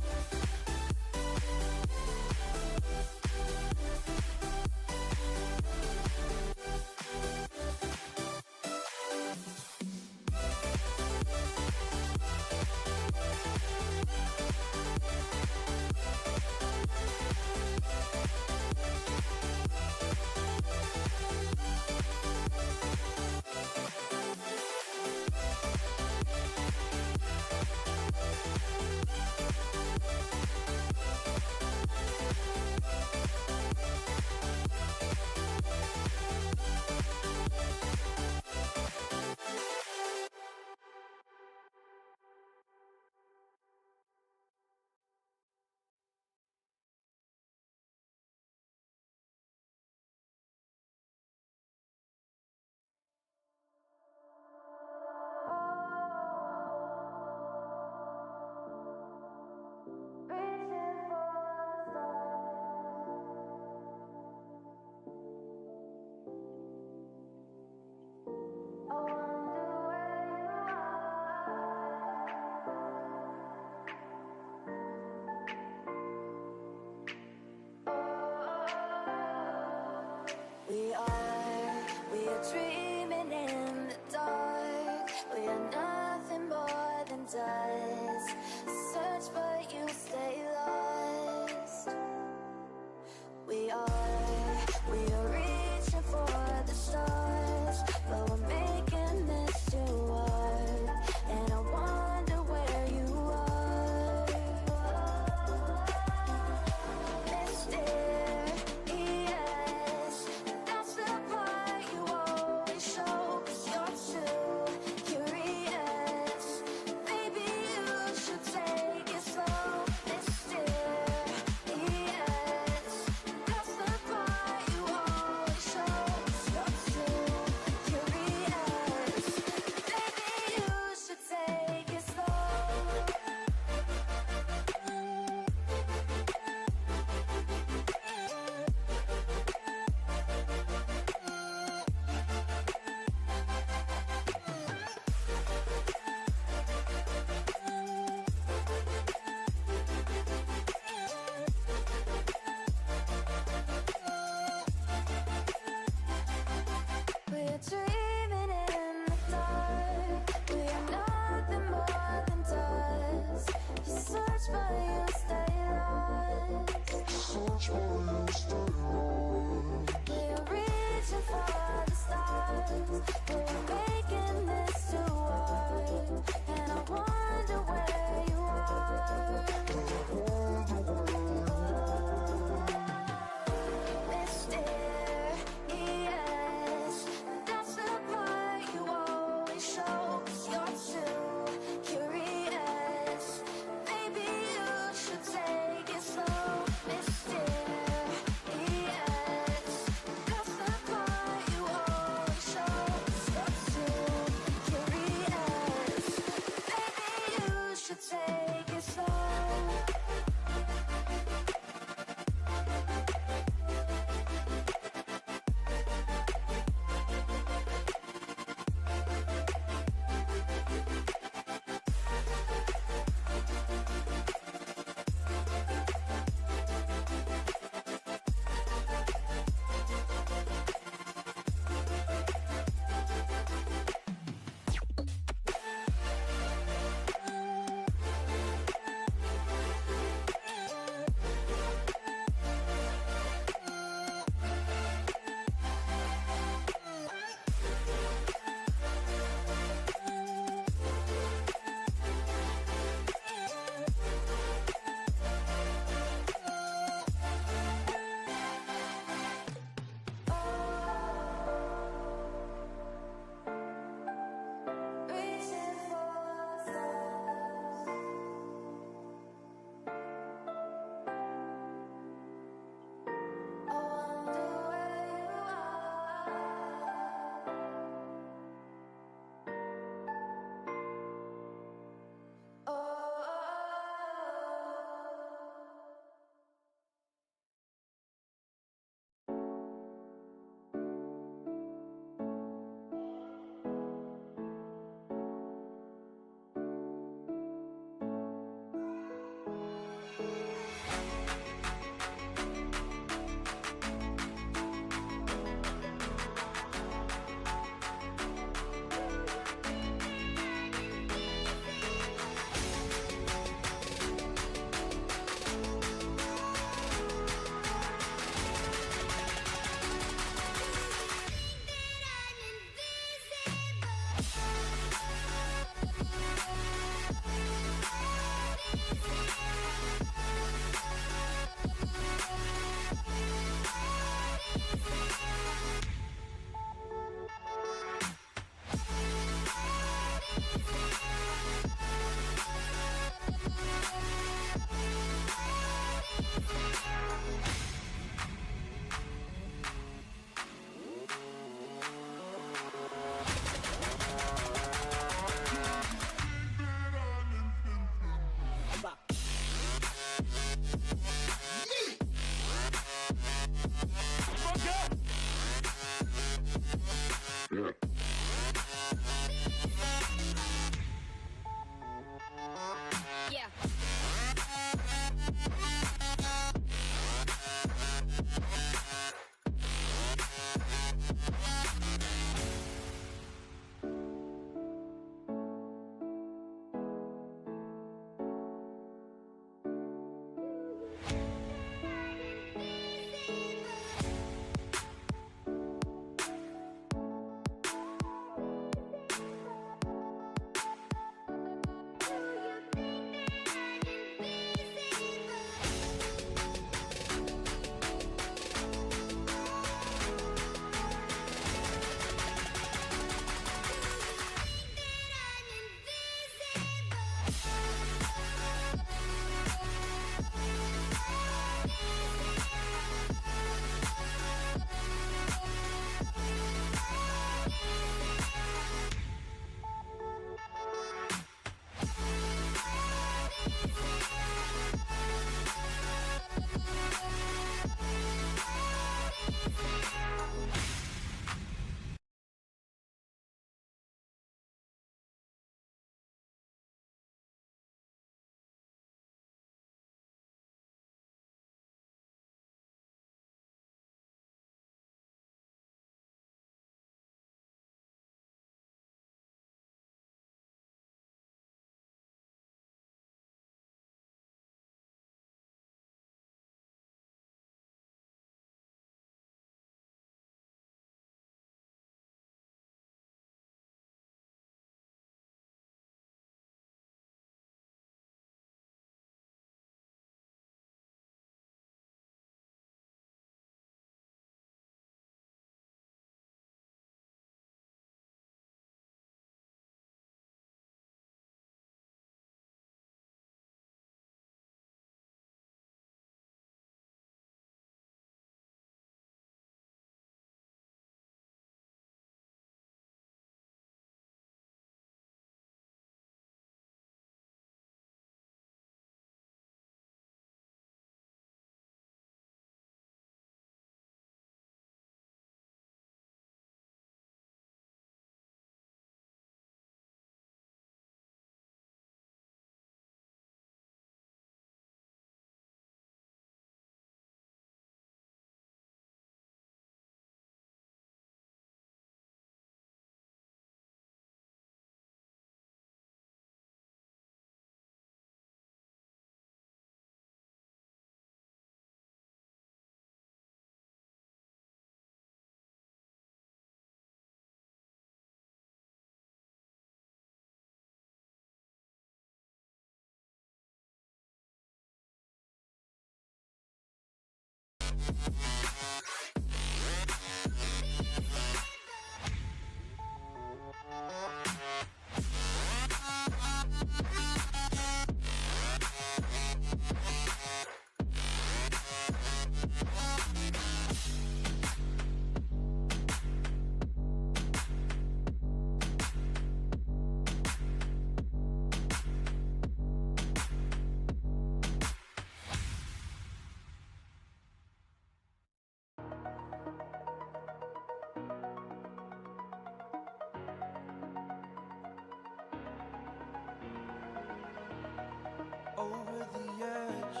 Over the edge,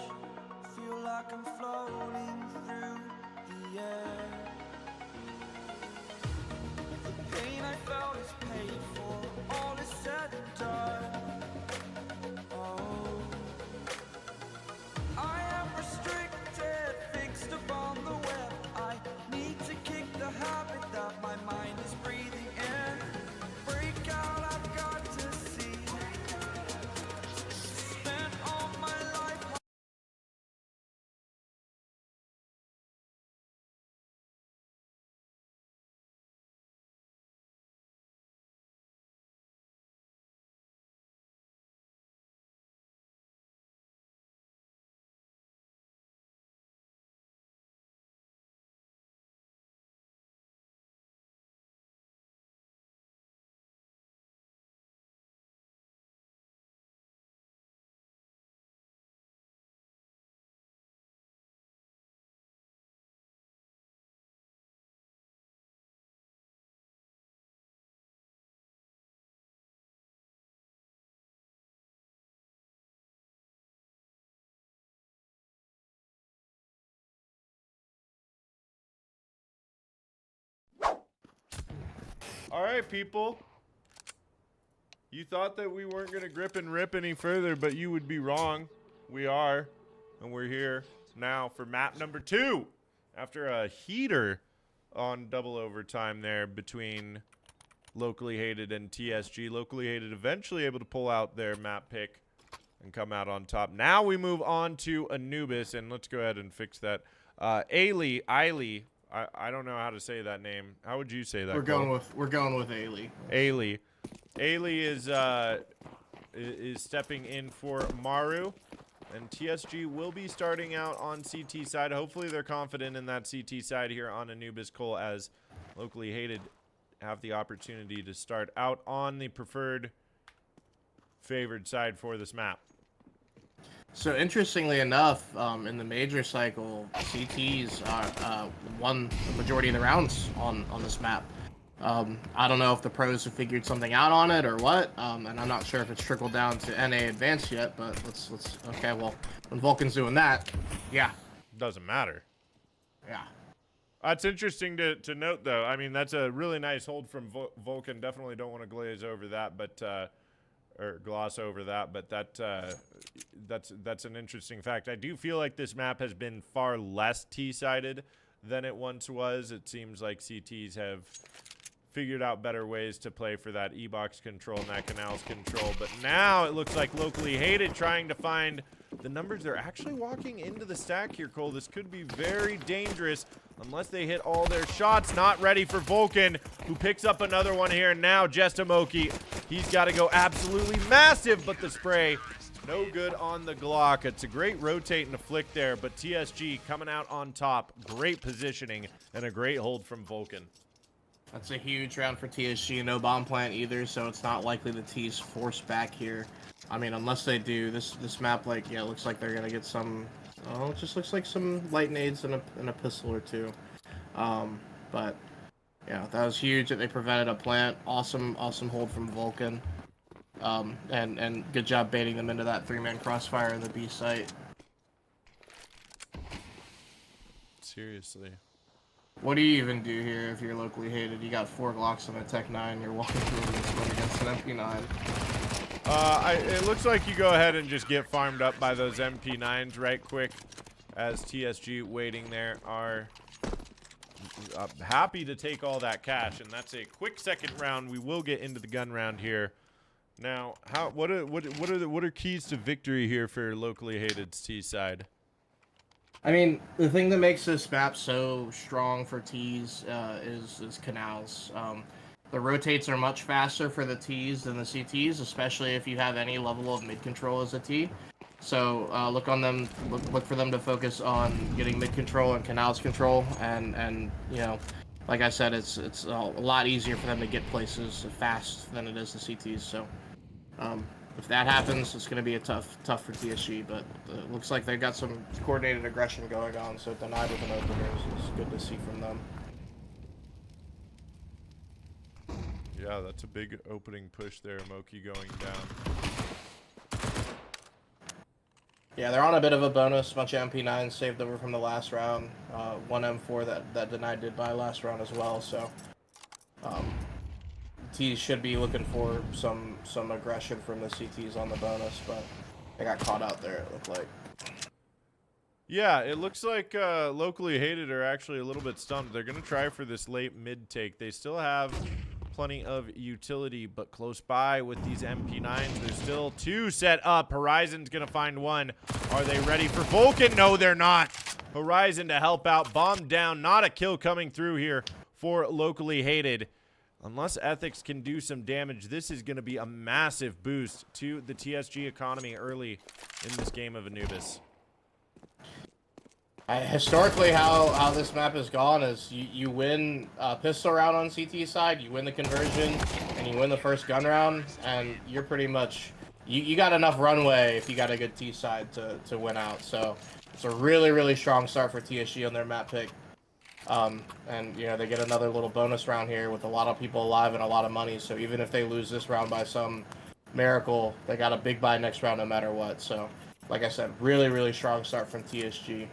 feel like I'm floating through the air. The pain I felt is paid for, all is said and done. Oh, I am restricted, fixed upon the web. I need to kick the habit that my mind is breathing in. Break out, I've got to see. Spent all my life. All right, people. You thought that we weren't going to grip and rip any further, but you would be wrong. We are, and we're here now for map number 2. After a heater on double overtime there between Locally Hated and TSG. Locally Hated eventually able to pull out their map pick and come out on top. Now we move on to Anubis, and let's go ahead and fix that. Ailey, I don't know how to say that name. How would you say that? We're going with Ailey. Ailey. Ailey is stepping in for Maru, and TSG will be starting out on CT side. Hopefully they're confident in that CT side here on Anubis Cole, as Locally Hated have the opportunity to start out on the preferred favored side for this map. So interestingly enough, in the major cycle, CTs won the majority of the rounds on this map. I don't know if the pros have figured something out on it or what, and I'm not sure if it's trickled down to NA Advanced yet. But let's okay. Well, when Vulcan's doing that, yeah, Doesn't matter. yeah. That's interesting to note, though. I mean, that's a really nice hold from Vulcan. Definitely don't want to glaze over that, but or gloss over that. But that's an interesting fact. I do feel like this map has been far less T-sided than it once was. It seems like CTs have figured out better ways to play for that E-box control and that canals control. But now it looks like Locally Hated trying to find the numbers. They're actually walking into the stack here, Cole. This could be very dangerous unless they hit all their shots. Not ready for Vulcan, who picks up another one here. Now Jestimoki, he's got to go absolutely massive, but the spray no good on the Glock. It's a great rotate and a flick there, but TSG coming out on top. Great positioning and a great hold from Vulcan. That's a huge round for TSG. No bomb plant either, so it's not likely the T's force back here. I mean, unless they do, this map, like, yeah, looks like they're gonna get some. Oh, it just looks like some light nades and a pistol or two. But yeah, that was huge that they prevented a plant. Awesome hold from Vulcan. And good job baiting them into that 3-man crossfire in the B site. Seriously. What do you even do here if you're Locally Hated? You got 4 Glocks and a Tech 9. You're walking through this one against an MP9. It looks like you go ahead and just get farmed up by those MP9s right quick, as TSG waiting there are happy to take all that cash, and that's a quick second round. We will get into the gun round here. Now, what are keys to victory here for Locally Hated's T side? I mean, the thing that makes this map so strong for Ts is canals. The rotates are much faster for the Ts than the CTs, especially if you have any level of mid control as a T. So look on them, look for them to focus on getting mid control and canals control, and you know, like I said, it's a lot easier for them to get places fast than it is the CTs. So if that happens, it's going to be a tough for TSG. But it looks like they've got some coordinated aggression going on. So denied with an opener is good to see from them. Yeah, that's a big opening push there. Moki going down. Yeah, they're on a bit of a bonus. A bunch of MP9s saved over from the last round. One M4 that denied did buy last round as well. So Ts should be looking for some aggression from the CTs on the bonus, but they got caught out there, it looked like. Yeah, it looks like locally hated are actually a little bit stumped. They're going to try for this late mid take. They still have plenty of utility, but close by with these MP9s. There's still two set up. Horizon's going to find one. Are they ready for Vulcan? No, they're not. Horizon to help out. Bomb down. Not a kill coming through here for locally hated. Unless Ethics can do some damage, this is going to be a massive boost to the TSG economy early in this game of Anubis. Historically, how this map has gone is you win pistol round on CT side, you win the conversion, and you win the first gun round, and you're pretty much you got enough runway if you got a good T side to win out. So it's a really strong start for TSG on their map pick. And you know, they get another little bonus round here with a lot of people alive and a lot of money. So even if they lose this round by some miracle, they got a big buy next round no matter what. So like I said, really strong start from TSG.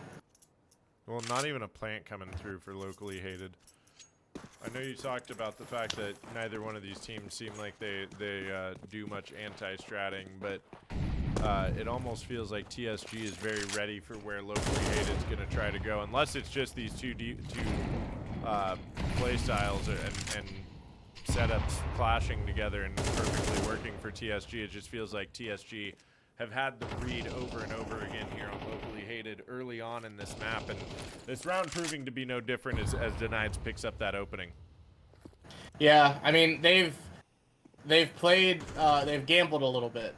Well, not even a plant coming through for locally hated. I know you talked about the fact that neither one of these teams seem like they do much anti-stratting, but it almost feels like TSG is very ready for where locally hated is going to try to go, unless it's just these two play styles and setups clashing together and perfectly working for TSG. It just feels like TSG have had the read over and over again here on locally hated early on in this map, and this round proving to be no different as Denieds picks up that opening. Yeah, I mean they've played they've gambled a little bit.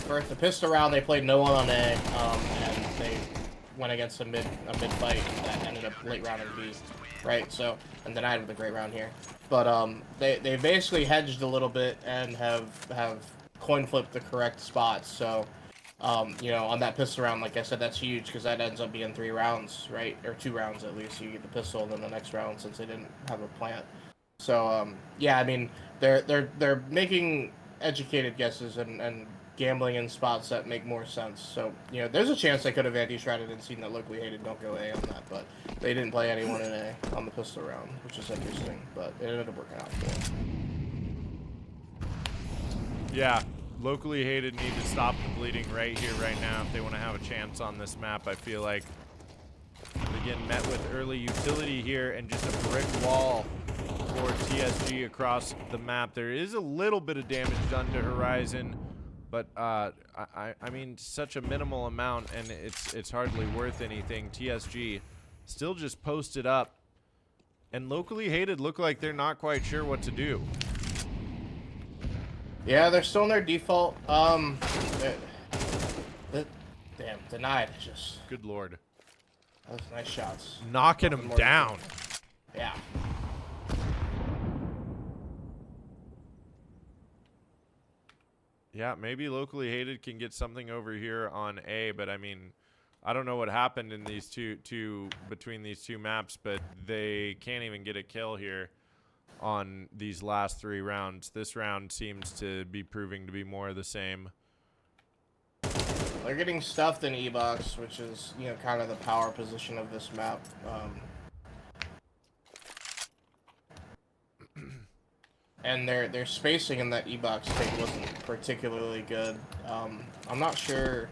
The pistol round they played no one on A, and they went against a mid fight that ended up late round in B, right? So and Denied with a great round here, but they basically hedged a little bit and have coin flip the correct spots. So you know, on that pistol round, like I said, that's huge because that ends up being 3 rounds, right? Or 2 rounds at least. You get the pistol and then the next round since they didn't have a plant. So yeah, I mean they're making educated guesses and gambling in spots that make more sense. So you know, there's a chance they could have anti-stratted and seen that locally hated don't go A on that, but they didn't play anyone in A on the pistol round, which is interesting. But it ended up working out for them. Yeah, locally hated need to stop the bleeding right here, right now, if they want to have a chance on this map. I feel like they're getting met with early utility here and just a brick wall for TSG across the map. There is a little bit of damage done to Horizon, but I mean, such a minimal amount, and it's hardly worth anything. TSG still just posted up, and locally hated look like they're not quite sure what to do. Yeah, they're still in their default. Damn, Denied. Just Good lord. those nice shots. Knocking him down. Yeah. Yeah, maybe locally hated can get something over here on A, but I mean, I don't know what happened in these between these two maps, but they can't even get a kill here on these last 3 rounds. This round seems to be proving to be more of the same. They're getting stuffed in E-box, which is, you know, kind of the power position of this map. And their spacing in that E-box take wasn't particularly good. I'm not sure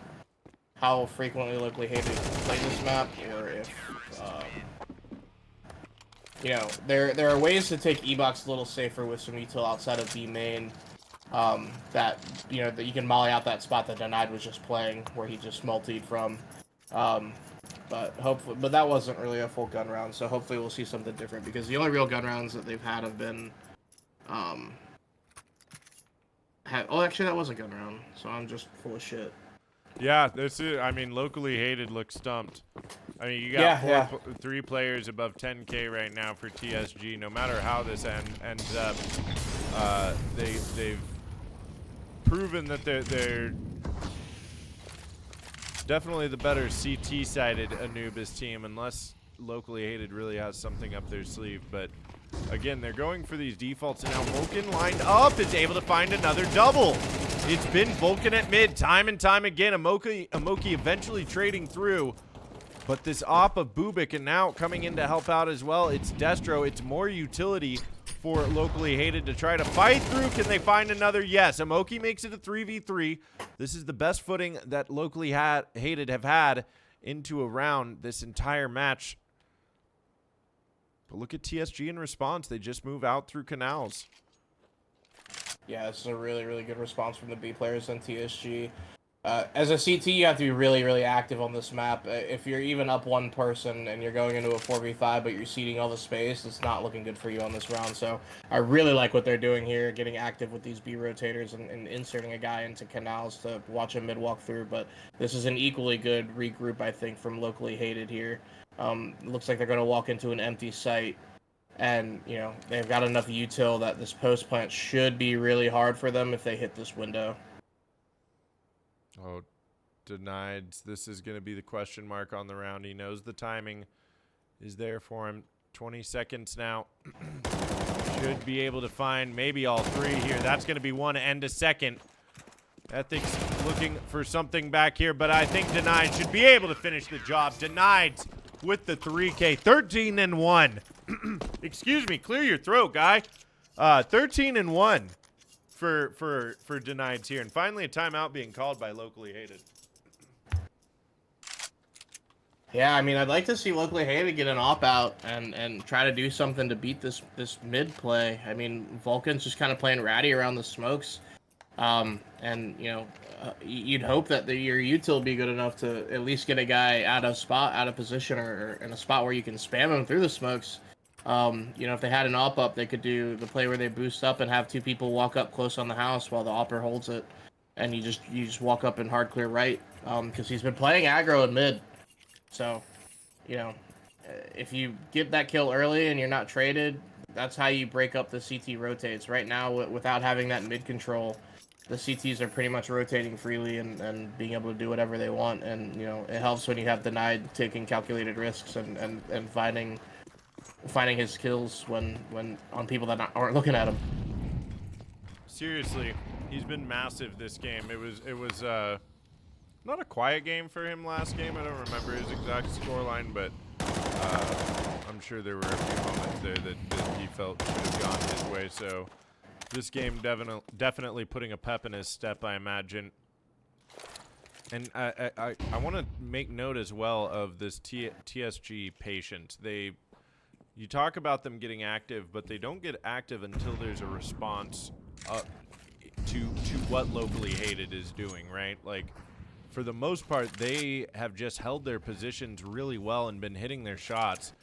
how frequently locally hated play this map, or if you know, there are ways to take E-box a little safer with some util outside of B main. That, you know, that you can molly out that spot that Denied was just playing, where he just multied from. But hopefully, but that wasn't really a full gun round, so hopefully we'll see something different because the only real gun rounds that they've had have been, oh, actually that was a gun round, so I'm just full of shit. Yeah, this is. I mean, locally hated looks stumped. I mean, you got three players above 10K right now for TSG. No matter how this ends up, they've proven that they're definitely the better CT-sided Anubis team, unless locally hated really has something up their sleeve. But again, they're going for these defaults, and now Vulcan lined up is able to find another double. It's been Vulcan at mid time and time again. Amoki eventually trading through. But this op of Bubik, and now coming in to help out as well, it's Destro. It's more utility for locally hated to try to fight through. Can they find another? Yes. Amoki makes it a 3v3. This is the best footing that locally hated have had into a round this entire match. But look at TSG in response. They just move out through canals. Yeah, this is a really, really good response from the B players on TSG. As a CT, you have to be really, really active on this map. If you're even up one person and you're going into a 4v5, but you're ceding all the space, it's not looking good for you on this round. So I really like what they're doing here, getting active with these B rotators and inserting a guy into canals to watch a mid walk through. But this is an equally good regroup, I think, from locally hated here. Looks like they're going to walk into an empty site. And, you know, they've got enough util that this post plant should be really hard for them if they hit this window. Oh, denied. This is going to be the question mark on the round. He knows the timing is there for him. 20 seconds now. Should be able to find maybe all three here. That's going to be one and a second. Ethics looking for something back here, but I think Denied should be able to finish the job. Denied with the 3K. 13 and 1. Excuse me, clear your throat, guy. 13 and 1 for Denieds here, and finally a timeout being called by locally hated. Yeah, I mean, I'd like to see locally hated get an op out and try to do something to beat this mid play. I mean, Vulcan's just kind of playing ratty around the smokes, and you know, you'd hope that your util will be good enough to at least get a guy out of position, or in a spot where you can spam him through the smokes. You know, if they had an op up, they could do the play where they boost up and have two people walk up close on the house while the opper holds it, and you just walk up and hard clear right, because he's been playing aggro in mid. So, you know, if you get that kill early and you're not traded, that's how you break up the CT rotates. Right now, without having that mid control, the CTs are pretty much rotating freely and being able to do whatever they want. And, you know, it helps when you have Denied taking calculated risks and finding his kills when on people that aren't looking at him. Seriously, he's been massive this game. It was not a quiet game for him last game. I don't remember his exact scoreline, but I'm sure there were a few moments there that he felt should have gone his way. So this game definitely putting a pep in his step, I imagine. And I want to make note as well of this TSG patient. You talk about them getting active, but they don't get active until there's a response to what locally hated is doing, right? Like, for the most part, they have just held their positions really well and been hitting their shots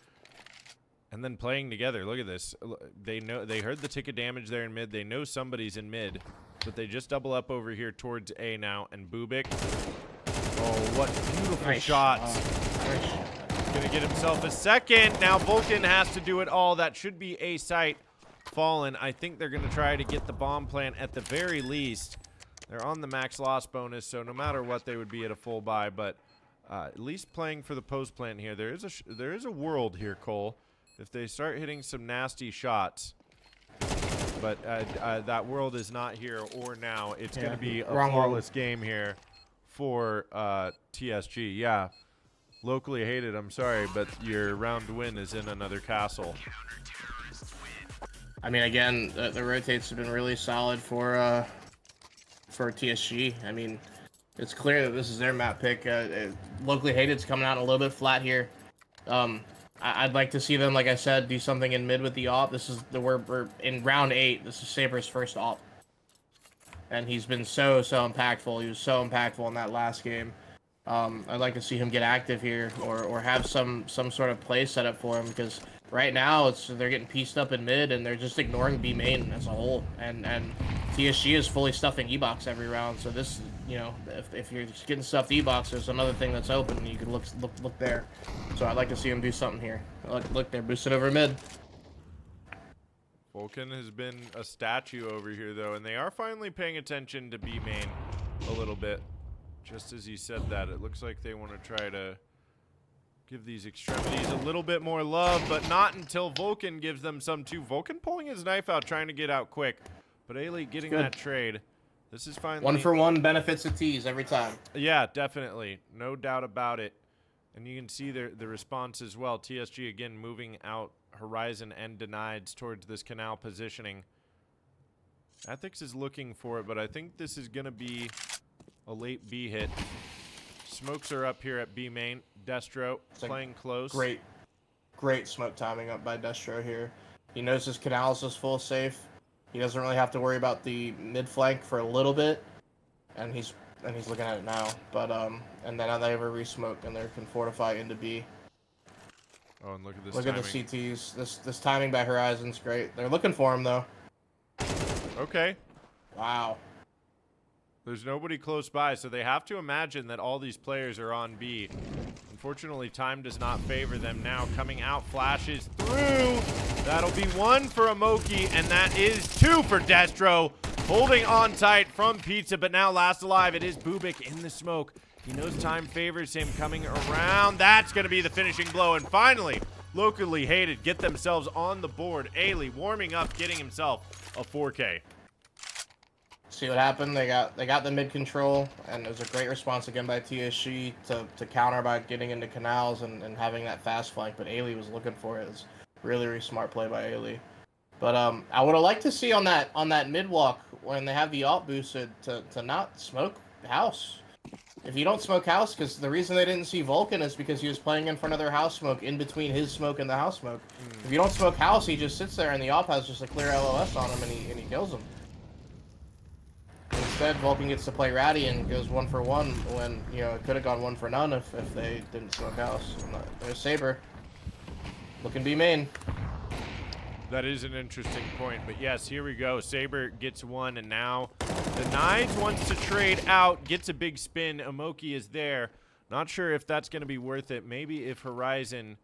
and then playing together. Look at this. They heard the ticket damage there in mid. They know somebody's in mid, but they just double up over here towards A now. And Bubik, oh, what beautiful shots. Gonna get himself a second. Now Vulcan has to do it all. That should be a site fallen. I think they're gonna try to get the bomb plant at the very least. They're on the max loss bonus, so no matter what, they would be at a full buy. But at least playing for the post plant here, there is a world here, Cole. If they start hitting some nasty shots, but that world is not here or now. It's going to be a flawless game here for TSG. Yeah, locally hated. I'm sorry, but your round win is in another castle. I mean, again, the rotates have been really solid for TSG. I mean, it's clear that this is their map pick. Locally hated's coming out a little bit flat here. I'd like to see them, like I said, do something in mid with the op. This is we're in round 8. This is Saber's first op, and he's been so impactful. He was so impactful in that last game. I'd like to see him get active here, or have some sort of play set up for him, because right now they're getting pieced up in mid and they're just ignoring B main as a whole, and TSG is fully stuffing E-box every round. So this, you know, if you're just getting stuffed E-box, there's another thing that's open and you can look there. So I'd like to see him do something here. Look, they're boosted over mid. Vulcan has been a statue over here, though, and they are finally paying attention to B main a little bit. Just as he said that, it looks like they want to try to give these extremities a little bit more love, but not until Vulcan gives them some too. Vulcan pulling his knife out, trying to get out quick, but Ailey getting that trade. This is finally 1-for-1 benefits of tees every time. Yeah, definitely, no doubt about it. And you can see the response as well. TSG again moving out Horizon and Denieds towards this canal positioning. Ethics is looking for it, but I think this is gonna be a late B hit. Smokes are up here at B main. Destro playing close. Great smoke timing up by Destro here. He knows his canals is full safe. He doesn't really have to worry about the mid flank for a little bit, and he's looking at it now. But and then now they have a resmoke and they can fortify into B. Oh, and look at this. Look timing. at the CTs. This timing by Horizon's great. They're looking for him though. Okay. Wow. There's nobody close by, so they have to imagine that all these players are on B. Unfortunately, time does not favor them now. Coming out, flashes through. That'll be 1 for Amoki, and that is 2 for Destro. Holding on tight from Pizza, but now last alive. It is Bubik in the smoke. He knows time favors him coming around. That's going to be the finishing blow. And finally, locally hated get themselves on the board. Ailey warming up, getting himself a 4K. See what happened? They got the mid control, and it was a great response again by TSG to counter by getting into canals and having that fast flank. But Ailey was looking for it. It was really, really smart play by Ailey. But I would have liked to see on that mid walk when they have the alt boosted to not smoke house. If you don't smoke house, because the reason they didn't see Vulcan is because he was playing in front of their house smoke in between his smoke and the house smoke. If you don't smoke house, he just sits there and the op has just a clear LOS on him and he kills him. Instead, Vulcan gets to play ratty and goes 1-for-1 when, you know, it could have gone 1 for none if they didn't smoke house. There's Saber. Looking B main. That is an interesting point, but yes, here we go. Saber gets 1, and now Denieds wants to trade out, gets a big spin. Amoki is there. Not sure if that's going to be worth it. Maybe if Horizon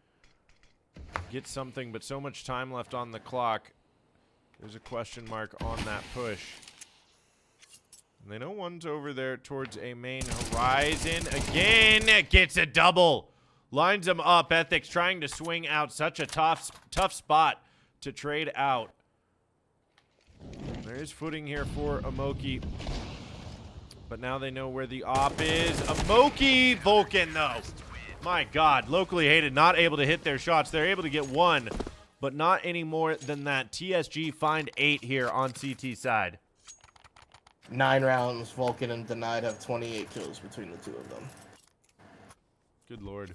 gets something, but so much time left on the clock. There's a question mark on that push. And they know one's over there towards a main. Horizon again gets a double. Lines them up. Ethics trying to swing out. Such a tough spot to trade out. There is footing here for Amoki. But now they know where the op is. Amoki, Vulcan though. My God, locally hated, not able to hit their shots. They're able to get 1, but not any more than that. TSG find 8 here on CT side. 9 rounds, Vulcan and Denied have 28 kills between the two of them. Good Lord.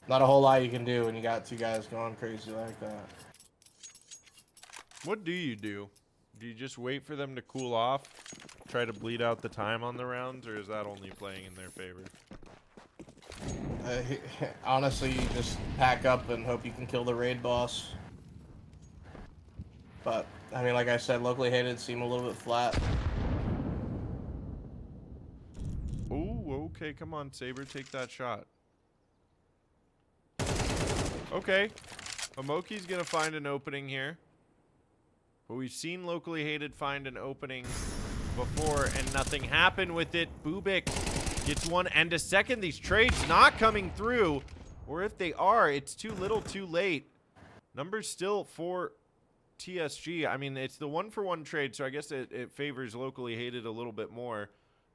Not a whole lot you can do when you got 2 guys going crazy like that. What do you do? Do you just wait for them to cool off? Try to bleed out the time on the rounds, or is that only playing in their favor? Honestly, you just pack up and hope you can kill the raid boss. But, I mean, like I said, locally hated seem a little bit flat. Oh, okay, come on, Saber, take that shot. Okay, Amoki's gonna find an opening here. But we've seen locally hated find an opening before and nothing happened with it. Bubik gets 1 and a second. These trades not coming through, or if they are, it's too little too late. Numbers still for TSG. I mean, it's the 1-for-1 trade, so I guess it favors locally hated a little bit more.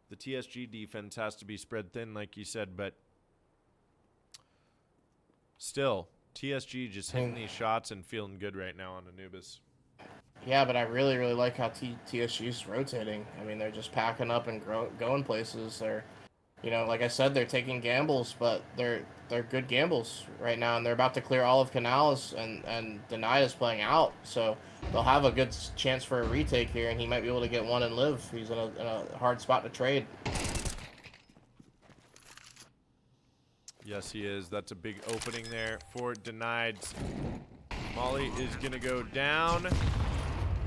The TSG defense has to be spread thin, like you said, but still, TSG just hitting these shots and feeling good right now on Anubis. Yeah, but I really, really like how TSG's rotating. I mean, they're just packing up and going places. They're, you know, like I said, they're taking gambles, but they're good gambles right now, and they're about to clear all of Canals, and Denied is playing out, so they'll have a good chance for a retake here, and he might be able to get 1 and live. He's in a hard spot to trade. Yes, he is. That's a big opening there for Denied. Molly is going to go down.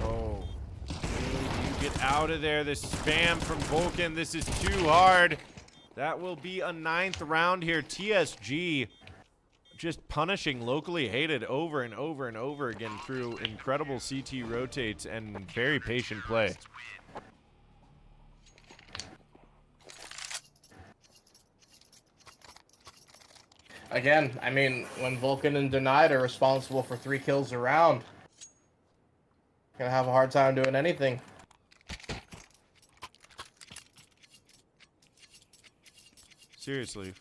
Oh. You get out of there. This spam from Vulcan. This is too hard. That will be a 9th round here. TSG just punishing Locally Hated over and over and over again through incredible CT rotates and very patient play. Again, I mean, when Vulcan and Denied are responsible for 3 kills a round, gonna have a hard time doing anything. Seriously.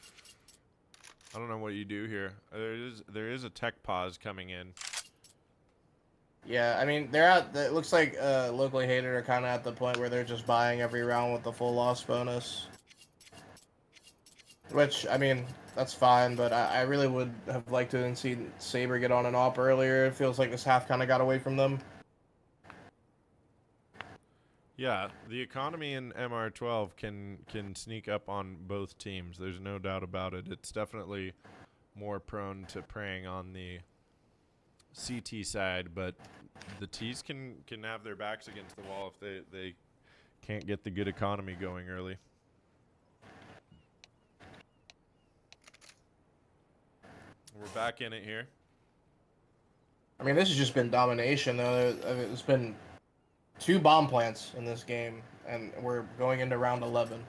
I don't know what you do here. There is a tech pause coming in. Yeah, I mean, they're at. It looks like Locally Hated are kind of at the point where they're just buying every round with the full loss bonus. Which, I mean, that's fine, but I really would have liked to have seen Saber get on an op earlier. It feels like this half kind of got away from them. Yeah, the economy in MR12 can sneak up on both teams. There's no doubt about it. It's definitely more prone to preying on the CT side, but the Ts can have their backs against the wall if they can't get the good economy going early. We're back in it here. I mean, this has just been domination, though. It's been 2 bomb plants in this game, and we're going into round 11.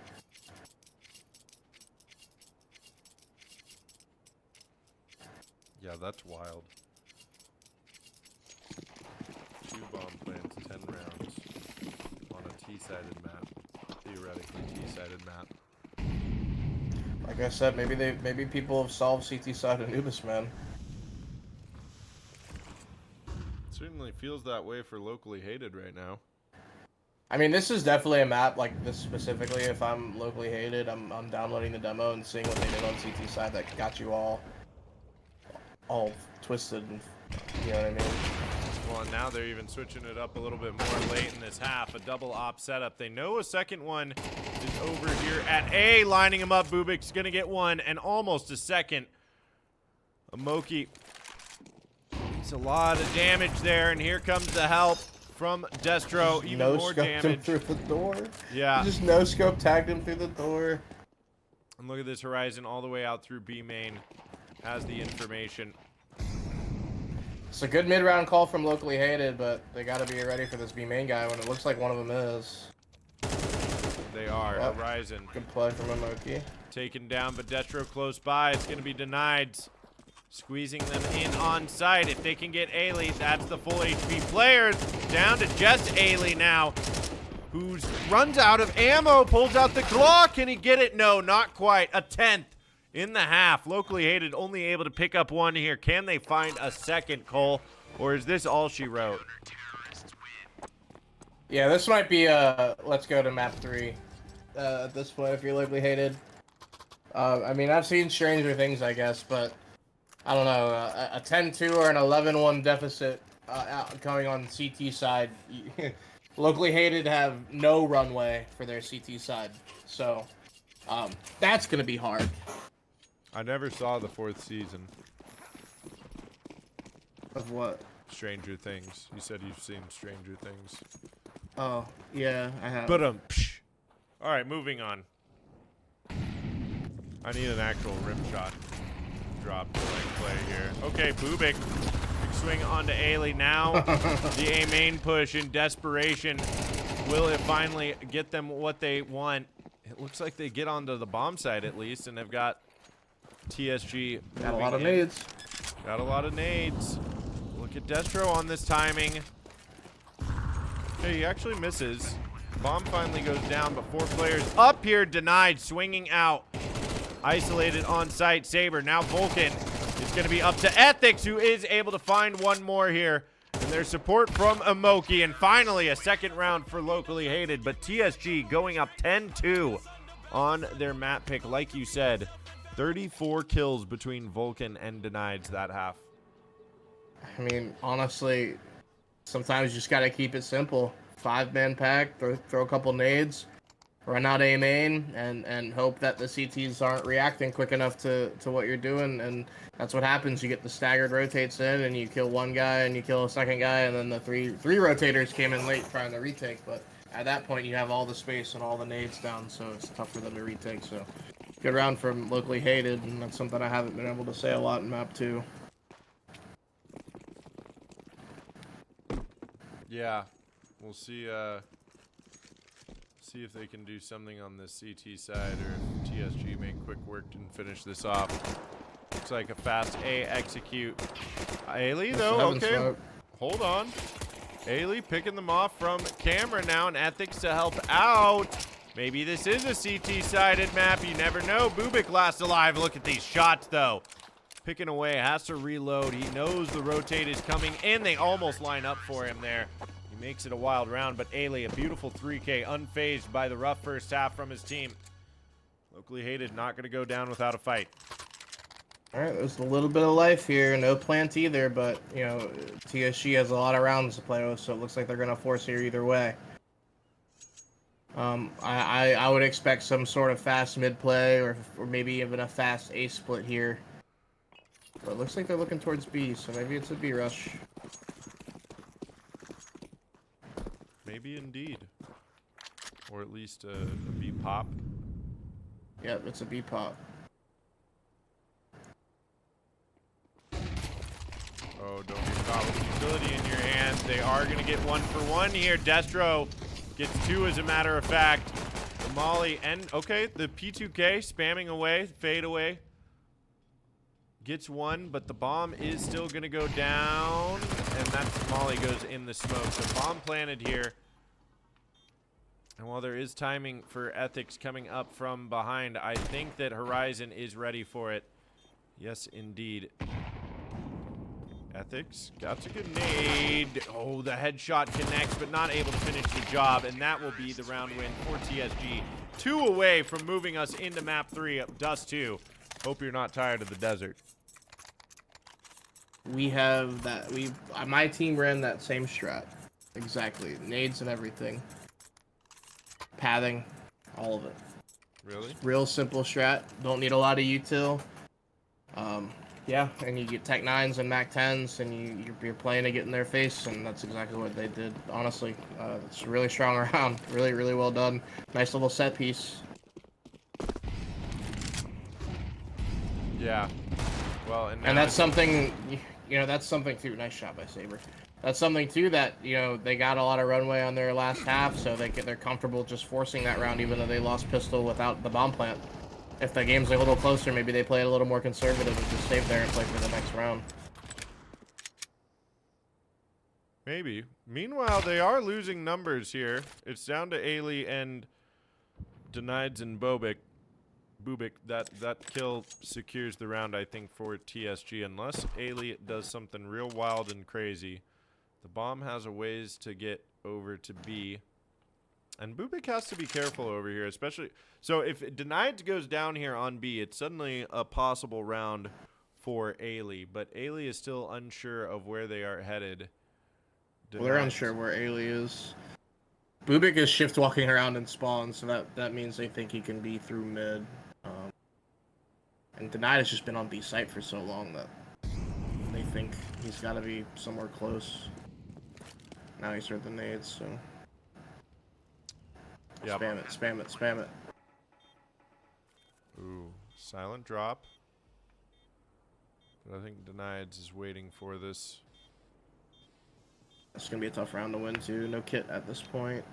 Yeah, that's wild. 2 bomb plants, 10 rounds on a T-sided map. Theoretically T-sided map. Like I said, maybe people have solved CT side Anubis, man. Certainly feels that way for Locally Hated right now. I mean, this is definitely a map like this specifically. If I'm Locally Hated, I'm downloading the demo and seeing what they did on CT side that got you all twisted. And, you know what I mean? Well, and now they're even switching it up a little bit more late in this half. A double op setup. They know a second one is over here at A, lining him up. Bubik's going to get one and almost a second. Amoki. It's a lot of damage there, and here comes the help from Destro. Even more damage. Him through the door. Yeah. He just no-scope tagged him through the door. And look at this Horizon all the way out through B main. Has the information. It's a good mid-round call from Locally Hated, but they got to be ready for this B main guy when it looks like one of them is. They are. Yep. Horizon. Good play from Amoki. Taken down, but Destro close by. It's going to be Denied. Squeezing them in on site. If they can get Ailey, that's the full HP player. Down to just Ailey now, who runs out of ammo, pulls out the claw. Can he get it? No, not quite. A 10th in the half. Locally Hated only able to pick up one here. Can they find a second, Cole? Or is this all she wrote? Yeah, this might be let's go to map 3 at this point if you're Locally Hated. I mean, I've seen stranger things, I guess, but I don't know, a 10-2 or an 11-1 deficit coming on CT side. Locally Hated have no runway for their CT side, so that's going to be hard. I never saw the 4th season. Of what? Stranger Things. You said you've seen Stranger Things. Oh, yeah, I have. But all right, moving on. I need an actual rim shot drop to play here. Okay, Bubik. Big swing onto Ailey now. The A main push in desperation. Will it finally get them what they want? It looks like they get onto the bomb side at least, and they've got TSG. Got a lot of in. nades. Got a lot of nades. Look at Destro on this timing. Hey, he actually misses. Bomb finally goes down, but 4 players up here. Denied, swinging out. Isolated on site. Saber. Now Vulcan is going to be up to Ethics, who is able to find one more here. And there's support from Amoki. And finally, a second round for Locally Hated. But TSG going up 10-2 on their map pick. Like you said, 34 kills between Vulcan and Denied that half. I mean, honestly, sometimes you just got to keep it simple. 5-man pack, throw a couple nades, run out A main and hope that the CTs aren't reacting quick enough to what you're doing, and that's what happens. You get the staggered rotates in, and you kill one guy, and you kill a second guy, and then the three rotators came in late trying to retake, but at that point you have all the space and all the nades down, so it's tough for them to retake. So good round from locally hated, and that's something I haven't been able to say a lot in map 2. Yeah, we'll see. See if they can do something on the CT side, or if TSG make quick work and finish this off. Looks like a fast A execute. Ailey though, okay. Smoke. Hold on. Ailey picking them off from camera now, and Ethics to help out. Maybe this is a CT-sided map. You never know. Bubik last alive. Look at these shots though. Picking away, has to reload. He knows the rotate is coming in. They almost line up for him there. Makes it a wild round, but Ailey, a beautiful 3K, unfazed by the rough first half from his team. Locally hated, not going to go down without a fight. All right, there's a little bit of life here. No plant either, but, you know, TSG has a lot of rounds to play with, so it looks like they're going to force here either way. I would expect some sort of fast mid play, or maybe even a fast A split here. But it looks like they're looking towards B, so maybe it's a B rush. Maybe indeed. Or at least a B pop. Yep, it's a B pop. Oh, don't be caught with utility in your hands. They are going to get 1-for-1 here. Destro gets 2 as a matter of fact. The Molly and, okay, the P2K spamming away, fade away. Gets 1, but the bomb is still going to go down, and that's Molly goes in the smoke. So bomb planted here. And while there is timing for Ethics coming up from behind, I think that Horizon is ready for it. Yes, indeed. Ethics got a good nade. Oh, the headshot connects, but not able to finish the job, and that will be the round win for TSG. 2 away from moving us into map 3 of Dust 2. Hope you're not tired of the desert. We have that. My team ran that same strat. Exactly. Nades and everything. Pathing. All of it. Really? Real simple strat. Don't need a lot of util. Yeah, and you get Tech 9s and Mac 10s, and you're playing to get in their face, and that's exactly what they did, honestly. It's a really strong round. Really, really well done. Nice little set piece. Yeah. Well, and that's something, you know, that's something too. Nice shot by Saber. That's something too that, you know, they got a lot of runway on their last half, so they're comfortable just forcing that round, even though they lost pistol without the bomb plant. If the game's a little closer, maybe they play it a little more conservative and just stay there and play for the next round. Maybe. Meanwhile, they are losing numbers here. It's down to Ailey and Denieds and Bubik. That kill secures the round, I think, for TSG. Unless Ailey does something real wild and crazy. The bomb has a ways to get over to B. And Bubik has to be careful over here, especially... So if Denied goes down here on B, it's suddenly a possible round for Ailey. But Ailey is still unsure of where they are headed. Well, they're unsure where Ailey is. Bubik is shift walking around in spawn, so that means they think he can be through mid. And Denied has just been on B site for so long that they think he's got to be somewhere close. Now he's heard the nades, so... Yep. Spam it, spam it, spam it. Ooh, silent drop. But I think Denieds is waiting for this. It's going to be a tough round to win, too. No kit at this point.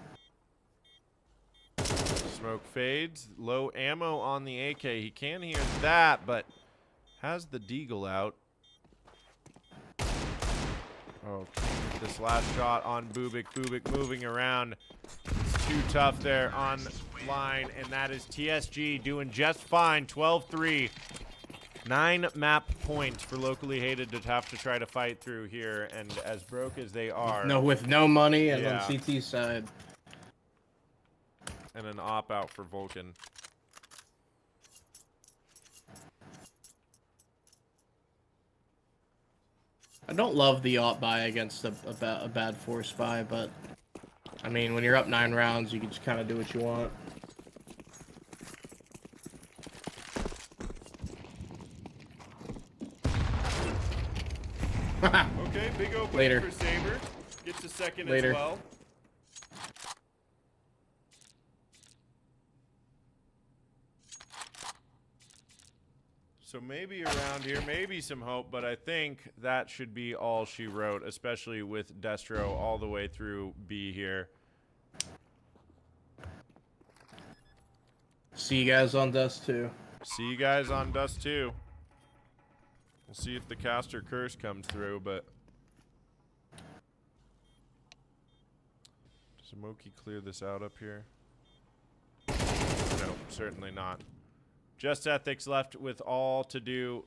Smoke fades. Low ammo on the AK. He can hear that, but has the deagle out. Oh, this last shot on Bubik. Bubik moving around. It's too tough there on line, and that is TSG doing just fine. 12-3. 9 map points for locally hated to have to try to fight through here, and as broke as they are. With no money and yeah. on CT side. And an op out for Vulcan. I don't love the op buy against a bad force buy, but I mean, when you're up 9 rounds, you can just kind of do what you want. Okay, big opening Later. for Saber. Gets a second Later. as well. So maybe around here, maybe some hope, but I think that should be all she wrote, especially with Destro all the way through B here. See you guys on Dust 2. See you guys on Dust 2. We'll see if the caster curse comes through, but does Moki clear this out up here? No, certainly not. Just Ethics left with all to do.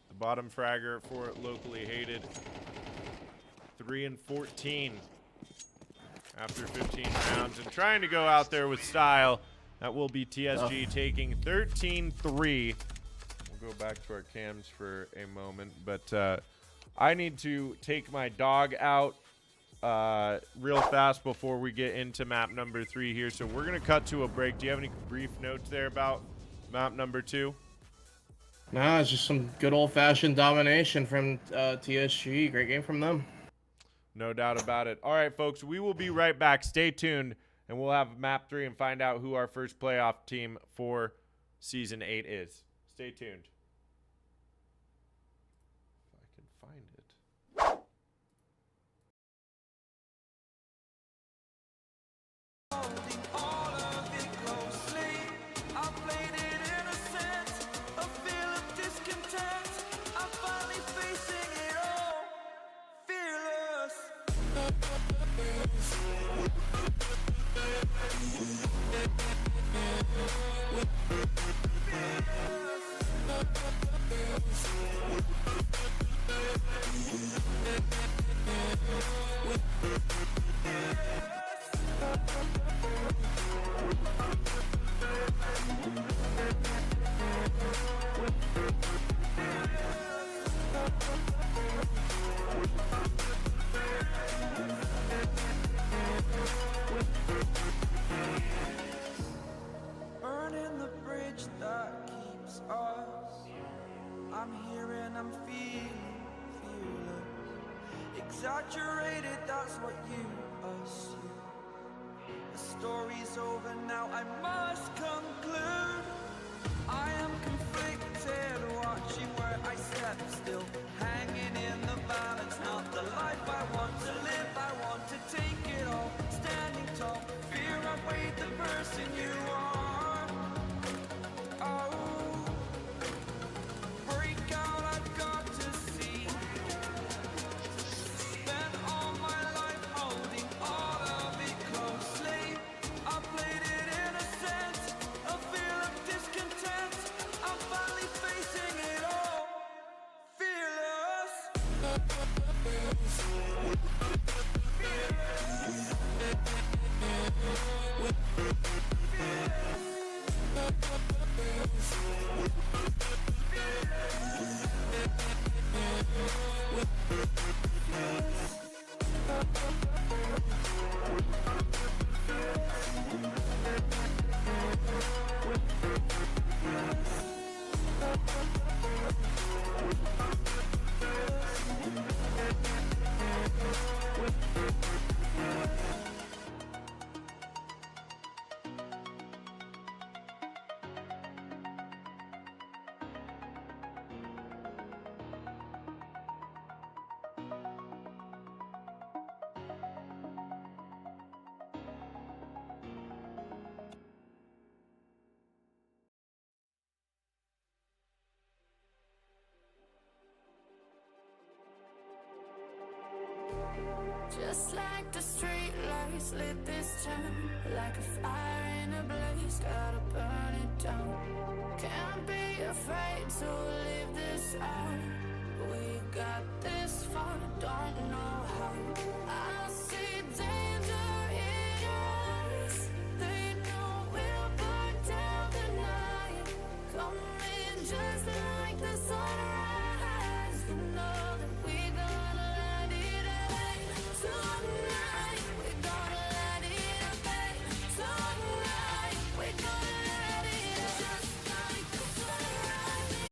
The bottom fragger for locally hated. 3 and 14 after 15 rounds, and trying to go out there with style. That will be TSG taking 13-3. We'll go back to our cams for a moment, but I need to take my dog out real fast before we get into map number 3 here. So we're going to cut to a break. Do you have any brief notes there about map number 2? Nah, it's just some good old-fashioned domination from TSG. Great game from them. No doubt about it. All right, folks, we will be right back. Stay tuned, and we'll have map 3 and find out who our first playoff team for Season 8 is. Stay tuned. If I can find it. Burning the bridge that keeps us. I'm here and I'm feeling fearless. Exaggerated, that's what you assume. The story's over now, I must conclude. I am conflicted, watching where I step still. Hanging in the balance, not the life I want to live. I want to take it all, standing tall. Fear outweighed the person you are. Oh, break out, I've got to see. Spent all my life holding all of it closely. I played it innocent, a feel of discontent. I'm finally facing it all, fearless. Just like the street lights lit this town, like a fire in a blaze, gotta burn it down. Can't be afraid to leave this out. We got this far, don't know how. I see danger in your eyes. They know we'll burn down the night. Coming just like the sunrise. You know that we gonna let it away. Tonight, we're gonna let it away. Tonight, we're gonna let it just like the sunrise.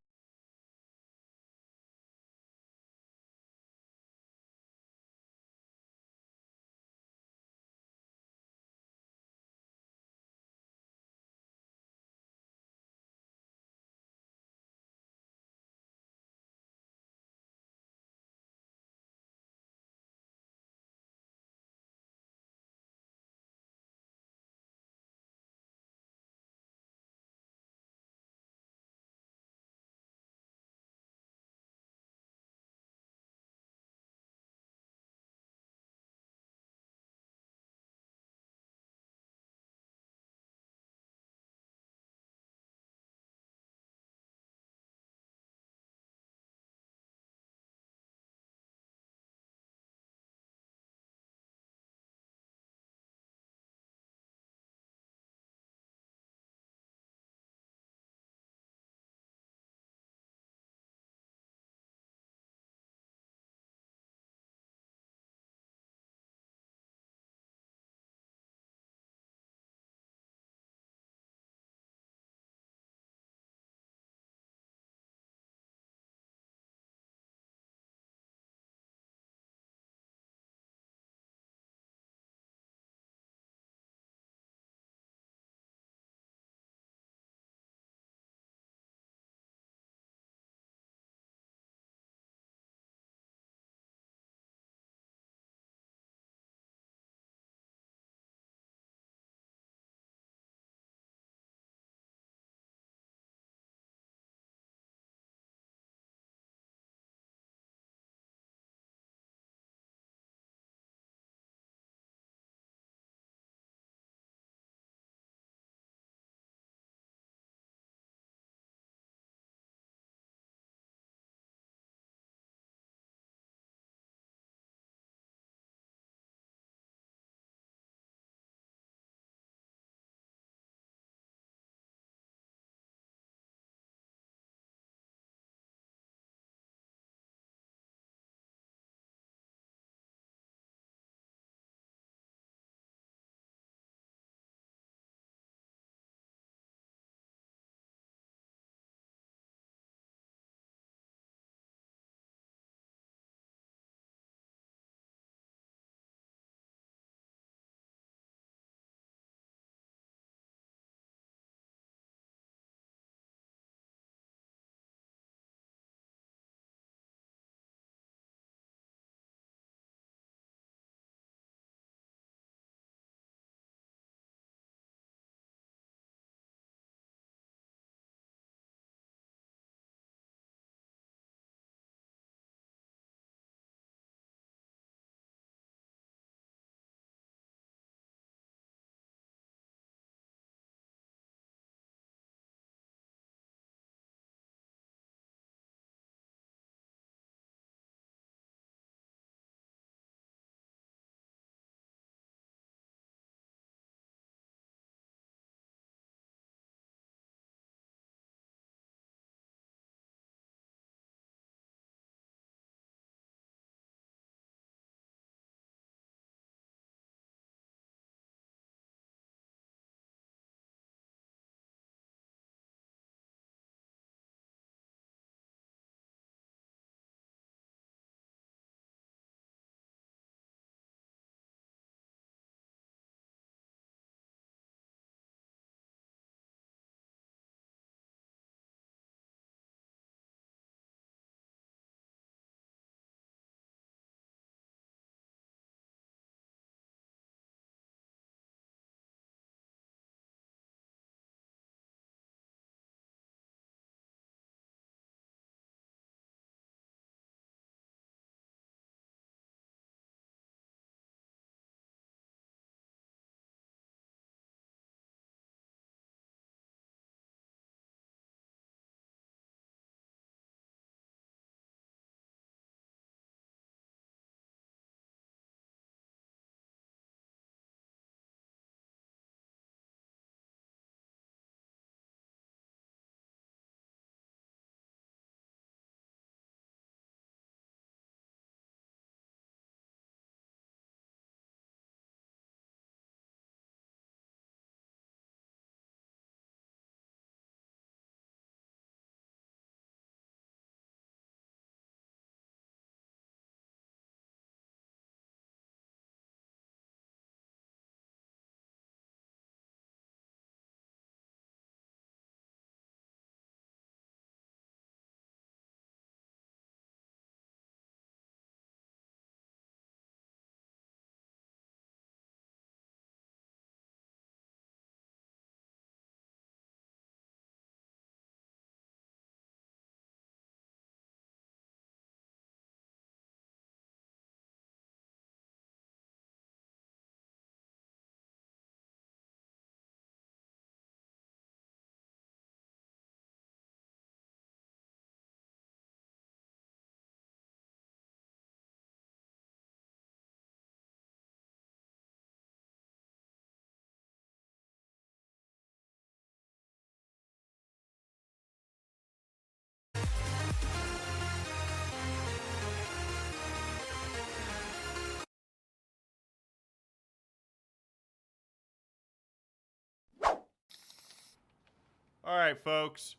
All right, folks.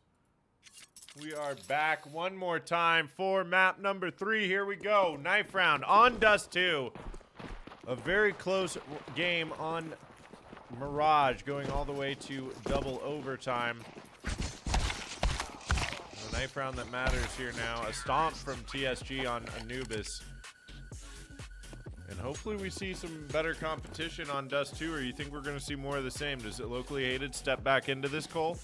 We are back one more time for map number 3. Here we go. Knife round on Dust 2. A very close game on Mirage, going all the way to double overtime. The knife round that matters here now. A stomp from TSG on Anubis. And hopefully we see some better competition on Dust 2, or you think we're going to see more of the same? Does it locally hated step back into this, Cole?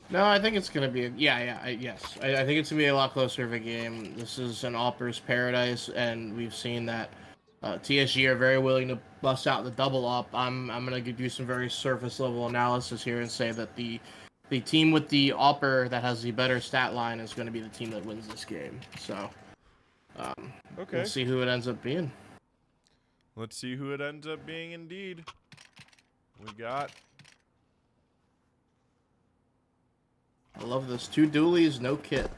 No, I think it's going to be, yes. I think it's going to be a lot closer of a game. This is an Opper's paradise, and we've seen that TSG are very willing to bust out the double op. I'm going to do some very surface level analysis here and say that the team with the Opper that has the better stat line is going to be the team that wins this game. So, Okay. we'll see who it ends up being. Let's see who it ends up being indeed. We got... I love this. 2 dualies, no kit.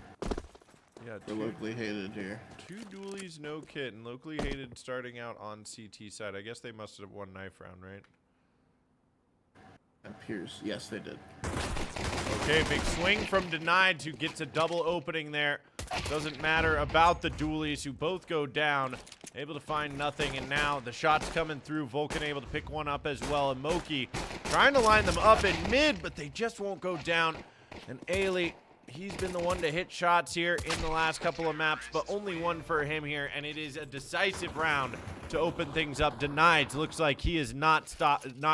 Yeah, They're locally hated here. 2 dualies, no kit, and locally hated starting out on CT side. I guess they must have won knife round, right? Appears. Yes, they did. Okay, big swing from Denied, who gets a double opening there. Doesn't matter about the dualies, who both go down. Able to find nothing, and now the shot's coming through. Vulcan able to pick one up as well, and Moki trying to line them up in mid, but they just won't go down. And Ailey, he's been the one to hit shots here in the last couple of maps, but only one for him here, and it is a decisive round to open things up. Denied looks like he is not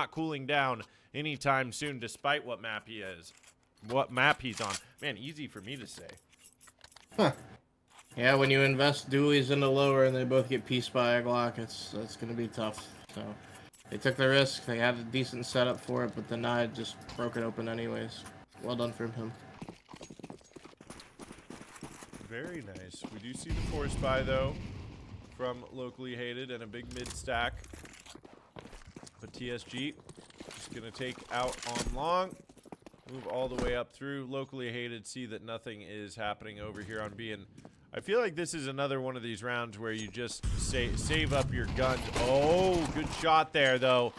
cooling down anytime soon, despite what map he is. What map he's on. Man, easy for me to say. Huh. Yeah, when you invest dualies into lower and they both get pieced by a Glock, it's going to be tough. So they took the risk. They had a decent setup for it, but Denied just broke it open anyways. Well done from him. Very nice. We do see the force buy, though, from locally hated and a big mid stack. But TSG just going to take out on long. Move all the way up through. Locally hated, see that nothing is happening over here on B. And I feel like this is another one of these rounds where you just save up your guns. Oh, good shot there, though.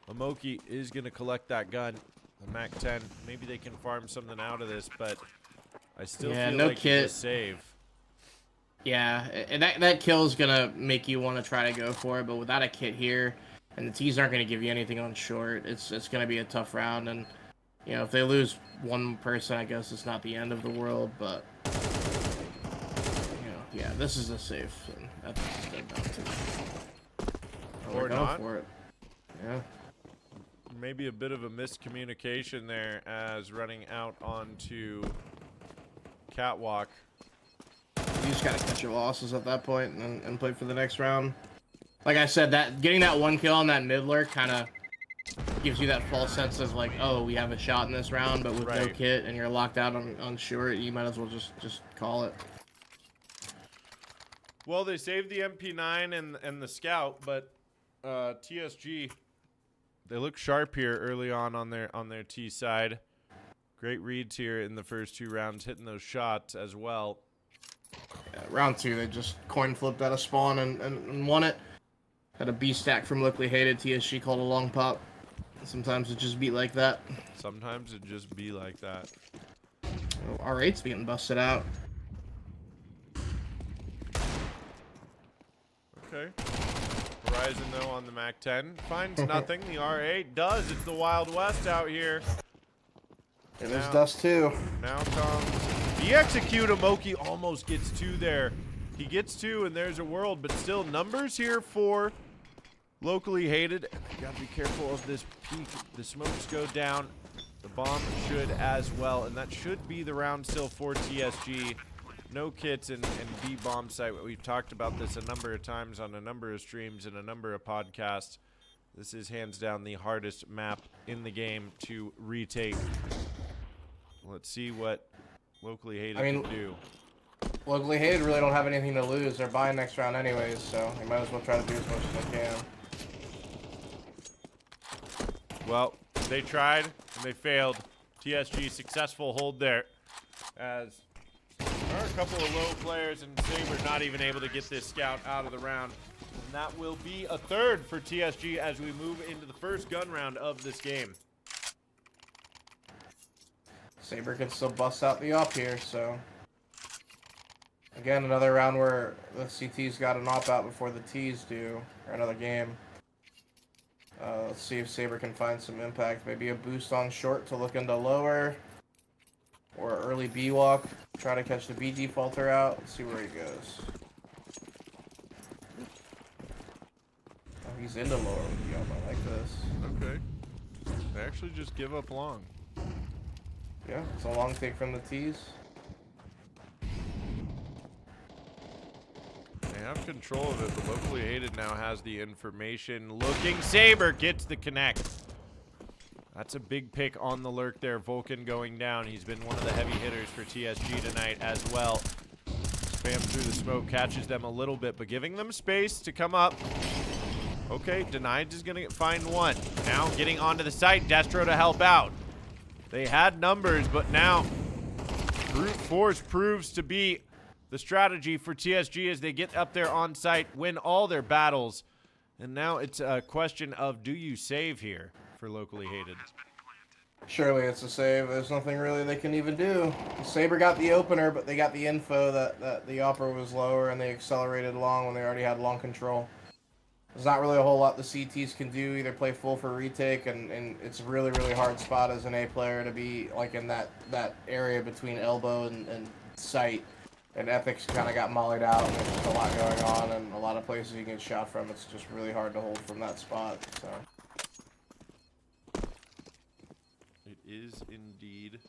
Amoki is going to collect that gun. The Mac 10. Maybe they can farm something out of this, but I still feel no like kit. it's a save. Yeah, and that kill is going to make you want to try to go for it, but without a kit here, and the T's aren't going to give you anything on short, it's going to be a tough round. And, you know, if they lose one person, I guess it's not the end of the world, but, you know, yeah, this is a safe. And that's what they're down to. Oh, Or we're going not. for it. Yeah. Maybe a bit of a miscommunication there as running out onto Catwalk. You just gotta cut your losses at that point and play for the next round. Like I said, that getting that one kill on that mid lurk kind of gives you that false sense of like, oh, we have a shot in this round, but with no Right. kit and you're locked out on short, you might as well just call it. Well, they saved the MP9 and the Scout, but TSG, they look sharp here early on their T side. Great reads here in the first 2 rounds, hitting those shots as well. Yeah, round 2, they just coin flipped out of spawn and won it. Had a B stack from locally hated. TSG called a long pop. Sometimes it just beat like that. Sometimes it just be like that. Oh, R8's being busted out. Okay. Horizon, though, on the Mac 10 finds nothing. The R8 does. It's the Wild West out here. It Now- was Dust 2. Now comes the execute. Amoki almost gets 2 there. He gets 2, and there's a world, but still numbers here for locally hated. And they gotta be careful of this peak. The smokes go down. The bomb should as well, and that should be the round still for TSG. No kits and B bomb site. We've talked about this a number of times on a number of streams and a number of podcasts. This is hands down the hardest map in the game to retake. Let's see what locally hated can do. Locally hated really don't have anything to lose. They're buying next round anyways, so they might as well try to do as much as they can. Well, they tried and they failed. TSG successful hold there, as there are a couple of low players, and Saber not even able to get this scout out of the round. And that will be a 3rd for TSG as we move into the first gun round of this game. Saber can still bust out the op here, so. Again, another round where the CT's got an op out before the T's do, or another game. Let's see if Saber can find some impact. Maybe a boost on short to look into lower. Or early B walk. Try to catch the B defaulter out. Let's see where he goes. Oh, he's into lower with the op. I like this. Okay. They actually just give up long. Yeah, it's a long take from the T's. They have control of it, but Locally Hated now has the information. Looking, Saber gets the connect. That's a big pick on the lurk there. Vulcan going down. He's been one of the heavy hitters for TSG tonight as well. Spam through the smoke, catches them a little bit, but giving them space to come up. Okay, Denied is going to find one. Now getting onto the site, Destro to help out. They had numbers, but now brute force proves to be the strategy for TSG as they get up there on site, win all their battles. And now it's a question of, do you save here for Locally Hated? Surely it's a save. There's nothing really they can even do. Saber got the opener, but they got the info that the opera was lower and they accelerated long when they already had long control. There's not really a whole lot the CTs can do, either play full for retake, and it's a really, really hard spot as an A player to be like in that area between elbow and sight. And Epic's kind of got mollied out, and there's just a lot going on, and a lot of places you can get shot from. It's just really hard to hold from that spot, so. It is indeed.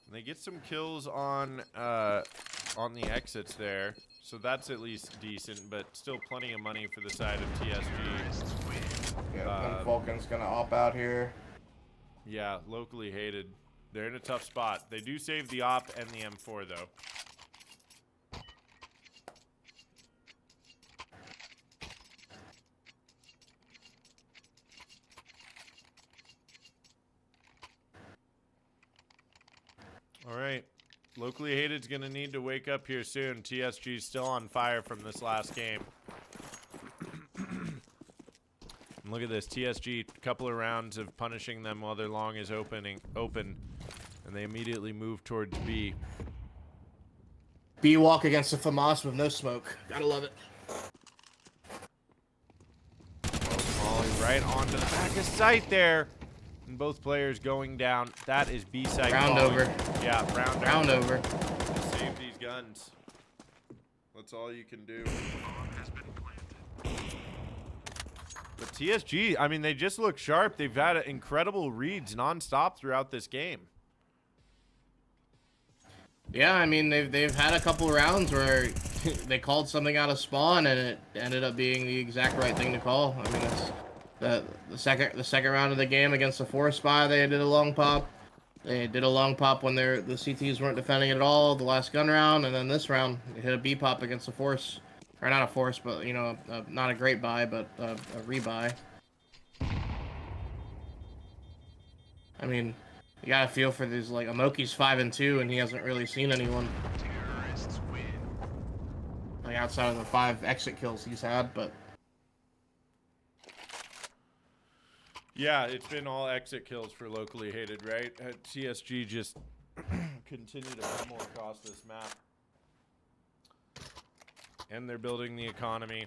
And they get some kills on the exits there, so that's at least decent, but still plenty of money for the side of TSG. Yeah, and Vulcan's gonna op out here. Yeah, Locally Hated. They're in a tough spot. They do save the op and the M4 though. All right. Locally Hated's going to need to wake up here soon. TSG's still on fire from this last game. And look at this. TSG, a couple of rounds of punishing them while their long is open, and they immediately move towards B. B walk against the FAMAS with no smoke. Gotta love it. Molly right onto the back of sight there. And both players going down. That is B side. Round over. Yeah, Round over. Just save these guns. That's all you can do. But TSG, I mean, they just look sharp. They've had incredible reads nonstop throughout this game. Yeah, I mean, they've had a couple rounds where they called something out of spawn and it ended up being the exact right thing to call. I mean, it's the second round of the game against the forest spy, they did a long pop. They did a long pop when the CTs weren't defending it at all. The last gun round, and then this round they hit a B pop against the force, or not a force, but you know, not a great buy, but a rebuy. I mean, you gotta feel for these, like, Amoki's 5-2, and he hasn't really seen anyone. Like, outside of the 5 exit kills he's had, but... Yeah, it's been all exit kills for Locally Hated, right? TSG just continue to come more across this map. And they're building the economy.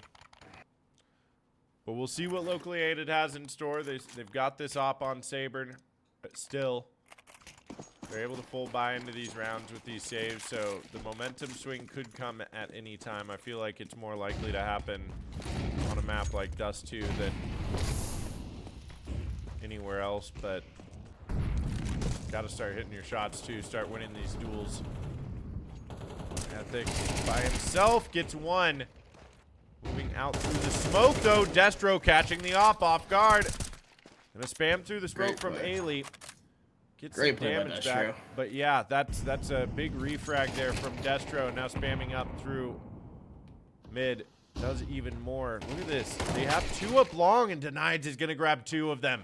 But we'll see what Locally Hated has in store. They've got this op on Saber, but still... They're able to full buy into these rounds with these saves, so the momentum swing could come at any time. I feel like it's more likely to happen on a map like Dust 2 than anywhere else, but got to start hitting your shots too, start winning these duels. Ethic by himself gets one. Moving out through the smoke though, Destro catching the op off guard. Gonna spam through the smoke from Ailey. Gets some damage back, but yeah, that's a big refrag there from Destro. Now spamming up through mid, does even more. Look at this. They have 2 up long, and Denied is gonna grab 2 of them.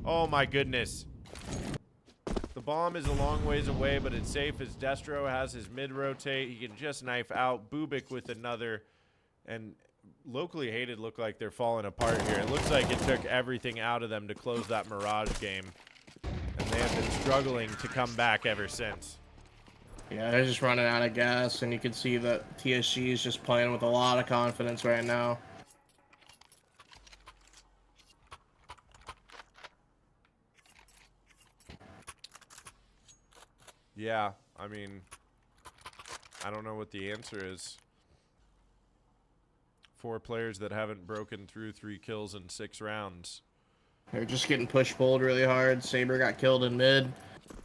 Oh my goodness. The bomb is a long ways away, but it's safe as Destro has his mid rotate. He can just knife out. Bubik with another, and Locally Hated look like they're falling apart here. It looks like it took everything out of them to close that Mirage game. And they have been struggling to come back ever since. Yeah, they're just running out of gas, and you can see that TSG is just playing with a lot of confidence right now. Yeah, I mean, I don't know what the answer is. 4 players that haven't broken through 3 kills in 6 rounds. They're just getting push-pulled really hard. Saber got killed in mid,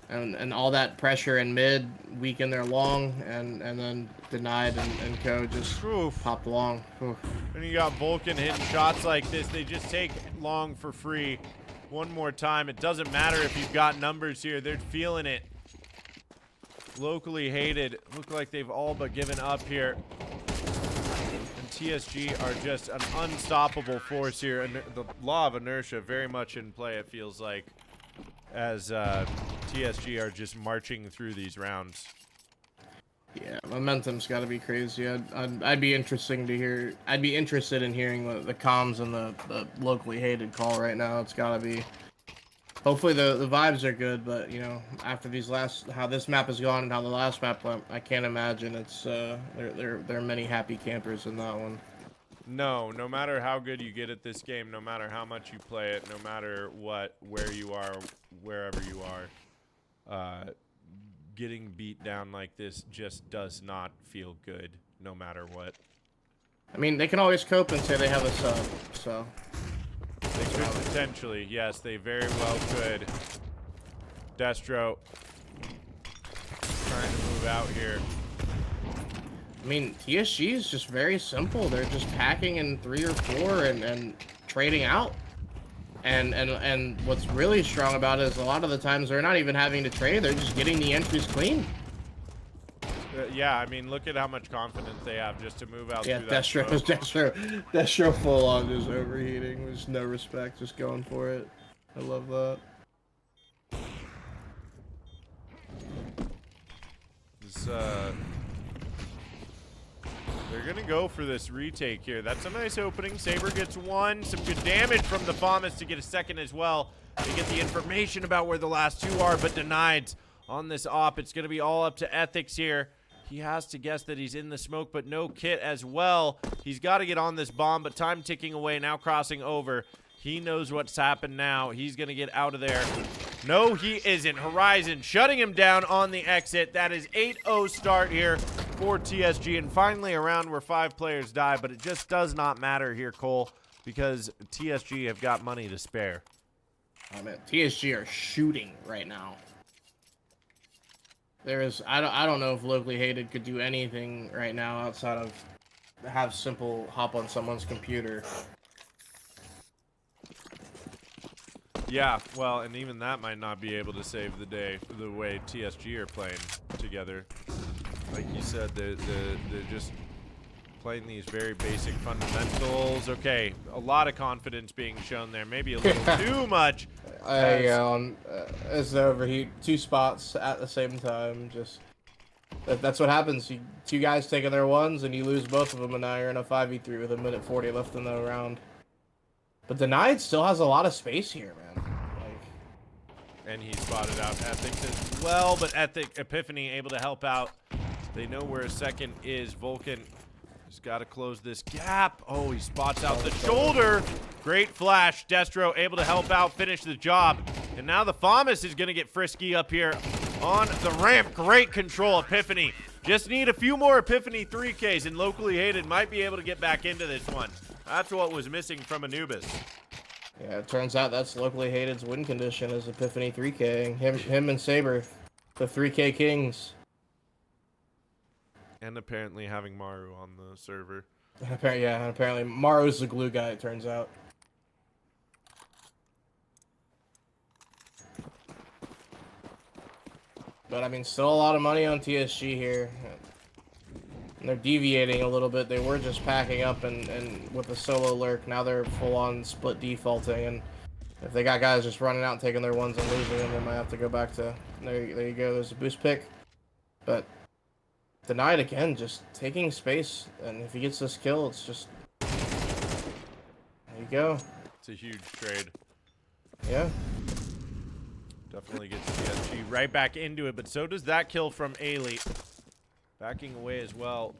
and all that pressure in mid weakened their long, and then Denied and Co. just popped long. Oof. When you got Vulcan hitting shots like this, they just take long for free. One more time. It doesn't matter if you've got numbers here. They're feeling it. Locally hated. Look like they've all but given up here. And TSG are just an unstoppable force here. And the law of inertia very much in play, it feels like, as TSG are just marching through these rounds. Yeah, momentum's got to be crazy. I'd be interesting to hear. I'd be interested in hearing the comms and the locally hated call right now. It's got to be. Hopefully the vibes are good, but you know, after these how this map has gone and how the last map went, I can't imagine it's there are many happy campers in that one. No matter how good you get at this game, no matter how much you play it, no matter where you are, wherever you are, getting beat down like this just does not feel good, no matter what. I mean, they can always cope and say they have a sub, so. They could potentially, yes, they very well could. Destro trying to move out here. I mean, TSG is just very simple. They're just packing in 3 or 4 and trading out. And what's really strong about it is a lot of the times they're not even having to trade. They're just getting the entries clean. Yeah, I mean, look at how much confidence they have just to move out through that Destro full on just overheating. There's no respect, just going for it. I love that. They're gonna go for this retake here. That's a nice opening. Saber gets 1. Some good damage from the Famas to get a second as well. They get the information about where the last 2 are, but Denied on this op. It's gonna be all up to Ethics here. He has to guess that he's in the smoke, but no kit as well. He's got to get on this bomb, but time ticking away, now crossing over. He knows what's happened now. He's going to get out of there. No, he isn't. Horizon shutting him down on the exit. That is 8-0 start here for TSG, and finally a round where 5 players die, but it just does not matter here, Cole, because TSG have got money to spare. Oh, man, TSG are shooting right now. I don't know if locally hated could do anything right now outside of have simple hop on someone's computer. Yeah, well, and even that might not be able to save the day the way TSG are playing together. Like you said, they're just playing these very basic fundamentals. Okay, a lot of confidence being shown there. Maybe a little too much. It's overheat 2 spots at the same time. Just that's what happens. 2 guys taking their 1s and you lose both of them, and now you're in a 5v3 with 1:40 left in the round. But Denied still has a lot of space here, man. And he spotted out Ethics as well, but Epiphany able to help out. They know where a second is. Vulcan has got to close this gap. Oh, he spots out the shoulder. Great flash. Destro able to help out, finish the job. And now the Famas is going to get frisky up here on the ramp. Great control, Epiphany. Just need a few more Epiphany 3Ks, and locally hated might be able to get back into this one. That's what was missing from Anubis. Yeah, it turns out that's locally hated's win condition is Epiphany 3K. Him and Saber, the 3K kings. And apparently having Maru on the server. Apparently Maru's the glue guy, it turns out. But I mean, still a lot of money on TSG here. And they're deviating a little bit. They were just packing up and with the solo lurk. Now they're full-on split defaulting. And if they got guys just running out and taking their 1s and losing them, they might have to go back to... There you go. There's a boost pick. But Denied again, just taking space. And if he gets this kill, it's just... There you go. It's a huge trade. Yeah. Definitely gets TSG right back into it, but so does that kill from Ailey. Backing away as well.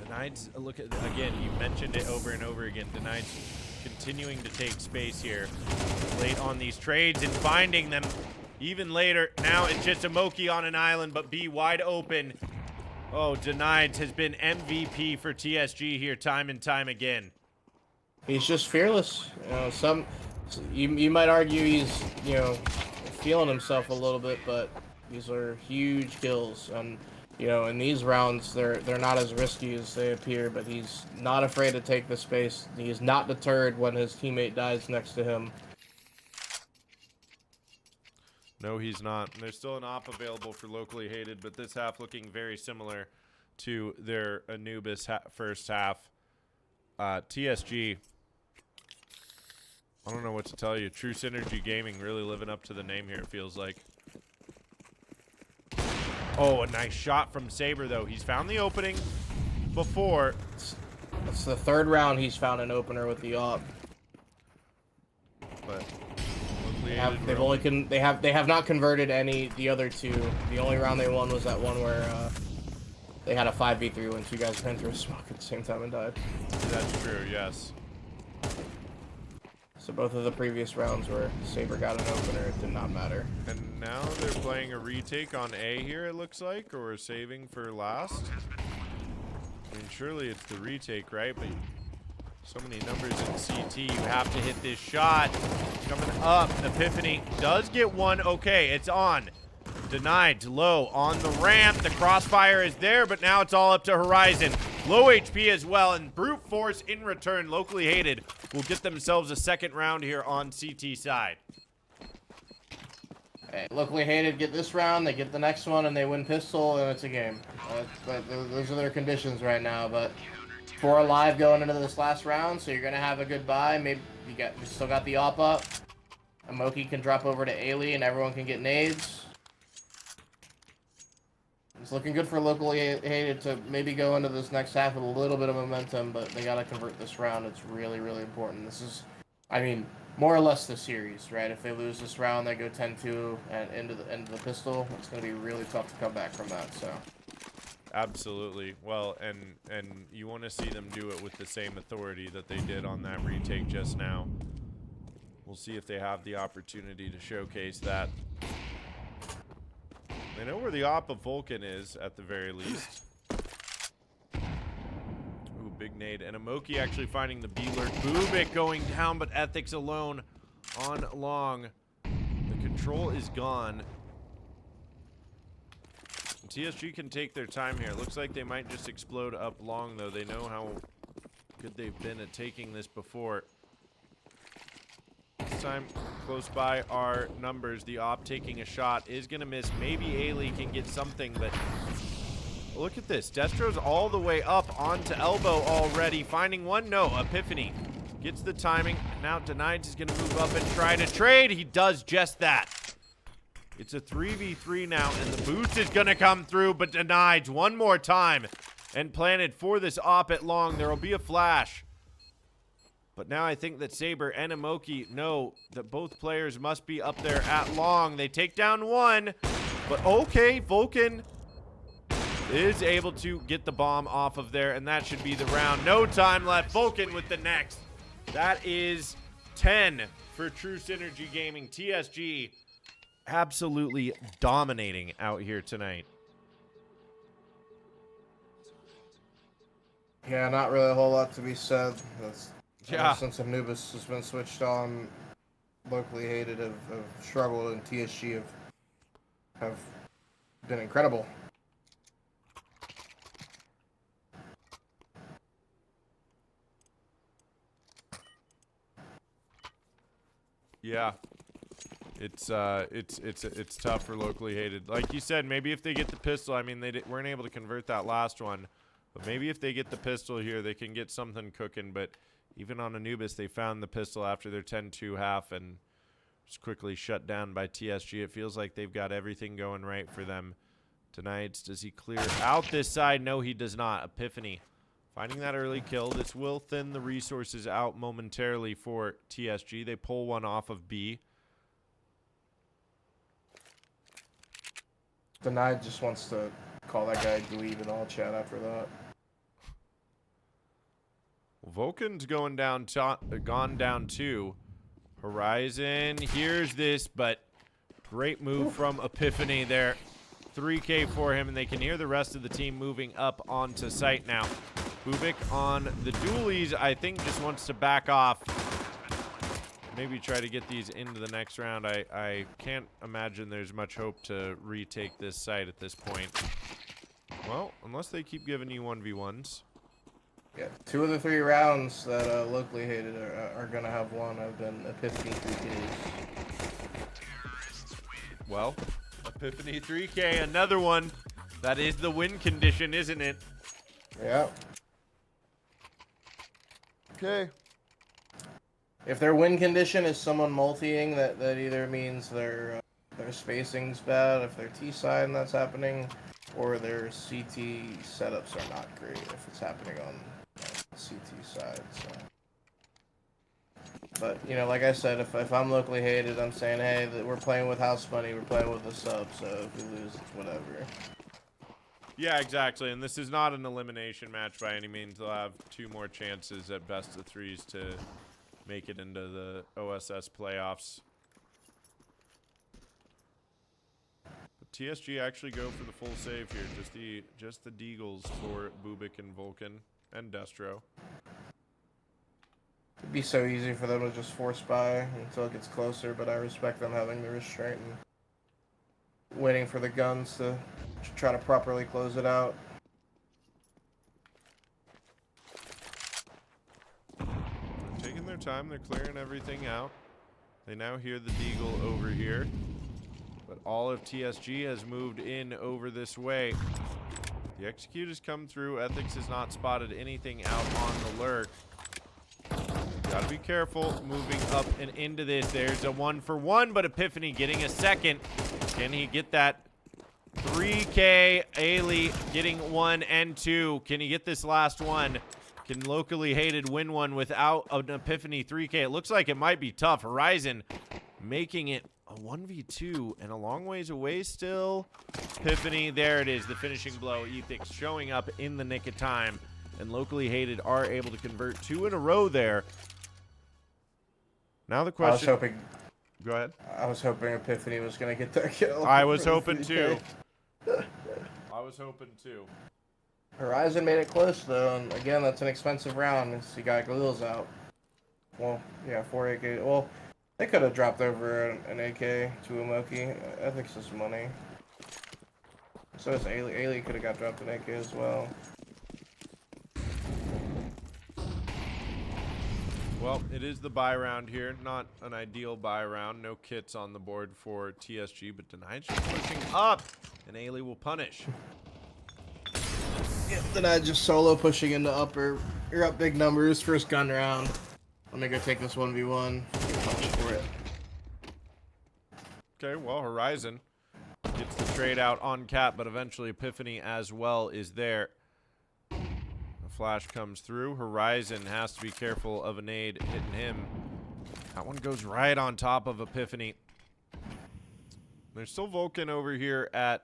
Denied's, look at, again, you mentioned it over and over again. Denied's continuing to take space here. Late on these trades and finding them even later. Now it's just a Moki on an island, but B wide open. Oh, Denied has been MVP for TSG here time and time again. He's just fearless. You know, you might argue he's, you know, feeling himself a little bit, but these are huge kills. And, you know, in these rounds, they're not as risky as they appear, but he's not afraid to take the space. He is not deterred when his teammate dies next to him. No, he's not. There's still an op available for locally hated, but this half looking very similar to their Anubis first half. TSG, I don't know what to tell you. True Synergy Gaming really living up to the name here, it feels like. Oh, a nice shot from Saber, though. He's found the opening before. It's the third round he's found an opener with the op. But they have not converted the other two. The only round they won was that one where they had a 5v3 when two guys ran through a smoke at the same time and died. That's true, yes. So both of the previous rounds where Saber got an opener, it did not matter. And now they're playing a retake on A here, it looks like, or saving for last. I mean, surely it's the retake, right? But so many numbers in CT, you have to hit this shot. Coming up, Epiphany does get one. Okay, it's on. Denied low on the ramp. The crossfire is there, but now it's all up to Horizon. Low HP as well, and Brute Force in return, locally hated, will get themselves a second round here on CT side. Hey, locally hated get this round, they get the next one, and they win pistol, and it's a game. Those are their conditions right now, but 4 alive going into this last round, so you're gonna have a good buy. Maybe you still got the op up. Amoki can drop over to Ailey, and everyone can get nades. It's looking good for locally hated to maybe go into this next half with a little bit of momentum, but they gotta convert this round. It's really, really important. This is, I mean, more or less the series, right? If they lose this round, they go 10-2 and into the pistol. It's gonna be really tough to come back from that. So. Absolutely. Well, and you want to see them do it with the same authority that they did on that retake just now. We'll see if they have the opportunity to showcase that. They know where the op of Vulcan is, at the very least. Ooh, big nade. And Amoki actually finding the B-lurk. Bubik going down, but Ethics alone on long. The control is gone. TSG can take their time here. Looks like they might just explode up long, though. They know how good they've been at taking this before. This time, close by are numbers. The op taking a shot is going to miss. Maybe Ailey can get something, but look at this. Destro's all the way up onto elbow already. Finding one? No. Epiphany gets the timing. Now Denied is going to move up and try to trade. He does just that. It's a 3v3 now, and the boost is going to come through, but Denied one more time and planted for this op at long. There will be a flash. But now I think that Saber and Amoki know that both players must be up there at long. They take down one, but okay, Vulcan is able to get the bomb off of there, and that should be the round. No time left. Vulcan with the next. That is 10 for True Synergy Gaming. TSG absolutely dominating out here tonight. Yeah, not really a whole lot to be said. Yeah. Since Anubis has been switched on, locally hated have struggled, and TSG have been incredible. Yeah. It's tough for locally hated. Like you said, maybe if they get the pistol, I mean, they weren't able to convert that last one. But maybe if they get the pistol here, they can get something cooking. But even on Anubis, they found the pistol after their 10-2 half and was quickly shut down by TSG. It feels like they've got everything going right for them tonight. Does he clear out this side? No, he does not. Epiphany finding that early kill. This will thin the resources out momentarily for TSG. They pull one off of B. Denied just wants to call that guy dweeb in all chat after that. Vulcan's gone down too. Horizon hears this, but great move from Epiphany there. 3K for him, and they can hear the rest of the team moving up onto site now. Bubik on the dualies, I think, just wants to back off. Maybe try to get these into the next round. I can't imagine there's much hope to retake this site at this point. Well, unless they keep giving you 1v1s. Yeah, 2 of the 3 rounds that locally hated are gonna have won have been Epiphany 3Ks. Well, Epiphany 3K, another one. That is the win condition, isn't it? Yeah. Okay. If their win condition is someone multiing, that either means their spacing's bad if they're T side and that's happening, or their CT setups are not great if it's happening on CT side. So. But you know, like I said, if I'm locally hated, I'm saying, hey, we're playing with house money, we're playing with a sub, so if we lose, it's whatever. Yeah, exactly. And this is not an elimination match by any means. They'll have 2 more chances at best of 3s to make it into the OSS playoffs. But TSG actually go for the full save here. Just the Deagles for Bubik and Vulcan and Destro. It'd be so easy for them to just force by until it gets closer, but I respect them having the restraint and waiting for the guns to try to properly close it out. They're taking their time. They're clearing everything out. They now hear the Deagle over here. But all of TSG has moved in over this way. The execute has come through. Ethics has not spotted anything out on the lurk. Gotta be careful moving up and into this. There's a 1-for-1, but Epiphany getting a second. Can he get that? 3K, Ailey getting 1 and 2. Can he get this last one? Can locally hated win one without an Epiphany 3K? It looks like it might be tough. Horizon making it a 1v2 and a long ways away still. Epiphany, there it is, the finishing blow. Ethix showing up in the nick of time. And locally hated are able to convert 2 in a row there. Now the question. I was hoping. Go ahead. I was hoping Epiphany was gonna get that kill. I was hoping too. I was hoping too. Horizon made it close though, and again, that's an expensive round. As he got Galil's out. Well, yeah, 4 AK. Well, they could have dropped over an AK to Umoki. Ethics is money. So is Ailey. Ailey could have got dropped an AK as well. Well, it is the buy round here. Not an ideal buy round. No kits on the board for TSG, but Denied's just pushing up, and Ailey will punish. Yeah, Denied just solo pushing into upper. You're up big numbers. First gun round. Let me go take this 1v1. Punch for it. Okay, well, Horizon gets the trade out on cap, but eventually Epiphany as well is there. Flash comes through. Horizon has to be careful of a nade hitting him. That one goes right on top of Epiphany. There's still Vulcan over here at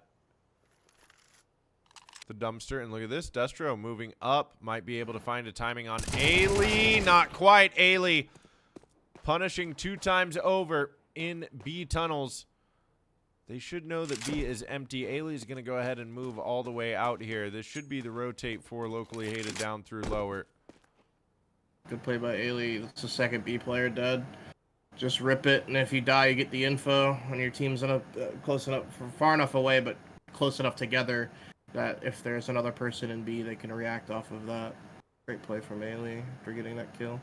the dumpster. And look at this. Destro moving up. Might be able to find a timing on Ailey. Not quite. Ailey punishing 2 times over in B tunnels. They should know that B is empty. Ailey's going to go ahead and move all the way out here. This should be the rotate for locally hated down through lower. Good play by Ailey. That's the second B player dead. Just rip it, and if you die, you get the info. When your team's close enough, far enough away, but close enough together that if there's another person in B, they can react off of that. Great play from Ailey for getting that kill.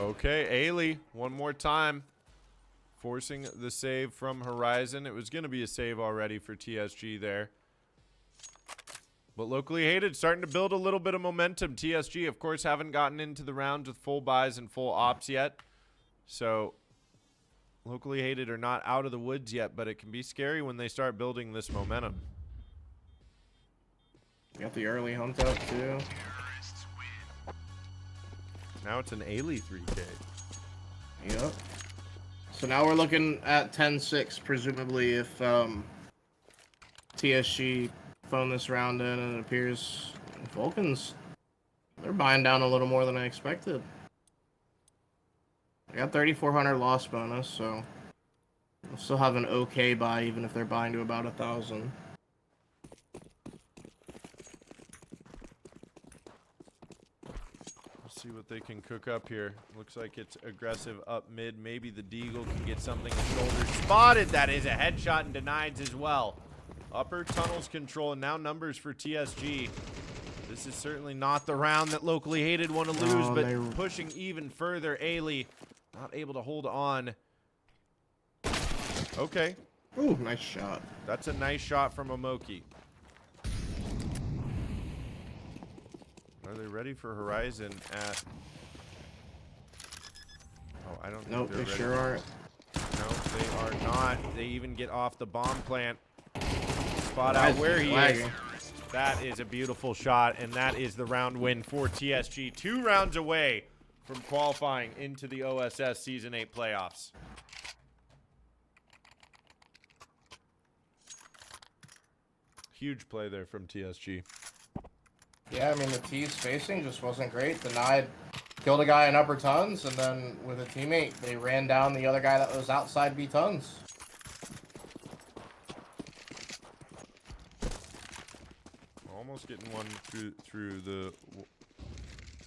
Okay, Ailey, one more time. Forcing the save from Horizon. It was going to be a save already for TSG there. But locally hated, starting to build a little bit of momentum. TSG, of course, haven't gotten into the rounds with full buys and full ops yet. So, locally hated are not out of the woods yet, but it can be scary when they start building this momentum. Got the early hunt up, too. Now it's an Ailey 3K. Yep. So now we're looking at 10-6, presumably, if TSG phone this round in, and it appears Vulcans, they're buying down a little more than I expected. I got 3,400 loss bonus, so we'll still have an okay buy, even if they're buying to about 1,000. See what they can cook up here. Looks like it's aggressive up mid. Maybe the Deagle can get something in shoulder. Spotted! That is a headshot and denied as well. Upper tunnels control and now numbers for TSG. This is certainly not the round that locally hated want to lose, but pushing even further. Ailey not able to hold on. Okay. Ooh, nice shot. That's a nice shot from Omoki. Are they ready for Horizon at... Oh, I don't think Nope, they're they ready. sure aren't. No, they are not. They even get off the bomb plant. Spot out where he is. That is a beautiful shot, and that is the round win for TSG. 2 rounds away from qualifying into the OSS Season 8 playoffs. Huge play there from TSG. Yeah, I mean, the T's spacing just wasn't great. Denied, killed a guy in upper tons, and then with a teammate, they ran down the other guy that was outside B tons. Almost getting one through the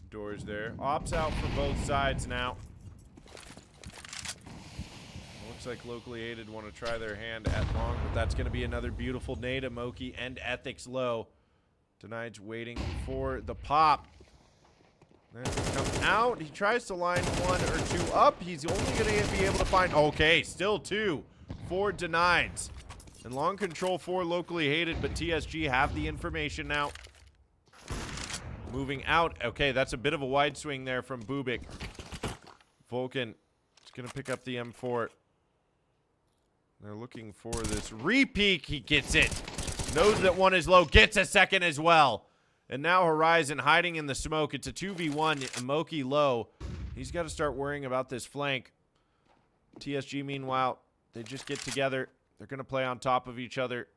doors there. Ops out for both sides now. Looks like locally aided want to try their hand at long, but that's going to be another beautiful nade. Amoki and Ethics low. Denied's waiting for the pop. Then he comes out. He tries to line 1 or 2 up. He's only going to be able to find... Okay, still 2 for Denied's. And long control for locally hated, but TSG have the information now. Moving out. Okay, that's a bit of a wide swing there from Bubik. Vulcan is going to pick up the M4. They're looking for this re-peek. He gets it. Knows that 1 is low. Gets a second as well. And now Horizon hiding in the smoke. It's a 2v1. Amoki low. He's got to start worrying about this flank. TSG, meanwhile, they just get together. They're going to play on top of each other.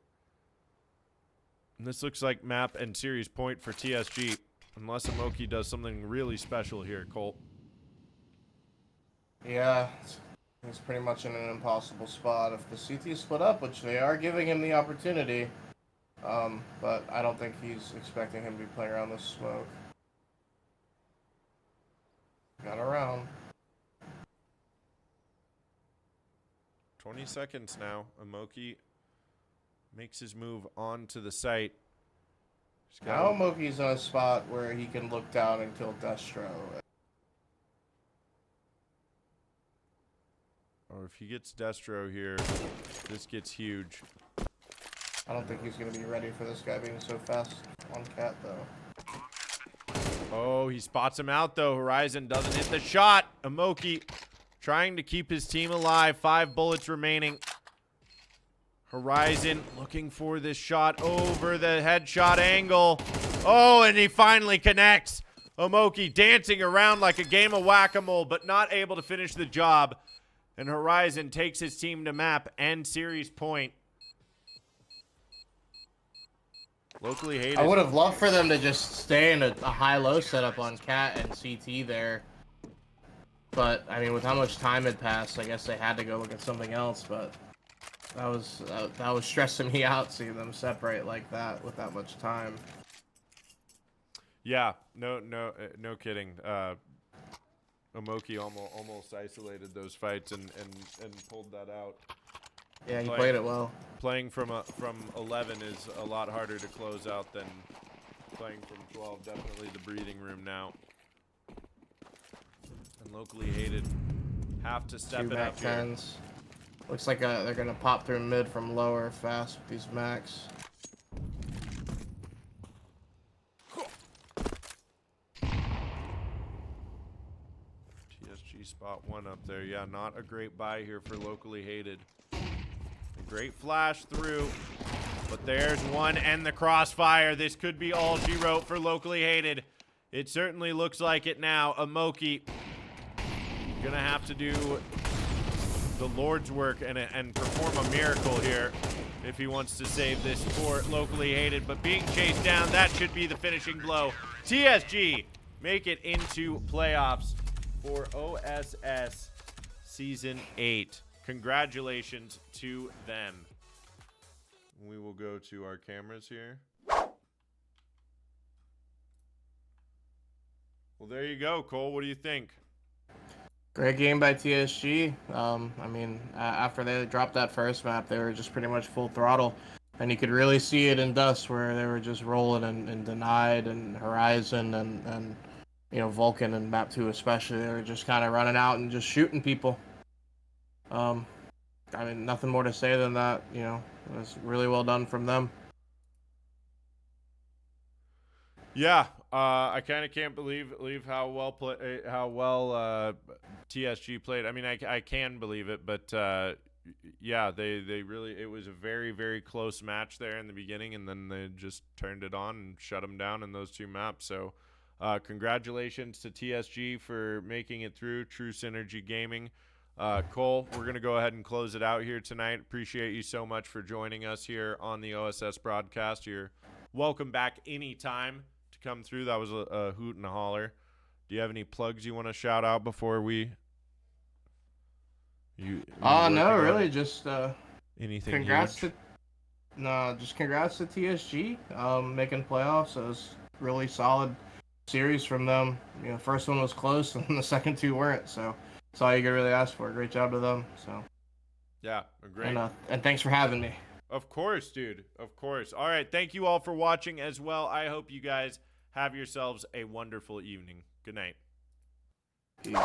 And this looks like map and series point for TSG. Unless Amoki does something really special here, Colt. Yeah, he's pretty much in an impossible spot. If the CT split up, which they are giving him the opportunity, but I don't think he's expecting him to be playing around this smoke. Got around. 20 seconds now. Amoki makes his move onto the site. Now Moki's in a spot where he can look down and kill Destro. Or if he gets Destro here, this gets huge. I don't think he's going to be ready for this guy being so fast on Cat, though. Oh, he spots him out, though. Horizon doesn't hit the shot. Amoki trying to keep his team alive. 5 bullets remaining. Horizon looking for this shot over the headshot angle. Oh, and he finally connects. Amoki dancing around like a game of whack-a-mole, but not able to finish the job. And Horizon takes his team to map and series point. Locally hated. I would have loved for them to just stay in a high-low setup on Cat and CT there. But, I mean, with how much time had passed, I guess they had to go look at something else, but... That was stressing me out seeing them separate like that with that much time. Yeah, no kidding. Amoki almost isolated those fights and pulled that out. Yeah, he played it well. Playing from 11 is a lot harder to close out than playing from 12. Definitely the breathing room now. And locally hated have to step it up here. 10s. Looks like they're gonna pop through mid from lower fast with these max. TSG spot 1 up there. Yeah, not a great buy here for locally hated. A great flash through, but there's 1 and the crossfire. This could be all she wrote for locally hated. It certainly looks like it now. Amoki Gonna have to do the Lord's work and perform a miracle here if he wants to save this for locally hated. But being chased down, that should be the finishing blow. TSG make it into playoffs for OSS Season 8. Congratulations to them. We will go to our cameras here. Well, there you go, Cole. What do you think? Great game by TSG. I mean, after they dropped that first map, they were just pretty much full throttle. And you could really see it in Dust where they were just rolling and Denied and Horizon and you know, Vulcan and map 2 especially. They were just kind of running out and just shooting people. I mean, nothing more to say than that. You know, it was really well done from them. Yeah, I kind of can't believe how well TSG played. I mean, I can believe it, but yeah, they really, it was a very, very close match there in the beginning, and then they just turned it on and shut them down in those 2 maps. So congratulations to TSG for making it through. True Synergy Gaming. Cole, we're going to go ahead and close it out here tonight. Appreciate you so much for joining us here on the OSS broadcast. You're welcome back anytime to come through. That was a hoot and a holler. Do you have any plugs you want to shout out before we... No, really, just anything congrats huge? just congrats to TSG making playoffs. It was really solid series from them. You know, first one was close and the second 2 weren't, so that's all you could really ask for. Great job to them. So Yeah, great. And thanks for having me. Of course, dude. Of course. All right, thank you all for watching as well. I hope you guys have yourselves a wonderful evening. Good night. Peace.